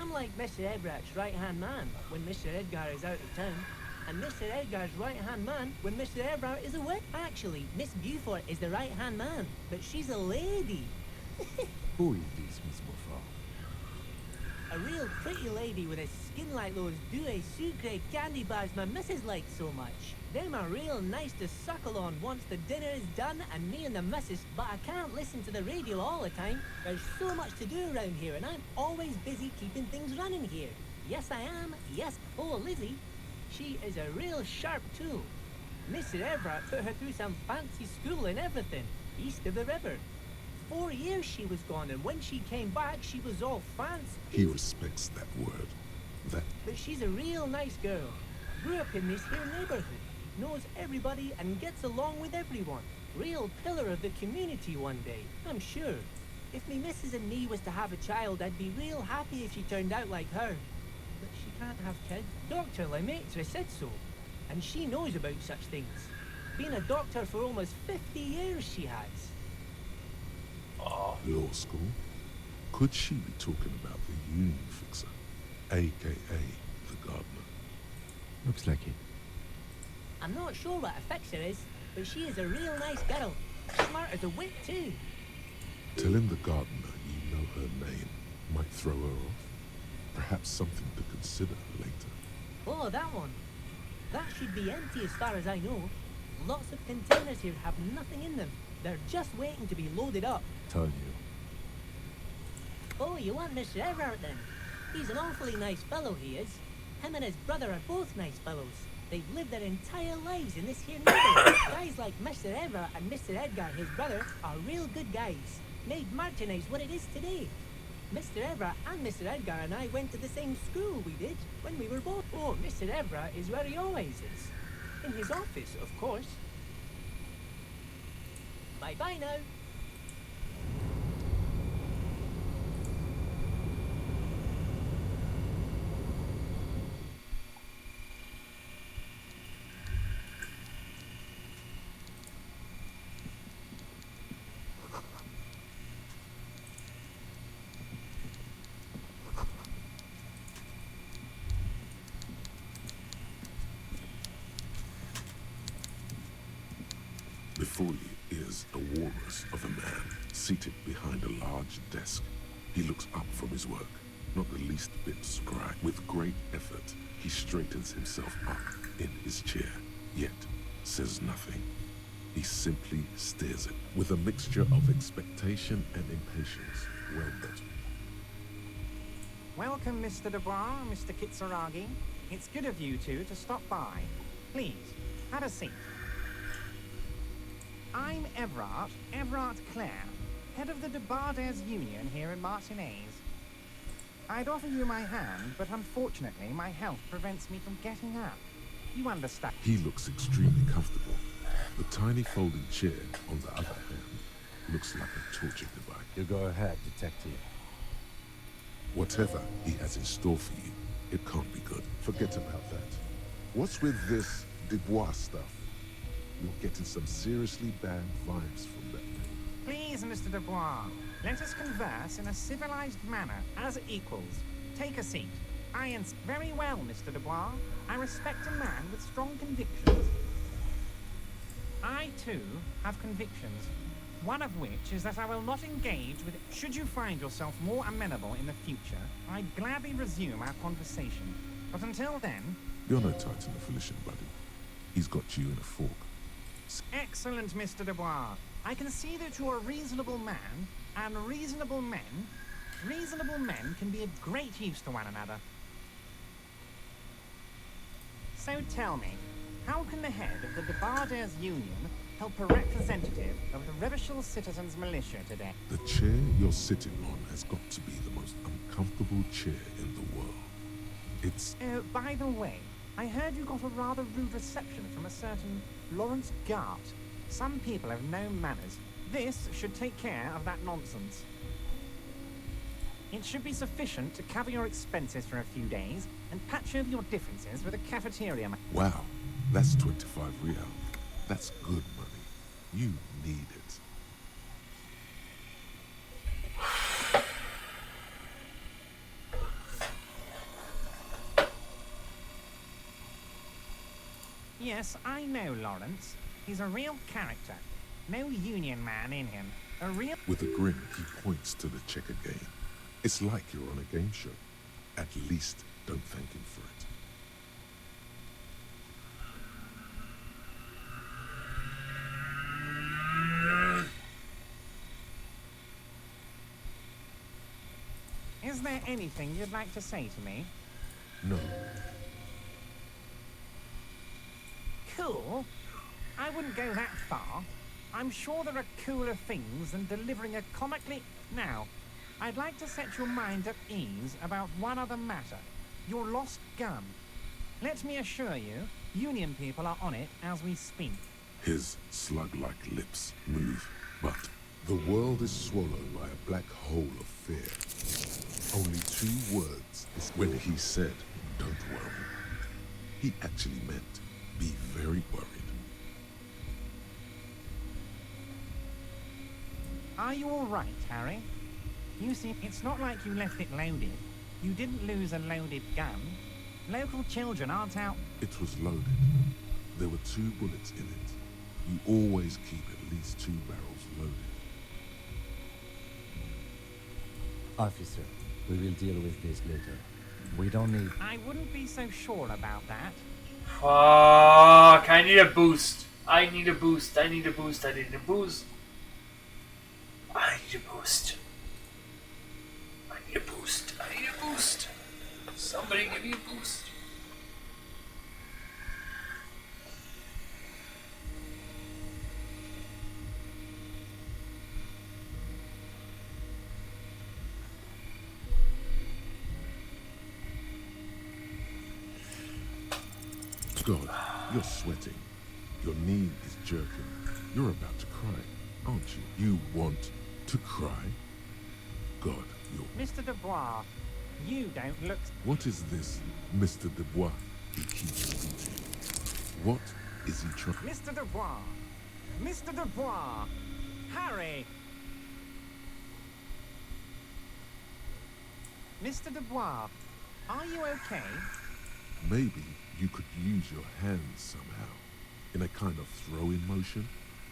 P: I'm like Mr. Everett's right-hand man when Mr. Edgar is out of town. And Mr. Edgar's right-hand man when Mr. Everett is away. Actually, Miss Beaufort is the right-hand man, but she's a lady.
F: Who is this, Miss Beaufort?
P: A real pretty lady with a skin like those Douai Sucre candy bars my missus likes so much. Them are real nice to suckle on once the dinner is done and me and the missus, but I can't listen to the radio all the time. There's so much to do around here and I'm always busy keeping things running here. Yes, I am. Yes. Oh, Lizzie. She is a real sharp tool. Mr. Everett put her through some fancy school and everything, east of the river. 4 years she was gone, and when she came back, she was all fancy.
E: He respects that word. That...
P: But she's a real nice girl. Grew up in this here neighborhood. Knows everybody and gets along with everyone. Real pillar of the community one day, I'm sure. If me missus and me was to have a child, I'd be real happy if she turned out like her. But she can't have kids. Dr. Lemaitre said so. And she knows about such things. Been a doctor for almost 50 years she has.
E: Law school? Could she be talking about the union fixer? A.K.A. the gardener.
F: Looks like it.
P: I'm not sure what a fixer is, but she is a real nice girl. Smart as a whip too.
E: Telling the gardener you know her name might throw her off. Perhaps something to consider later.
P: Oh, that one. That should be empty as far as I know. Lots of containers here have nothing in them. They're just waiting to be loaded up.
F: Told you.
P: Oh, you want Mr. Everett then? He's an awfully nice fellow, he is. Him and his brother are both nice fellows. They've lived their entire lives in this here neighborhood. Guys like Mr. Everett and Mr. Edgar, his brother, are real good guys. Made Martinez what it is today. Mr. Everett and Mr. Edgar and I went to the same school we did when we were both. Oh, Mr. Everett is where he always is. In his office, of course. Bye-bye now.
E: Before you is a walrus of a man seated behind a large desk. He looks up from his work, not the least bit scry. With great effort, he straightens himself up in his chair, yet says nothing. He simply stares at it with a mixture of expectation and impatience. Well put.
Q: Welcome, Mr. Dubois, Mr. Kitsuragi. It's good of you two to stop by. Please, have a seat. I'm Everard Clare, head of the Debarders Union here in Martinez. I'd offer you my hand, but unfortunately my health prevents me from getting up. You understand?
E: He looks extremely comfortable. The tiny folding chair, on the other hand, looks like a torture device.
F: You go ahead, detective.
E: Whatever he has in store for you, it can't be good.
R: Forget about that. What's with this Dubois stuff? You're getting some seriously bad vibes from that name.
Q: Please, Mr. Dubois, let us converse in a civilized manner, as equals. Take a seat. Very well, Mr. Dubois. I respect a man with strong convictions. I, too, have convictions. One of which is that I will not engage with... Should you find yourself more amenable in the future, I'd gladly resume our conversation. But until then...
E: You're no Titan of Elysium, buddy. He's got you in a fork.
Q: Excellent, Mr. Dubois. I can see that you're a reasonable man, and reasonable men can be of great use to one another. So tell me, how can the head of the Debarders Union help a representative of the Revachol Citizens Militia today?
E: The chair you're sitting on has got to be the most uncomfortable chair in the world. It's...
Q: by the way, I heard you got a rather rude reception from a certain Lawrence Gart. Some people have no manners. This should take care of that nonsense. It should be sufficient to cover your expenses for a few days and patch over your differences with a cafeteria man.
E: Wow, that's 25 real. That's good money. You need it.
Q: Yes, I know Lawrence. He's a real character. No union man in him. A real...
E: With a grin, he points to the checker game. It's like you're on a game show. At least, don't thank him for it.
Q: Is there anything you'd like to say to me?
E: No.
Q: Cool? I wouldn't go that far. I'm sure there are cooler things than delivering a comically... Now, I'd like to set your mind at ease about one other matter. Your lost gun. Let me assure you, Union people are on it as we speak.
E: His slug-like lips move, but the world is swallowed by a black hole of fear. Only 2 words is when he said, "Don't worry." He actually meant, be very worried.
Q: Are you all right, Harry? You see, it's not like you left it loaded. You didn't lose a loaded gun. Local children aren't out...
E: It was loaded. There were 2 bullets in it. You always keep at least 2 barrels loaded.
F: Officer, we will deal with this later. We don't need...
Q: I wouldn't be so sure about that.
A: Fuck, I need a boost. I need a boost. I need a boost. I need a boost. I need a boost. I need a boost. I need a boost. Somebody give me a boost.
E: God, you're sweating. Your knee is jerking. You're about to cry, aren't you? You want to cry? God, you're...
Q: Mr. Dubois, you don't look...
E: What is this Mr. Dubois he keeps repeating? What is he trying...
Q: Mr. Dubois! Mr. Dubois! Harry! Mr. Dubois, are you okay?
E: Maybe you could use your hands somehow, in a kind of throw-in motion,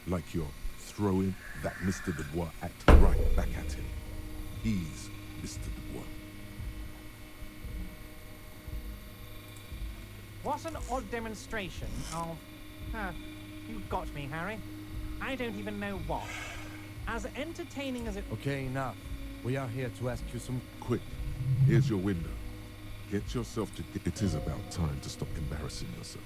E: like you're throwing that Mr. Dubois act right back at him. He's Mr. Dubois.
Q: What an odd demonstration of... you got me, Harry. I don't even know what. As entertaining as it...
F: Okay, enough. We are here to ask you some...
E: Quick, here's your window. Get yourself to... It is about time to stop embarrassing yourself.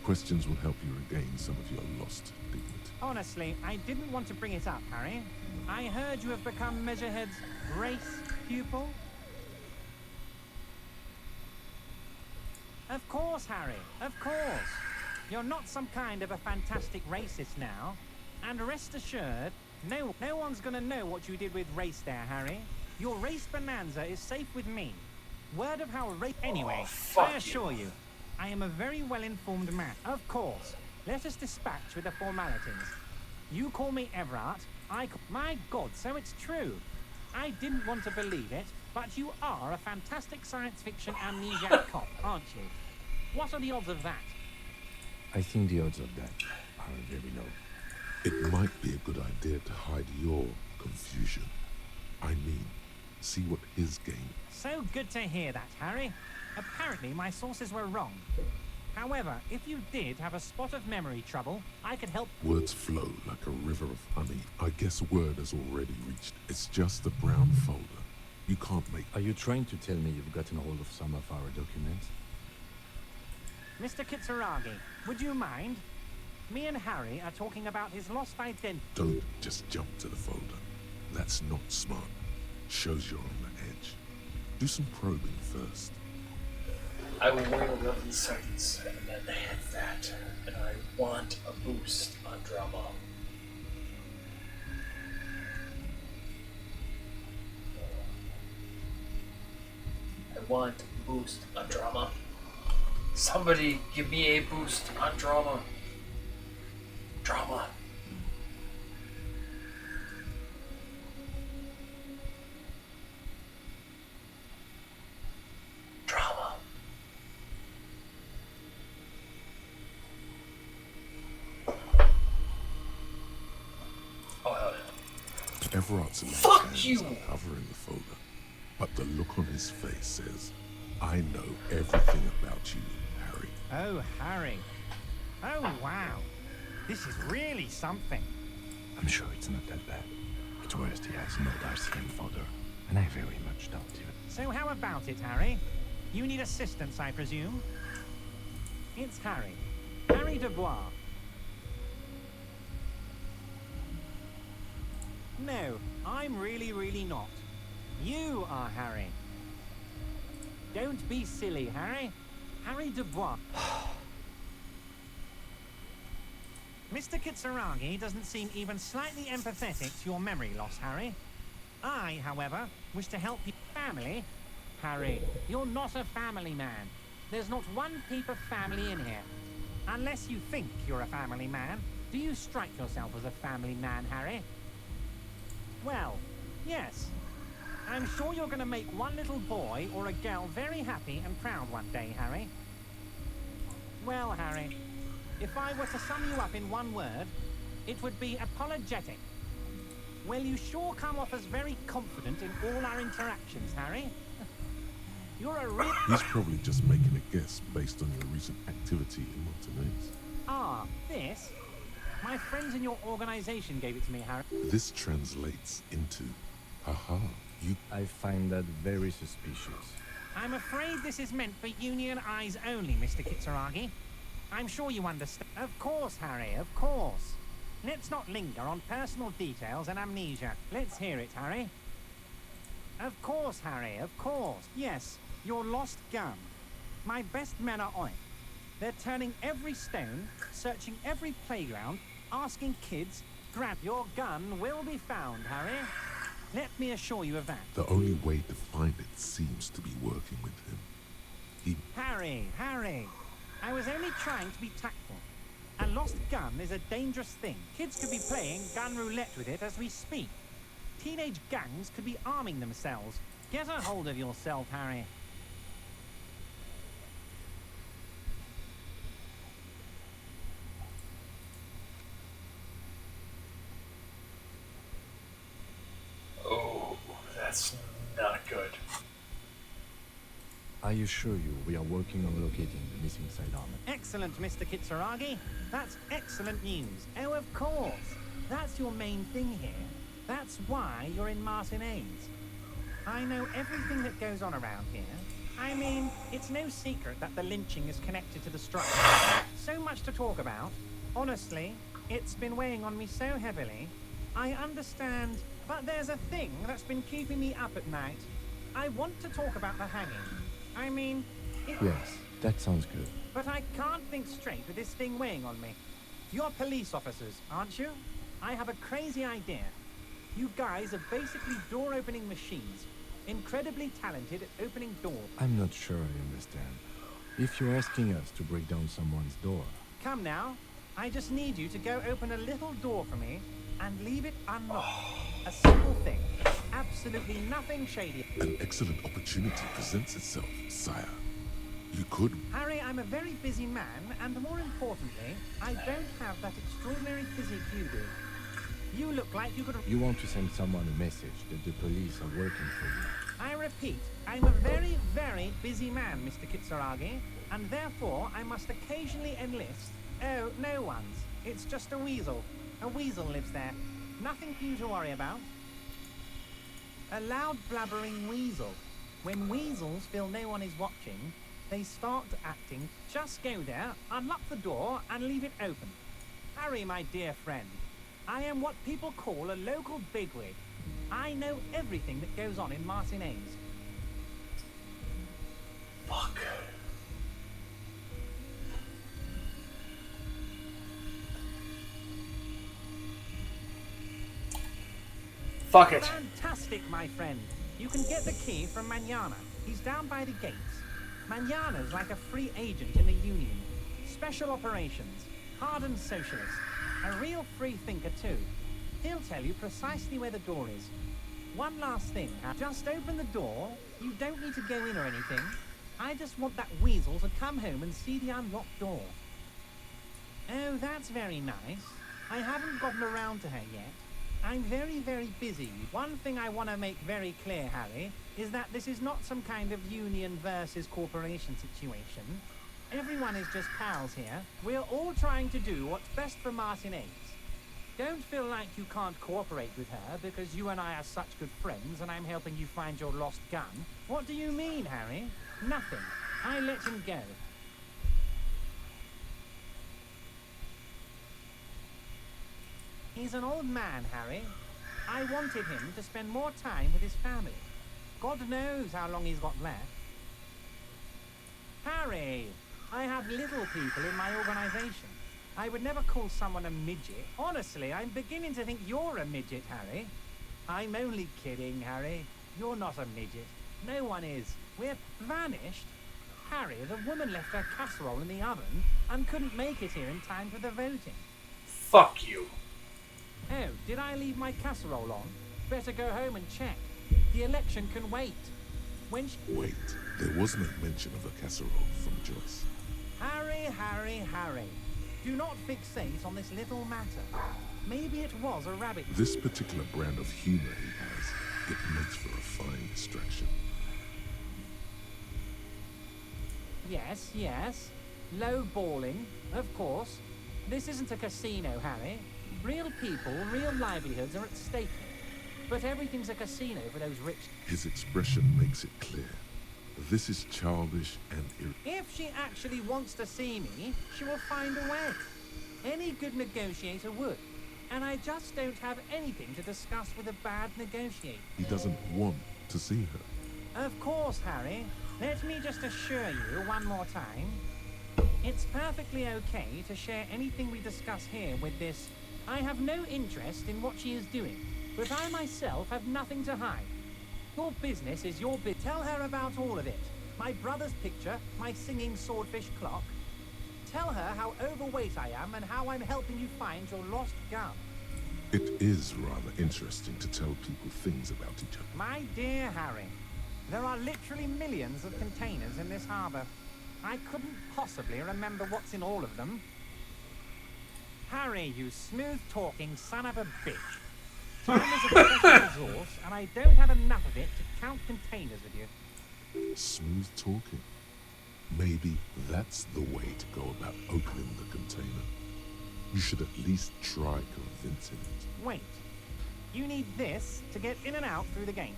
E: Questions will help you regain some of your lost dignity.
Q: Honestly, I didn't want to bring it up, Harry. I heard you have become Measurehead's race pupil. Of course, Harry, of course. You're not some kind of a fantastic racist now. And rest assured, no one's gonna know what you did with race there, Harry. Your race bonanza is safe with me. Word of how race... Anyway, I assure you, I am a very well-informed man. Of course, let us dispatch with the formalities. You call me Everard, my God, so it's true. I didn't want to believe it, but you are a fantastic science fiction amnesiac cop, aren't you? What are the odds of that?
F: I think the odds of that are very low.
E: It might be a good idea to hide your confusion. I mean, see what his game...
Q: So good to hear that, Harry. Apparently my sources were wrong. However, if you did have a spot of memory trouble, I could help...
E: Words flow like a river of honey. I guess word has already reached. It's just a brown folder. You can't make...
F: Are you trying to tell me you've gotten hold of some of our documents?
Q: Mr. Kitsuragi, would you mind? Me and Harry are talking about his lost identity.
E: Don't just jump to the folder. That's not smart. Shows you're on the edge. Do some probing first.
A: I will wait 11 seconds and then hit that. And I want a boost on drama. I want a boost on drama. Somebody give me a boost on drama. Drama. Drama. Oh, hell yeah.
E: Everard's left
A: Fuck
E: hands
A: you!
E: are covering the folder, but the look on his face says, I know everything about you, Harry.
Q: Oh, Harry. Oh, wow. This is really something.
F: I'm sure it's not that bad. It's worst he has no Darcian folder, and I very much doubt it.
Q: So how about it, Harry? You need assistance, I presume? It's Harry. Harry Dubois. No, I'm really not. You are Harry. Don't be silly, Harry. Harry Dubois. Mr. Kitsuragi doesn't seem even slightly empathetic to your memory loss, Harry. I, however, wish to help you. Family? Harry, you're not a family man. There's not one peep of family in here. Unless you think you're a family man, do you strike yourself as a family man, Harry? Well, yes. I'm sure you're going to make one little boy or a girl very happy and proud one day, Harry. Well, Harry, if I were to sum you up in one word, it would be apologetic. Well, you sure come off as very confident in all our interactions, Harry. You're a real...
E: He's probably just making a guess based on your recent activity in Montanese.
Q: Ah, this? My friends in your organization gave it to me, Harry.
E: This translates into, haha, you...
F: I find that very suspicious.
Q: I'm afraid this is meant for Union eyes only, Mr. Kitsuragi. I'm sure you understand. Of course, Harry, of course. Let's not linger on personal details and amnesia. Let's hear it, Harry. Of course, Harry, of course. Yes, your lost gun. My best men are on it. They're turning every stone, searching every playground, asking kids, grab your gun will be found, Harry. Let me assure you of that.
E: The only way to find it seems to be working with him.
Q: Harry, I was only trying to be tactful. A lost gun is a dangerous thing. Kids could be playing gun roulette with it as we speak. Teenage gangs could be arming themselves. Get a hold of yourself, Harry.
A: Oh, that's not good.
F: I assure you, we are working on locating the missing side armor.
Q: Excellent, Mr. Kitsuragi. That's excellent news. Oh, of course. That's your main thing here. That's why you're in Martinez. I know everything that goes on around here. I mean, it's no secret that the lynching is connected to the structure. So much to talk about. Honestly, it's been weighing on me so heavily. I understand, but there's a thing that's been keeping me up at night. I want to talk about the hanging. I mean,
F: Yes, that sounds good.
Q: but I can't think straight with this thing weighing on me. You're police officers, aren't you? I have a crazy idea. You guys are basically door-opening machines. Incredibly talented at opening doors.
F: I'm not sure I understand. If you're asking us to break down someone's door,
Q: Come now. I just need you to go open a little door for me and leave it unlocked. A simple thing. Absolutely nothing shady.
E: An excellent opportunity presents itself, sire. You could...
Q: Harry, I'm a very busy man, and more importantly, I don't have that extraordinary physique you do. You look like you could...
F: you want to send someone a message that the police are working for you.
Q: I repeat, I'm a very, very busy man, Mr. Kitsuragi, and therefore I must occasionally enlist... Oh, no one's. It's just a weasel. A weasel lives there. Nothing for you to worry about. A loud blabbering weasel. When weasels feel no one is watching, they start acting. Just go there, unlock the door, and leave it open. Harry, my dear friend, I am what people call a local bigwig. I know everything that goes on in Martinez.
A: Fuck. Fuck it.
Q: Fantastic, my friend. You can get the key from Manana. He's down by the gates. Manana's like a free agent in the Union. Special operations. Hardened socialist. A real free thinker, too. He'll tell you precisely where the door is. One last thing. Just open the door. You don't need to go in or anything. I just want that weasel to come home and see the unlocked door. Oh, that's very nice. I haven't gotten around to her yet. I'm very, very busy. One thing I want to make very clear, Harry, is that this is not some kind of union versus corporation situation. Everyone is just pals here. We're all trying to do what's best for Martinez. Don't feel like you can't cooperate with her because you and I are such good friends and I'm helping you find your lost gun. What do you mean, Harry? Nothing. I let him go. He's an old man, Harry. I wanted him to spend more time with his family. God knows how long he's got left. Harry, I have little people in my organization. I would never call someone a midget. Honestly, I'm beginning to think you're a midget, Harry. I'm only kidding, Harry. You're not a midget. No one is. We're vanished. Harry, the woman left her casserole in the oven and couldn't make it here in time for the voting.
A: Fuck you.
Q: Oh, did I leave my casserole on? Better go home and check. The election can wait. When
E: Wait, there was no mention of a casserole from Joyce.
Q: Harry, Harry, Harry. Do not fixate on this little matter. Maybe it was a rabbit.
E: This particular brand of humor he has, it makes for a fine distraction.
Q: Yes, yes. Low balling, of course. This isn't a casino, Harry. Real people, real livelihoods are at stake here. But everything's a casino for those rich.
E: His expression makes it clear. This is childish and
Q: If she actually wants to see me, she will find a way. Any good negotiator would. And I just don't have anything to discuss with a bad negotiator.
E: He doesn't want to see her.
Q: Of course, Harry. Let me just assure you one more time. It's perfectly okay to share anything we discuss here with this. I have no interest in what she is doing, but I myself have nothing to hide. Your business is your bit. Tell her about all of it. My brother's picture, my singing swordfish clock. Tell her how overweight I am and how I'm helping you find your lost gun.
E: It is rather interesting to tell people things about each other.
Q: My dear Harry, there are literally millions of containers in this harbor. I couldn't possibly remember what's in all of them. Harry, you smooth-talking son of a bitch. Time is a precious resource, and I don't have enough of it to count containers with you.
E: Smooth talking. Maybe that's the way to go about opening the container. You should at least try convincing it.
Q: Wait. You need this to get in and out through the gate.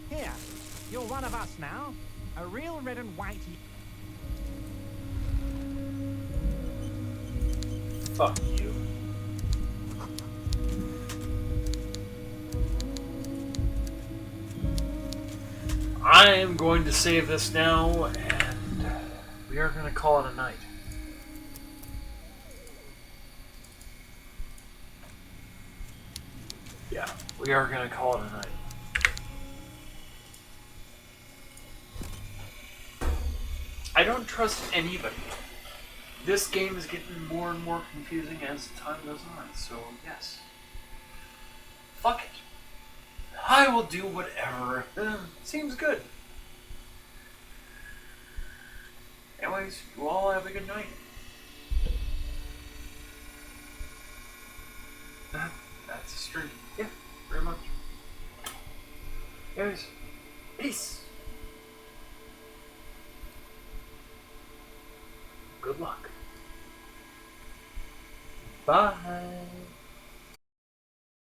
Q: Here, you're one of us now. A real red and white...
A: Fuck you. I am going to save this now, and we are going to call it a night. Yeah, we are going to call it a night. I don't trust anybody. This game is getting more and more confusing as time goes on, so yes. Fuck it. I will do whatever seems good. Anyways, you all have a good night. That's a stream. Yeah, very much. Anyways, peace. Good luck. Bye.